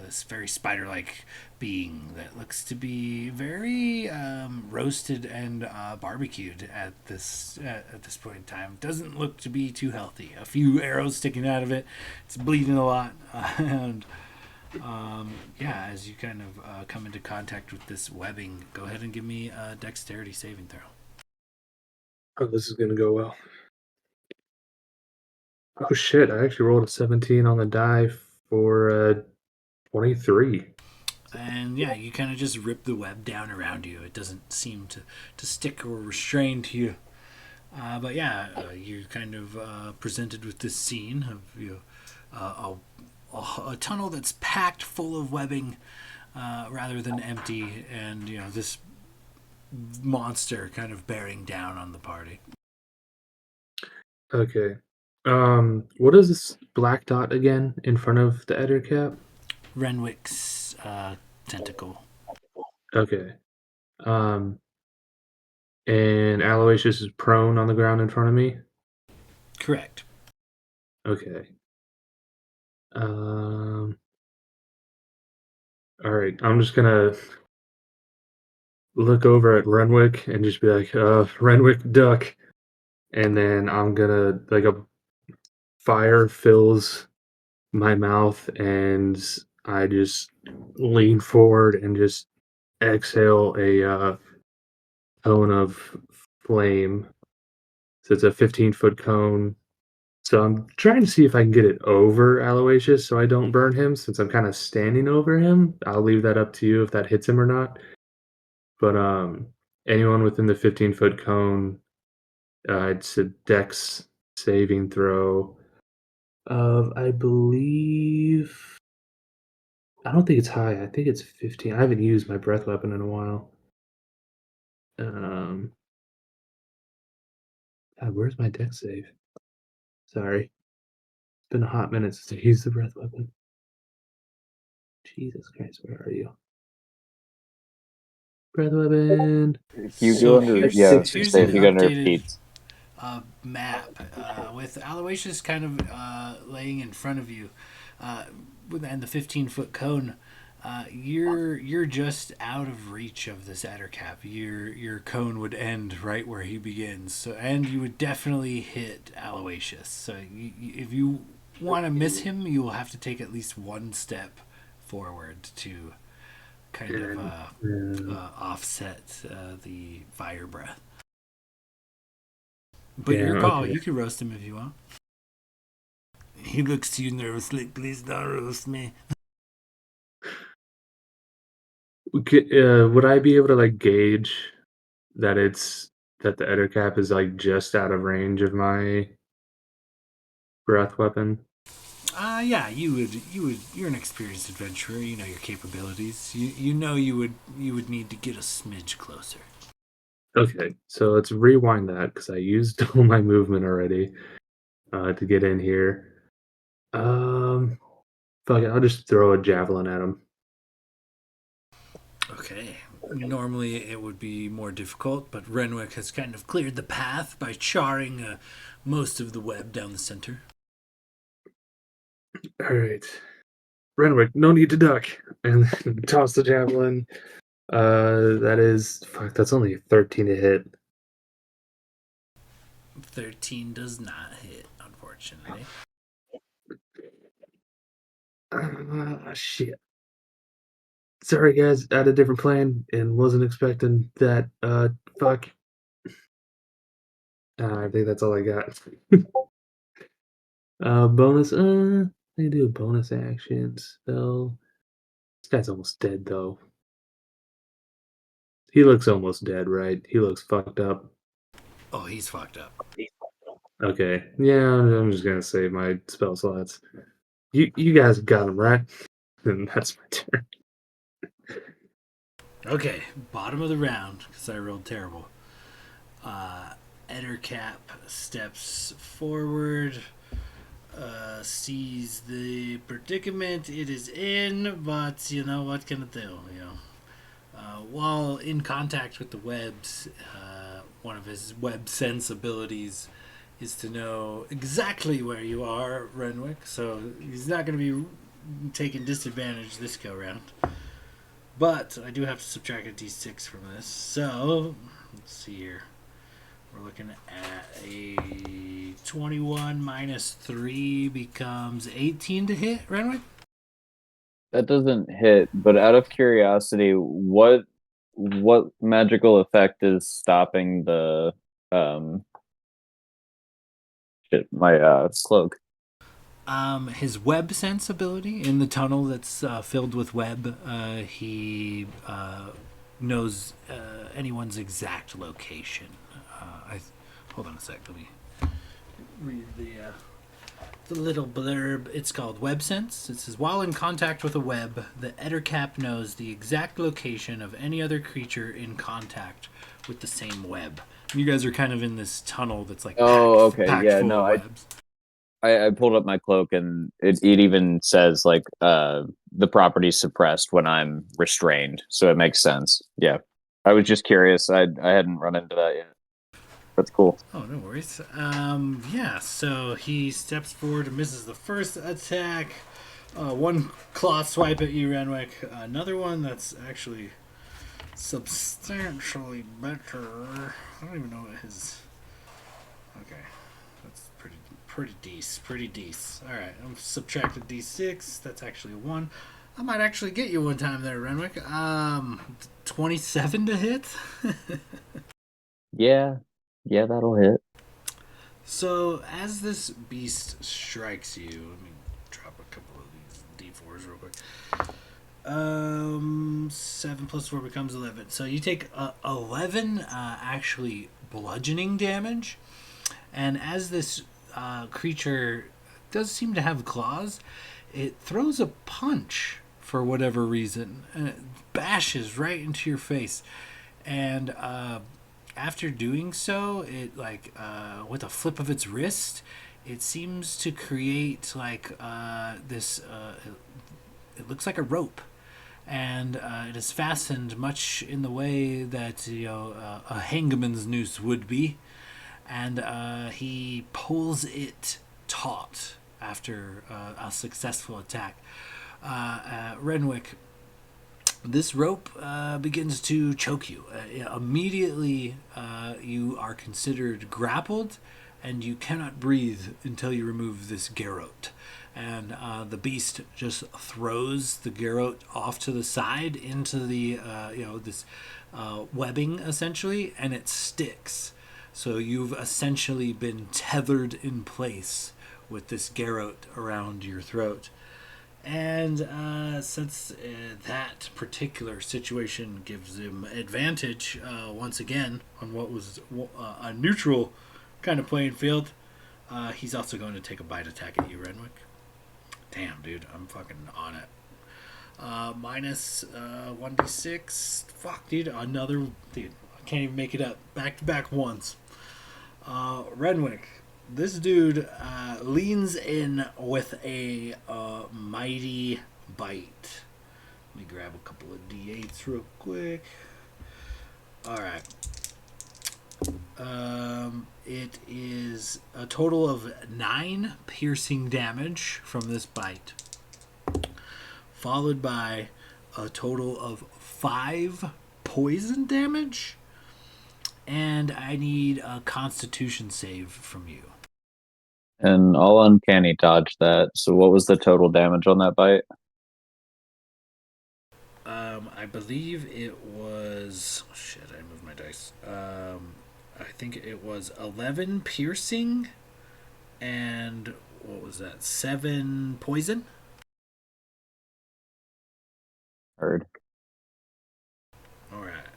this very spider like being that looks to be very roasted and barbecued at this point in time. Doesn't look to be too healthy. A few arrows sticking out of it. It's bleeding a lot. And yeah, as you kind of come into contact with this webbing, go ahead and give me a dexterity saving throw.
Oh, this is gonna go well. Oh shit! I actually rolled a 17 on the die for 23.
And yeah, you kind of just rip the web down around you. It doesn't seem to stick or restrain to you. But yeah, you're kind of presented with this scene of a tunnel that's packed full of webbing rather than empty, and this monster kind of bearing down on the party.
Okay. What is this black dot again in front of the Ettercap?
Renwick's tentacle.
Okay. Um, and Aloysius is prone on the ground in front of me.
Correct.
Okay. All right. I'm just gonna look over at Renwick and just be like, Renwick, duck. And then I'm gonna like a fire fills my mouth, and I just lean forward and just exhale a cone of flame. So it's a 15-foot cone. So I'm trying to see if I can get it over Aloysius so I don't burn him since I'm kind of standing over him. I'll leave that up to you if that hits him or not. But anyone within the 15-foot cone, it's a dex saving throw of, I believe, I don't think it's high. I think it's 15. I haven't used my breath weapon in a while. Um, God, where's my dex save? Sorry. It's been a hot minute since I used the breath weapon. Jesus Christ, where are you? Breath weapon.
If you
So
go under,
here's
yeah, I was gonna
here's
say
an
if you go under
updated
Pete's.
map with Aloysius kind of laying in front of you, and the 15-foot cone. You're just out of reach of this Ettercap. Your cone would end right where he begins. So, and you would definitely hit Aloysius. So, if you want to miss him, you will have to take at least one step forward to kind of offset the fire breath. But your call. Okay. You can roast him if you want. He looks too nervous. Like, please don't roast me.
Would I be able to like gauge that that the Ettercap is like just out of range of my breath weapon?
Yeah, you would. You're an experienced adventurer. You know your capabilities. You know you would need to get a smidge closer.
Okay, so let's rewind that because I used all my movement already to get in here. Fuck it, I'll just throw a javelin at him.
Okay. Normally it would be more difficult, but Renwick has kind of cleared the path by charring most of the web down the center.
All right, Renwick, no need to duck, and toss the javelin. That's only 13 to hit.
13 does not hit, unfortunately.
Shit. Sorry, guys. I had a different plan and wasn't expecting that. Fuck. I think that's all I got. Bonus. They do a bonus action spell. This guy's almost dead, though. He looks almost dead, right? He looks fucked up.
Oh, he's fucked up.
Okay. Yeah, I'm just gonna save my spell slots. You guys got him, right? Then that's my turn.
Okay, bottom of the round, because I rolled terrible. Ettercap steps forward, sees the predicament it is in, but you know, what can it do, you know? While in contact with the webs, one of his web sense abilities is to know exactly where you are, Renwick, so he's not going to be taking disadvantage this go round. But I do have to subtract a d6 from this. So, let's see here. We're looking at a 21 minus 3 becomes 18 to hit, Renwick?
That doesn't hit, but out of curiosity, what magical effect is stopping the my cloak?
His web sense ability in the tunnel that's filled with web. He knows anyone's exact location. Hold on a sec. Let me read the little blurb. It's called Web Sense. It says, while in contact with a web, the Ettercap knows the exact location of any other creature in contact with the same web. You guys are kind of in this tunnel that's like packed full of webs.
I pulled up my cloak and it even says like the property's suppressed when I'm restrained, so it makes sense. Yeah, I was just curious. I hadn't run into that yet. That's cool.
Oh, no worries. Yeah, so he steps forward and misses the first attack. One claw swipe at you, Renwick. Another one that's actually substantially better. I don't even know what his... Okay, that's pretty decent. Alright, I'm subtracting d6. That's actually a 1. I might actually get you one time there, Renwick. 27 to hit?
Yeah, that'll hit.
So, as this beast strikes you, let me drop a couple of these d4s real quick. 7 plus 4 becomes 11. So you take 11 actually bludgeoning damage. And as this creature does seem to have claws, it throws a punch for whatever reason. And it bashes right into your face. And after doing so, it with a flip of its wrist, it seems to create this. It looks like a rope, and it is fastened much in the way that a hangman's noose would be, and he pulls it taut after a successful attack. Renwick, this rope begins to choke you. Immediately, you are considered grappled, and you cannot breathe until you remove this garrote. And the beast just throws the garrote off to the side into the this webbing essentially, and it sticks. So you've essentially been tethered in place with this garrote around your throat. And since that particular situation gives him advantage once again on what was a neutral kind of playing field, he's also going to take a bite attack at you, Renwick. Damn, dude, I'm fucking on it. Minus 1d6. Fuck, dude, another. Dude, I can't even make it up. Back to back once. Renwick, this dude leans in with a mighty bite. Let me grab a couple of d8s real quick. Alright. It is a total of 9 piercing damage from this bite, followed by a total of 5 poison damage, and I need a constitution save from you.
And I'll uncanny dodge that. So what was the total damage on that bite?
I believe it was... Shit, I moved my dice. I think it was 11 piercing, and what was that? 7 poison?
Heard.
Alright.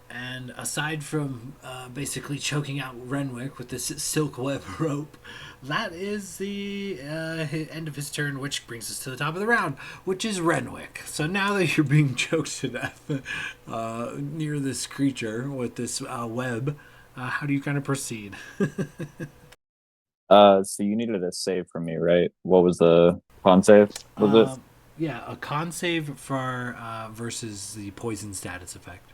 And aside from basically choking out Renwick with this silk web rope, that is the end of his turn, which brings us to the top of the round, which is Renwick. So now that you're being choked to death near this creature with this web, how do you kind of proceed?
So you needed a save from me, right? What was the con save? Was it?
Yeah, a con save for versus the poison status effect.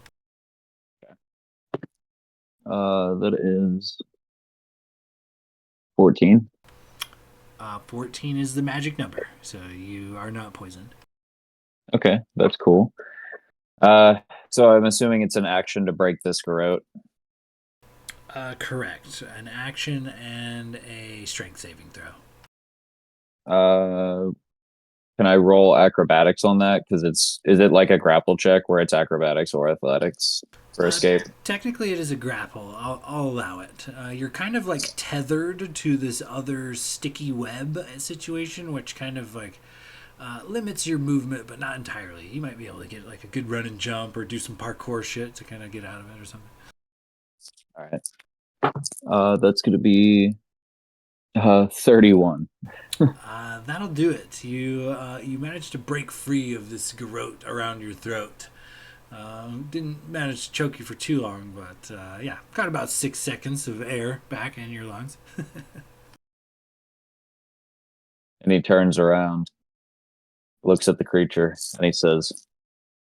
That is 14.
14 is the magic number, so you are not poisoned.
Okay, that's cool. So I'm assuming it's an action to break this garrote.
Correct. An action and a strength saving throw.
Can I roll acrobatics on that? Because is it like a grapple check where it's acrobatics or athletics for escape?
Technically, it is a grapple. I'll allow it. You're kind of like tethered to this other sticky web situation, which kind of like limits your movement, but not entirely. You might be able to get like a good run and jump or do some parkour shit to kind of get out of it or something.
All right. That's going to be 31.
That'll do it. You managed to break free of this garrote around your throat. Didn't manage to choke you for too long, but yeah, got about 6 seconds of air back in your lungs.
And he turns around, looks at the creature, and he says,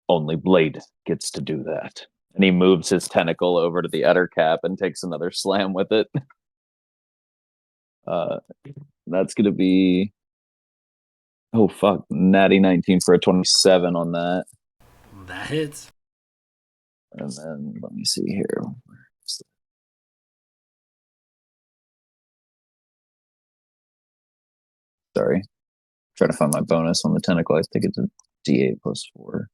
"Only Blade gets to do that." And he moves his tentacle over to the udder cap and takes another slam with it. That's going to be... Oh, fuck. Natty 19 for a 27 on that.
That hits.
And then, let me see here. Sorry. Trying to find my bonus on the tentacle. I think it's a D8 plus 4.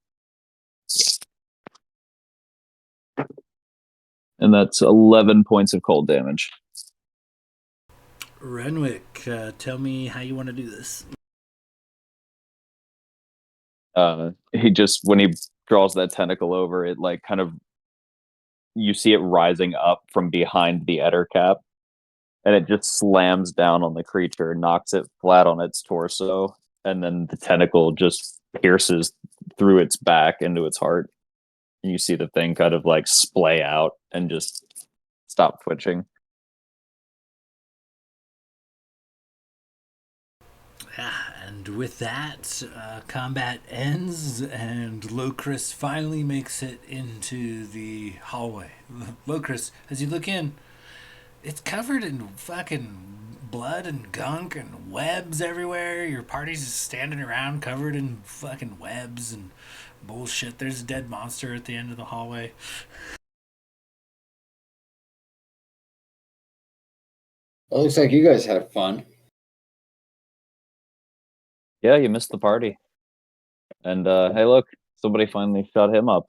And that's 11 points of cold damage.
Renwick, tell me how you want to do this.
He just, when he draws that tentacle over, it like kind of, you see it rising up from behind the udder cap, and it just slams down on the creature, knocks it flat on its torso, and then the tentacle just pierces through its back into its heart. And you see the thing kind of like splay out and just stop twitching.
And with that, combat ends, and Locris finally makes it into the hallway. Locris, as you look in, it's covered in fucking blood and gunk and webs everywhere. Your party's just standing around covered in fucking webs and bullshit. There's a dead monster at the end of the hallway.
It looks like you guys had fun.
Yeah, you missed the party. And hey, look, somebody finally shut him up.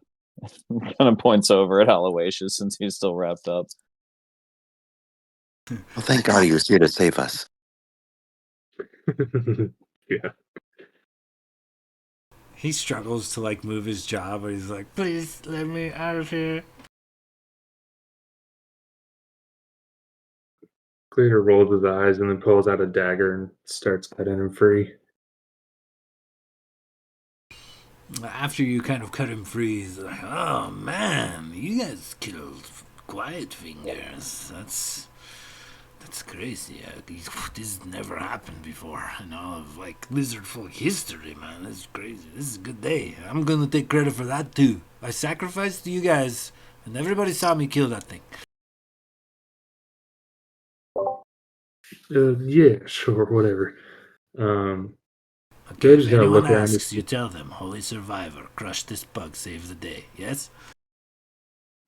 Kind of points over at Aloysius since he's still wrapped up.
Well, thank God he was here to save us.
Yeah.
He struggles to like move his jaw, but he's like, please let me out of here.
Cleaner rolls his eyes and then pulls out a dagger and starts cutting him free.
After you kind of cut him free, he's like, oh man, you guys killed Quiet Fingers. That's crazy. This never happened before in all of like lizard folk history, man. This is crazy. This is a good day. I'm gonna take credit for that too. I sacrificed to you guys, and everybody saw me kill that thing.
Yeah, sure, whatever.
Okay,
They're
if
just gonna
anyone
look around to
asks,
see.
you tell them, Holy Survivor, crush this bug, save the day. Yes?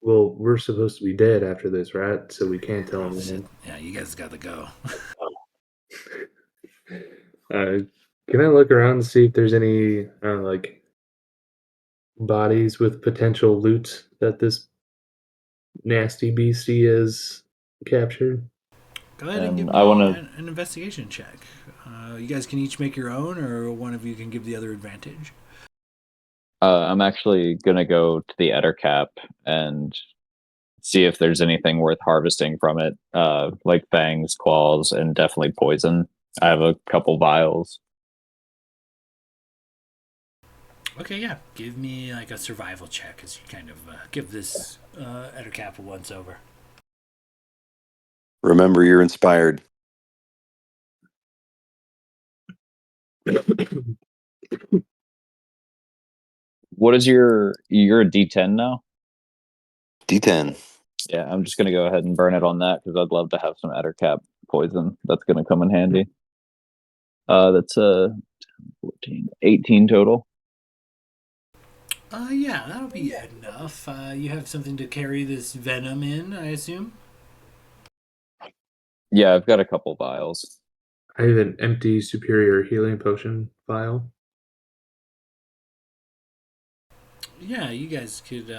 Well, we're supposed to be dead after this, right? So we can't tell
Oh,
them.
shit. Yeah, you guys gotta go.
Can I look around and see if there's any like bodies with potential loot that this nasty beastie has captured?
Go ahead and give
And
me
I want to.
an investigation check. You guys can each make your own, or one of you can give the other advantage.
I'm actually gonna go to the Ettercap and see if there's anything worth harvesting from it, like fangs, claws, and definitely poison. I have a couple vials.
Okay, yeah. Give me like a survival check as you kind of give this Ettercap a once over.
Remember, you're inspired.
What is you're a D10 now?
D10.
Yeah, I'm just gonna go ahead and burn it on that because I'd love to have some Ettercap poison. That's gonna come in handy. That's 14, 18 total.
Yeah, that'll be enough. You have something to carry this venom in, I assume?
Yeah, I've got a couple vials.
I have an empty superior healing potion vial.
Yeah, you guys could.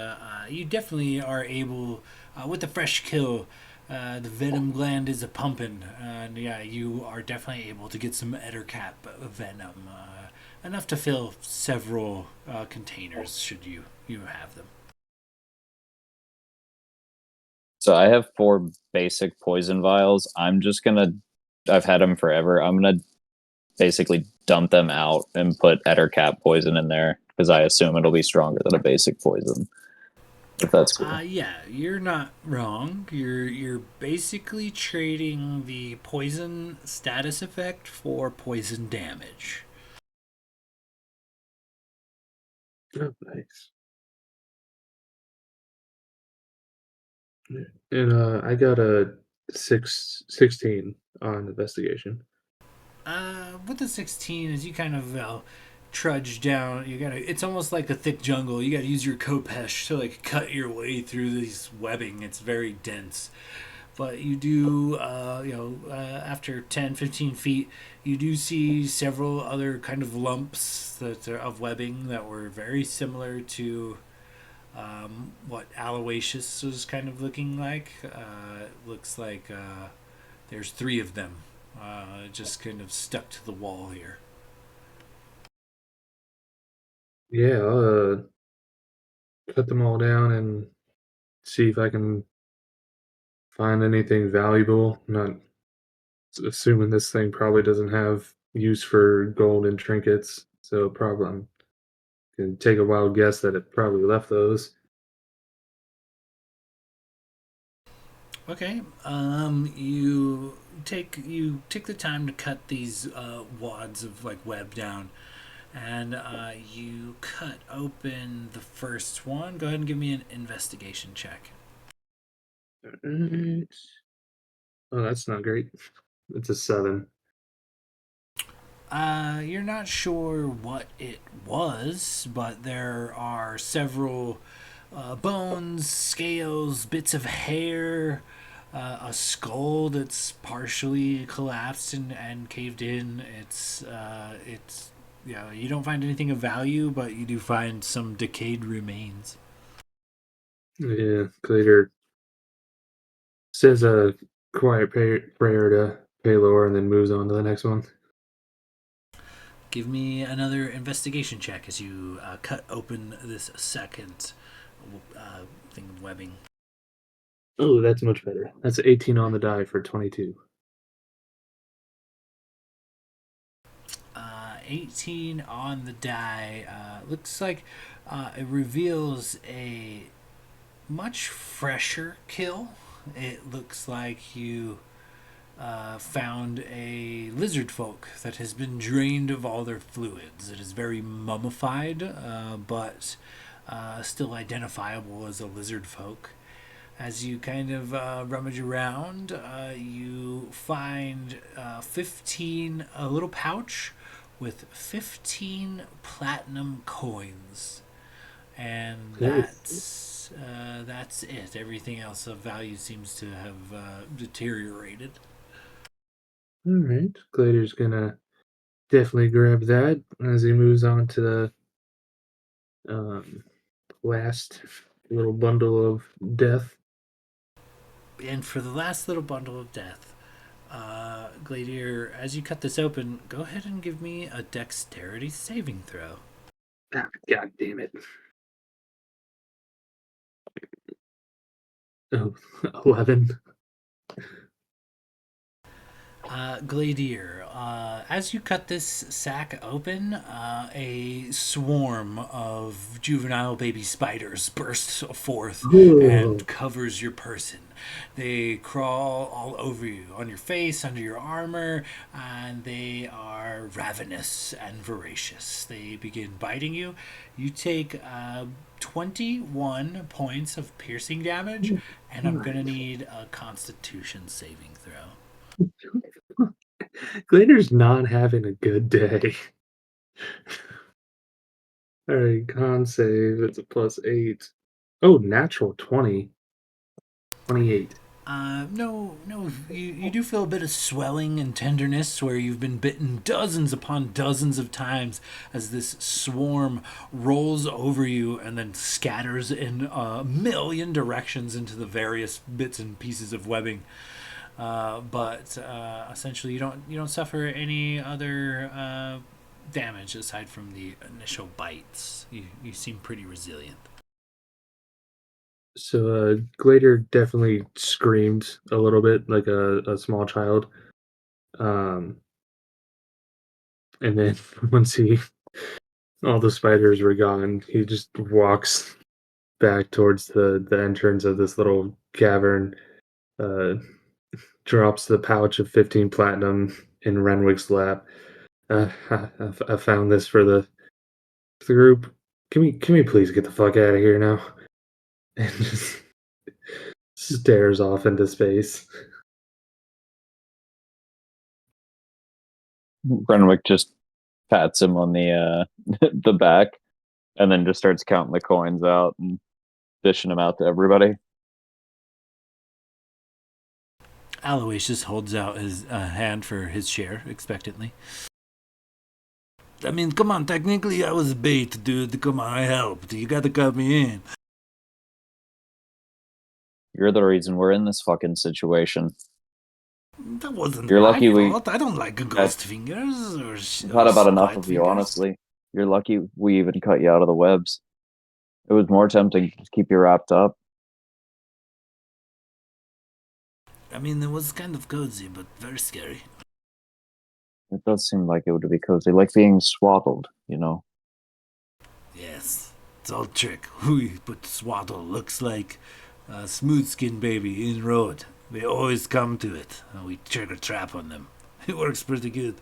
You definitely are able, with the fresh kill, the venom gland is a pumping, and yeah, you are definitely able to get some Ettercap venom, enough to fill several containers should you have them.
So I have 4 basic poison vials. I've had them forever. I'm gonna basically dump them out and put Ettercap poison in there because I assume it'll be stronger than a basic poison. If that's cool.
Yeah, you're not wrong. You're basically trading the poison status effect for poison damage.
Oh, nice. And I got a 16 on investigation.
With the 16, as you kind of trudge down, you gotta. It's almost like a thick jungle. You gotta use your kopesh to like cut your way through this webbing. It's very dense, but you do, after 10, 15 feet, you do see several other kind of lumps that are of webbing that were very similar to what Aloysius was kind of looking like. It looks like there's 3 of them just kind of stuck to the wall here.
Yeah, I'll cut them all down and see if I can find anything valuable. Not assuming this thing probably doesn't have use for gold and trinkets, so probably I'm can take a wild guess that it probably left those.
Okay. You take the time to cut these wads of like web down, and you cut open the first one. Go ahead and give me an investigation check.
Alright. Oh, that's not great. It's a 7.
You're not sure what it was, but there are several bones, scales, bits of hair, a skull that's partially collapsed and caved in. It's you don't find anything of value, but you do find some decayed remains.
Yeah, Glader says a quiet prayer to Paylor and then moves on to the next one.
Give me another investigation check as you cut open this second thing of webbing.
Oh, that's much better. That's 18 on the die for 22.
18 on the die. Looks like it reveals a much fresher kill. It looks like you found a lizard folk that has been drained of all their fluids. It is very mummified, but still identifiable as a lizard folk. As you kind of rummage around, you find 15, a little pouch with 15 platinum coins. And that's it. Everything else of value seems to have deteriorated.
All right. Glader's gonna definitely grab that as he moves on to the last little bundle of death.
And for the last little bundle of death, Gladier, as you cut this open, go ahead and give me a dexterity saving throw.
Ah, God damn it. Oh, 11.
Gladier, as you cut this sack open, a swarm of juvenile baby spiders bursts forth and covers your person. They crawl all over you, on your face, under your armor, and they are ravenous and voracious. They begin biting you. You take 21 points of piercing damage, and I'm going to need a constitution saving throw.
Glader's not having a good day. All right, con save. It's a +8. Oh, natural 20. 28.
No, you do feel a bit of swelling and tenderness where you've been bitten dozens upon dozens of times as this swarm rolls over you and then scatters in a million directions into the various bits and pieces of webbing. But essentially, you don't suffer any other damage aside from the initial bites. You seem pretty resilient.
So Glader definitely screamed a little bit like a small child. And then once all the spiders were gone, he just walks back towards the entrance of this little cavern, uh, drops the pouch of 15 platinum in Renwick's lap. I found this for the group. Can we please get the fuck out of here now? And just stares off into space.
Renwick just pats him on the the back, and then just starts counting the coins out and dishing them out to everybody.
Aloysius holds out his hand for his share expectantly. I mean, come on, technically I was bait, dude. Come on, I helped. You gotta cut me in.
You're the reason we're in this fucking situation.
That wasn't
You're
my
lucky
fault. I don't like ghost fingers or
I've had about enough of you,
fingers.
honestly. You're lucky we even cut you out of the webs. It was more tempting to keep you wrapped up.
I mean, it was kind of cozy, but very scary.
It does seem like it would be cozy, like being swaddled, you know?
Yes, it's all trick. But Swaddle looks like a smooth skin baby in road. They always come to it, and we trigger trap on them. It works pretty good.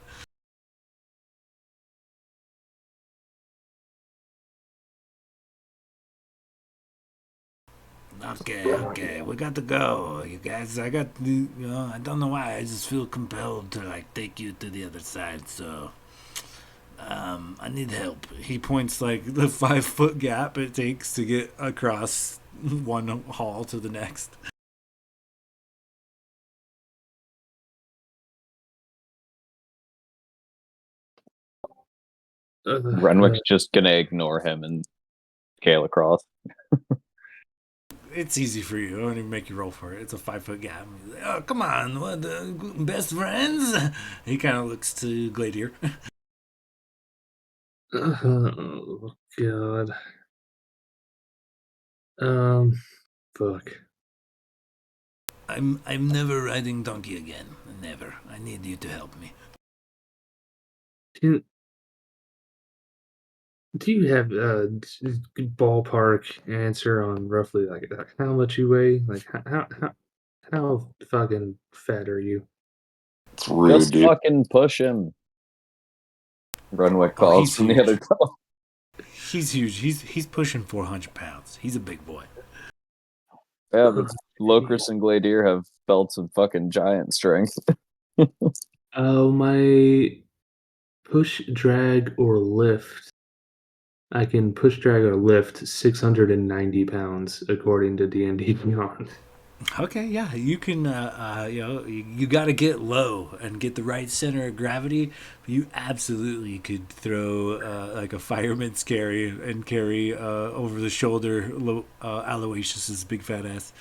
Okay, we got to go, you guys. I got, I don't know why. I just feel compelled to like take you to the other side. So, I need help. He points like the 5 foot gap it takes to get across one hall to the next.
Renwick's just gonna ignore him and scale across.
It's easy for you. I don't even make you roll for it. It's a 5 foot gap. He's like, oh, come on. What, best friends? He kind of looks to Gladier.
Oh God. Fuck.
I'm never riding donkey again. Never. I need you to help me.
Do, do you have a ballpark answer on roughly like how much you weigh? Like how fucking fat are you?
It's rude,
Just
dude.
fucking push him. Renwick
Oh,
calls
he's
from the
huge.
other tunnel.
He's huge. He's pushing 400 pounds. He's a big boy.
Yeah, but Locris and Gladier have belts of fucking giant strength.
Oh, my push, drag, or lift. I can push, drag, or lift 690 pounds according to D&D Beyond.
Okay, yeah, you can. You got to get low and get the right center of gravity. You absolutely could throw like a fireman's carry and carry over the shoulder Aloysius's big fat ass.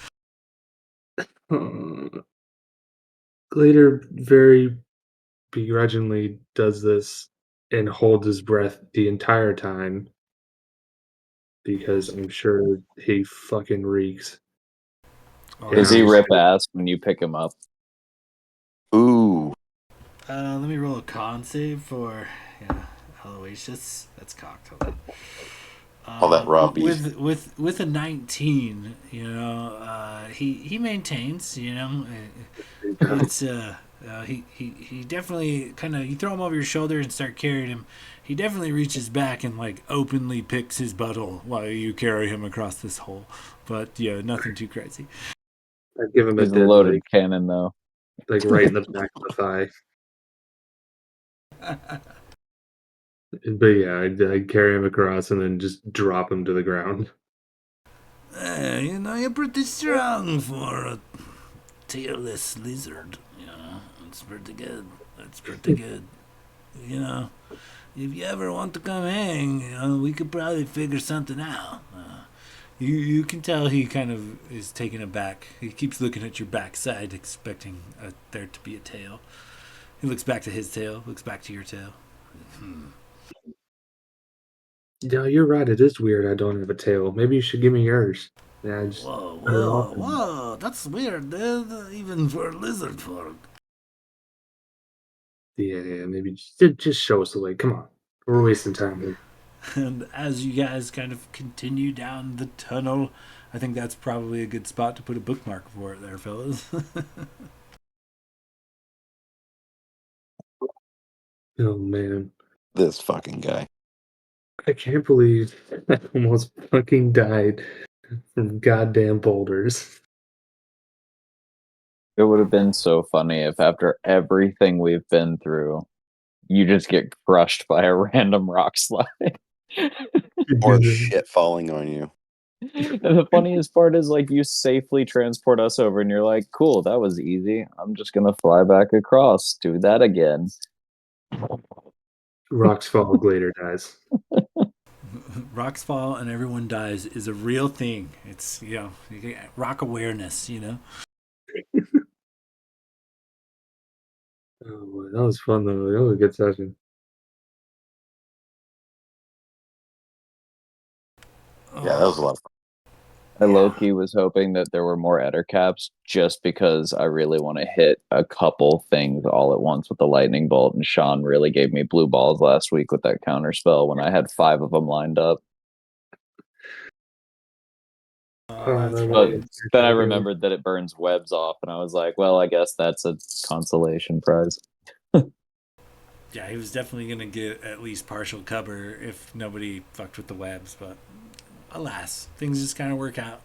Glader very begrudgingly does this and holds his breath the entire time because I'm sure he fucking reeks.
Oh,
And
Does
he's
he
I'm
huge.
rip
just
ass when you pick him up?
Ooh.
Let me roll a con save for Aloysius. That's cocked. Hold on.
All that raw beef.
With a 19, he maintains. It's he definitely kind of you throw him over your shoulder and start carrying him. He definitely reaches back and like openly picks his butthole while you carry him across this hole. But yeah, nothing too crazy.
I give him a
He's a
dead leg,
loaded cannon, though.
like right in the back of the thigh. But yeah, I'd carry him across and then just drop him to the ground.
You're pretty strong for a tailless lizard. It's pretty good. It's pretty good. You know, if you ever want to come hang, we could probably figure something out. You can tell he kind of is taken aback. He keeps looking at your backside, expecting there to be a tail. He looks back to his tail, looks back to your tail.
Yeah, you're right. It is weird I don't have a tail. Maybe you should give me yours. Yeah, I just cut it off.
Whoa! That's weird, dude. Even for lizard folk.
Yeah, maybe just show us the way. Come on. We're wasting time here.
And as you guys kind of continue down the tunnel, I think that's probably a good spot to put a bookmark for it there, fellas.
Oh man.
This fucking guy.
I can't believe I almost fucking died from goddamn boulders.
It would have been so funny if after everything we've been through, you just get crushed by a random rock slide.
Or shit falling on you.
And the funniest part is like you safely transport us over and you're like, cool, that was easy. I'm just gonna fly back across. Do that again.
Rocks fall, Glader dies.
Rocks fall and everyone dies is a real thing. It's rock awareness.
Oh boy, that was fun though. That was a good session.
Yeah, that was a lot of fun.
I low-key was hoping that there were more Eder caps just because I really want to hit a couple things all at once with the lightning bolt, and Sean really gave me blue balls last week with that counter spell when I had 5 of them lined up. But then I remembered that it burns webs off, and I was like, well, I guess that's a consolation prize.
Yeah, he was definitely going to get at least partial cover if nobody fucked with the webs, but alas, things just kind of work out.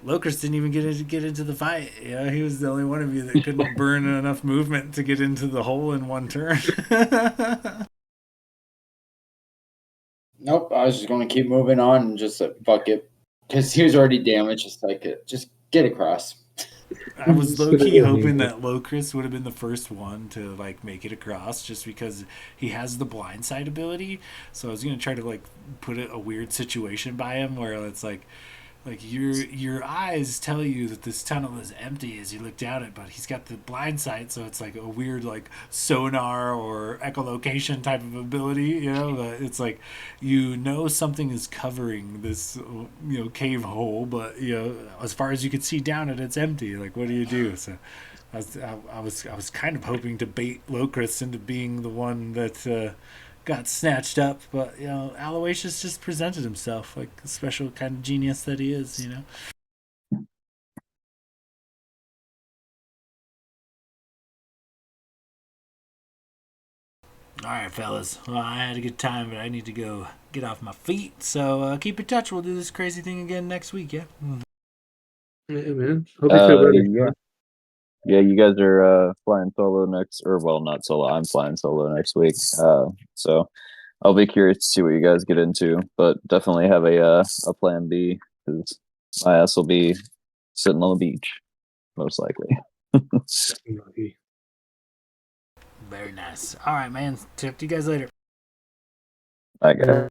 Locris didn't even get into the fight. You know, he was the only one of you that couldn't burn enough movement to get into the hole in one turn.
Nope, I was just going to keep moving on and just fuck it. Because he was already damaged. Just like, just get across.
I was low
Just
key
gonna
hoping
go
that Locris would have been the first one to like make it across, just because he has the blindside ability. So I was gonna try to like put a weird situation by him where it's like your eyes tell you that this tunnel is empty as you look down it, but he's got the blind sight, so it's like a weird like sonar or echolocation type of ability, you know. But it's like you know something is covering this cave hole, but as far as you can see down it, it's empty. Like what do you do? So I was kind of hoping to bait Locris into being the one that got snatched up, but Aloysius just presented himself like a special kind of genius that he is, you know. All right, fellas. Well, I had a good time, but I need to go get off my feet. So keep in touch. We'll do this crazy thing again next week. Yeah.
Yeah, man. Hope you feel better.
Yeah. Yeah, you guys are flying solo next, or well, not solo. I'm flying solo next week. So I'll be curious to see what you guys get into, but definitely have a plan B because my ass will be sitting on the beach most likely.
Very nice. All right, man. Talk to you guys later.
I guess.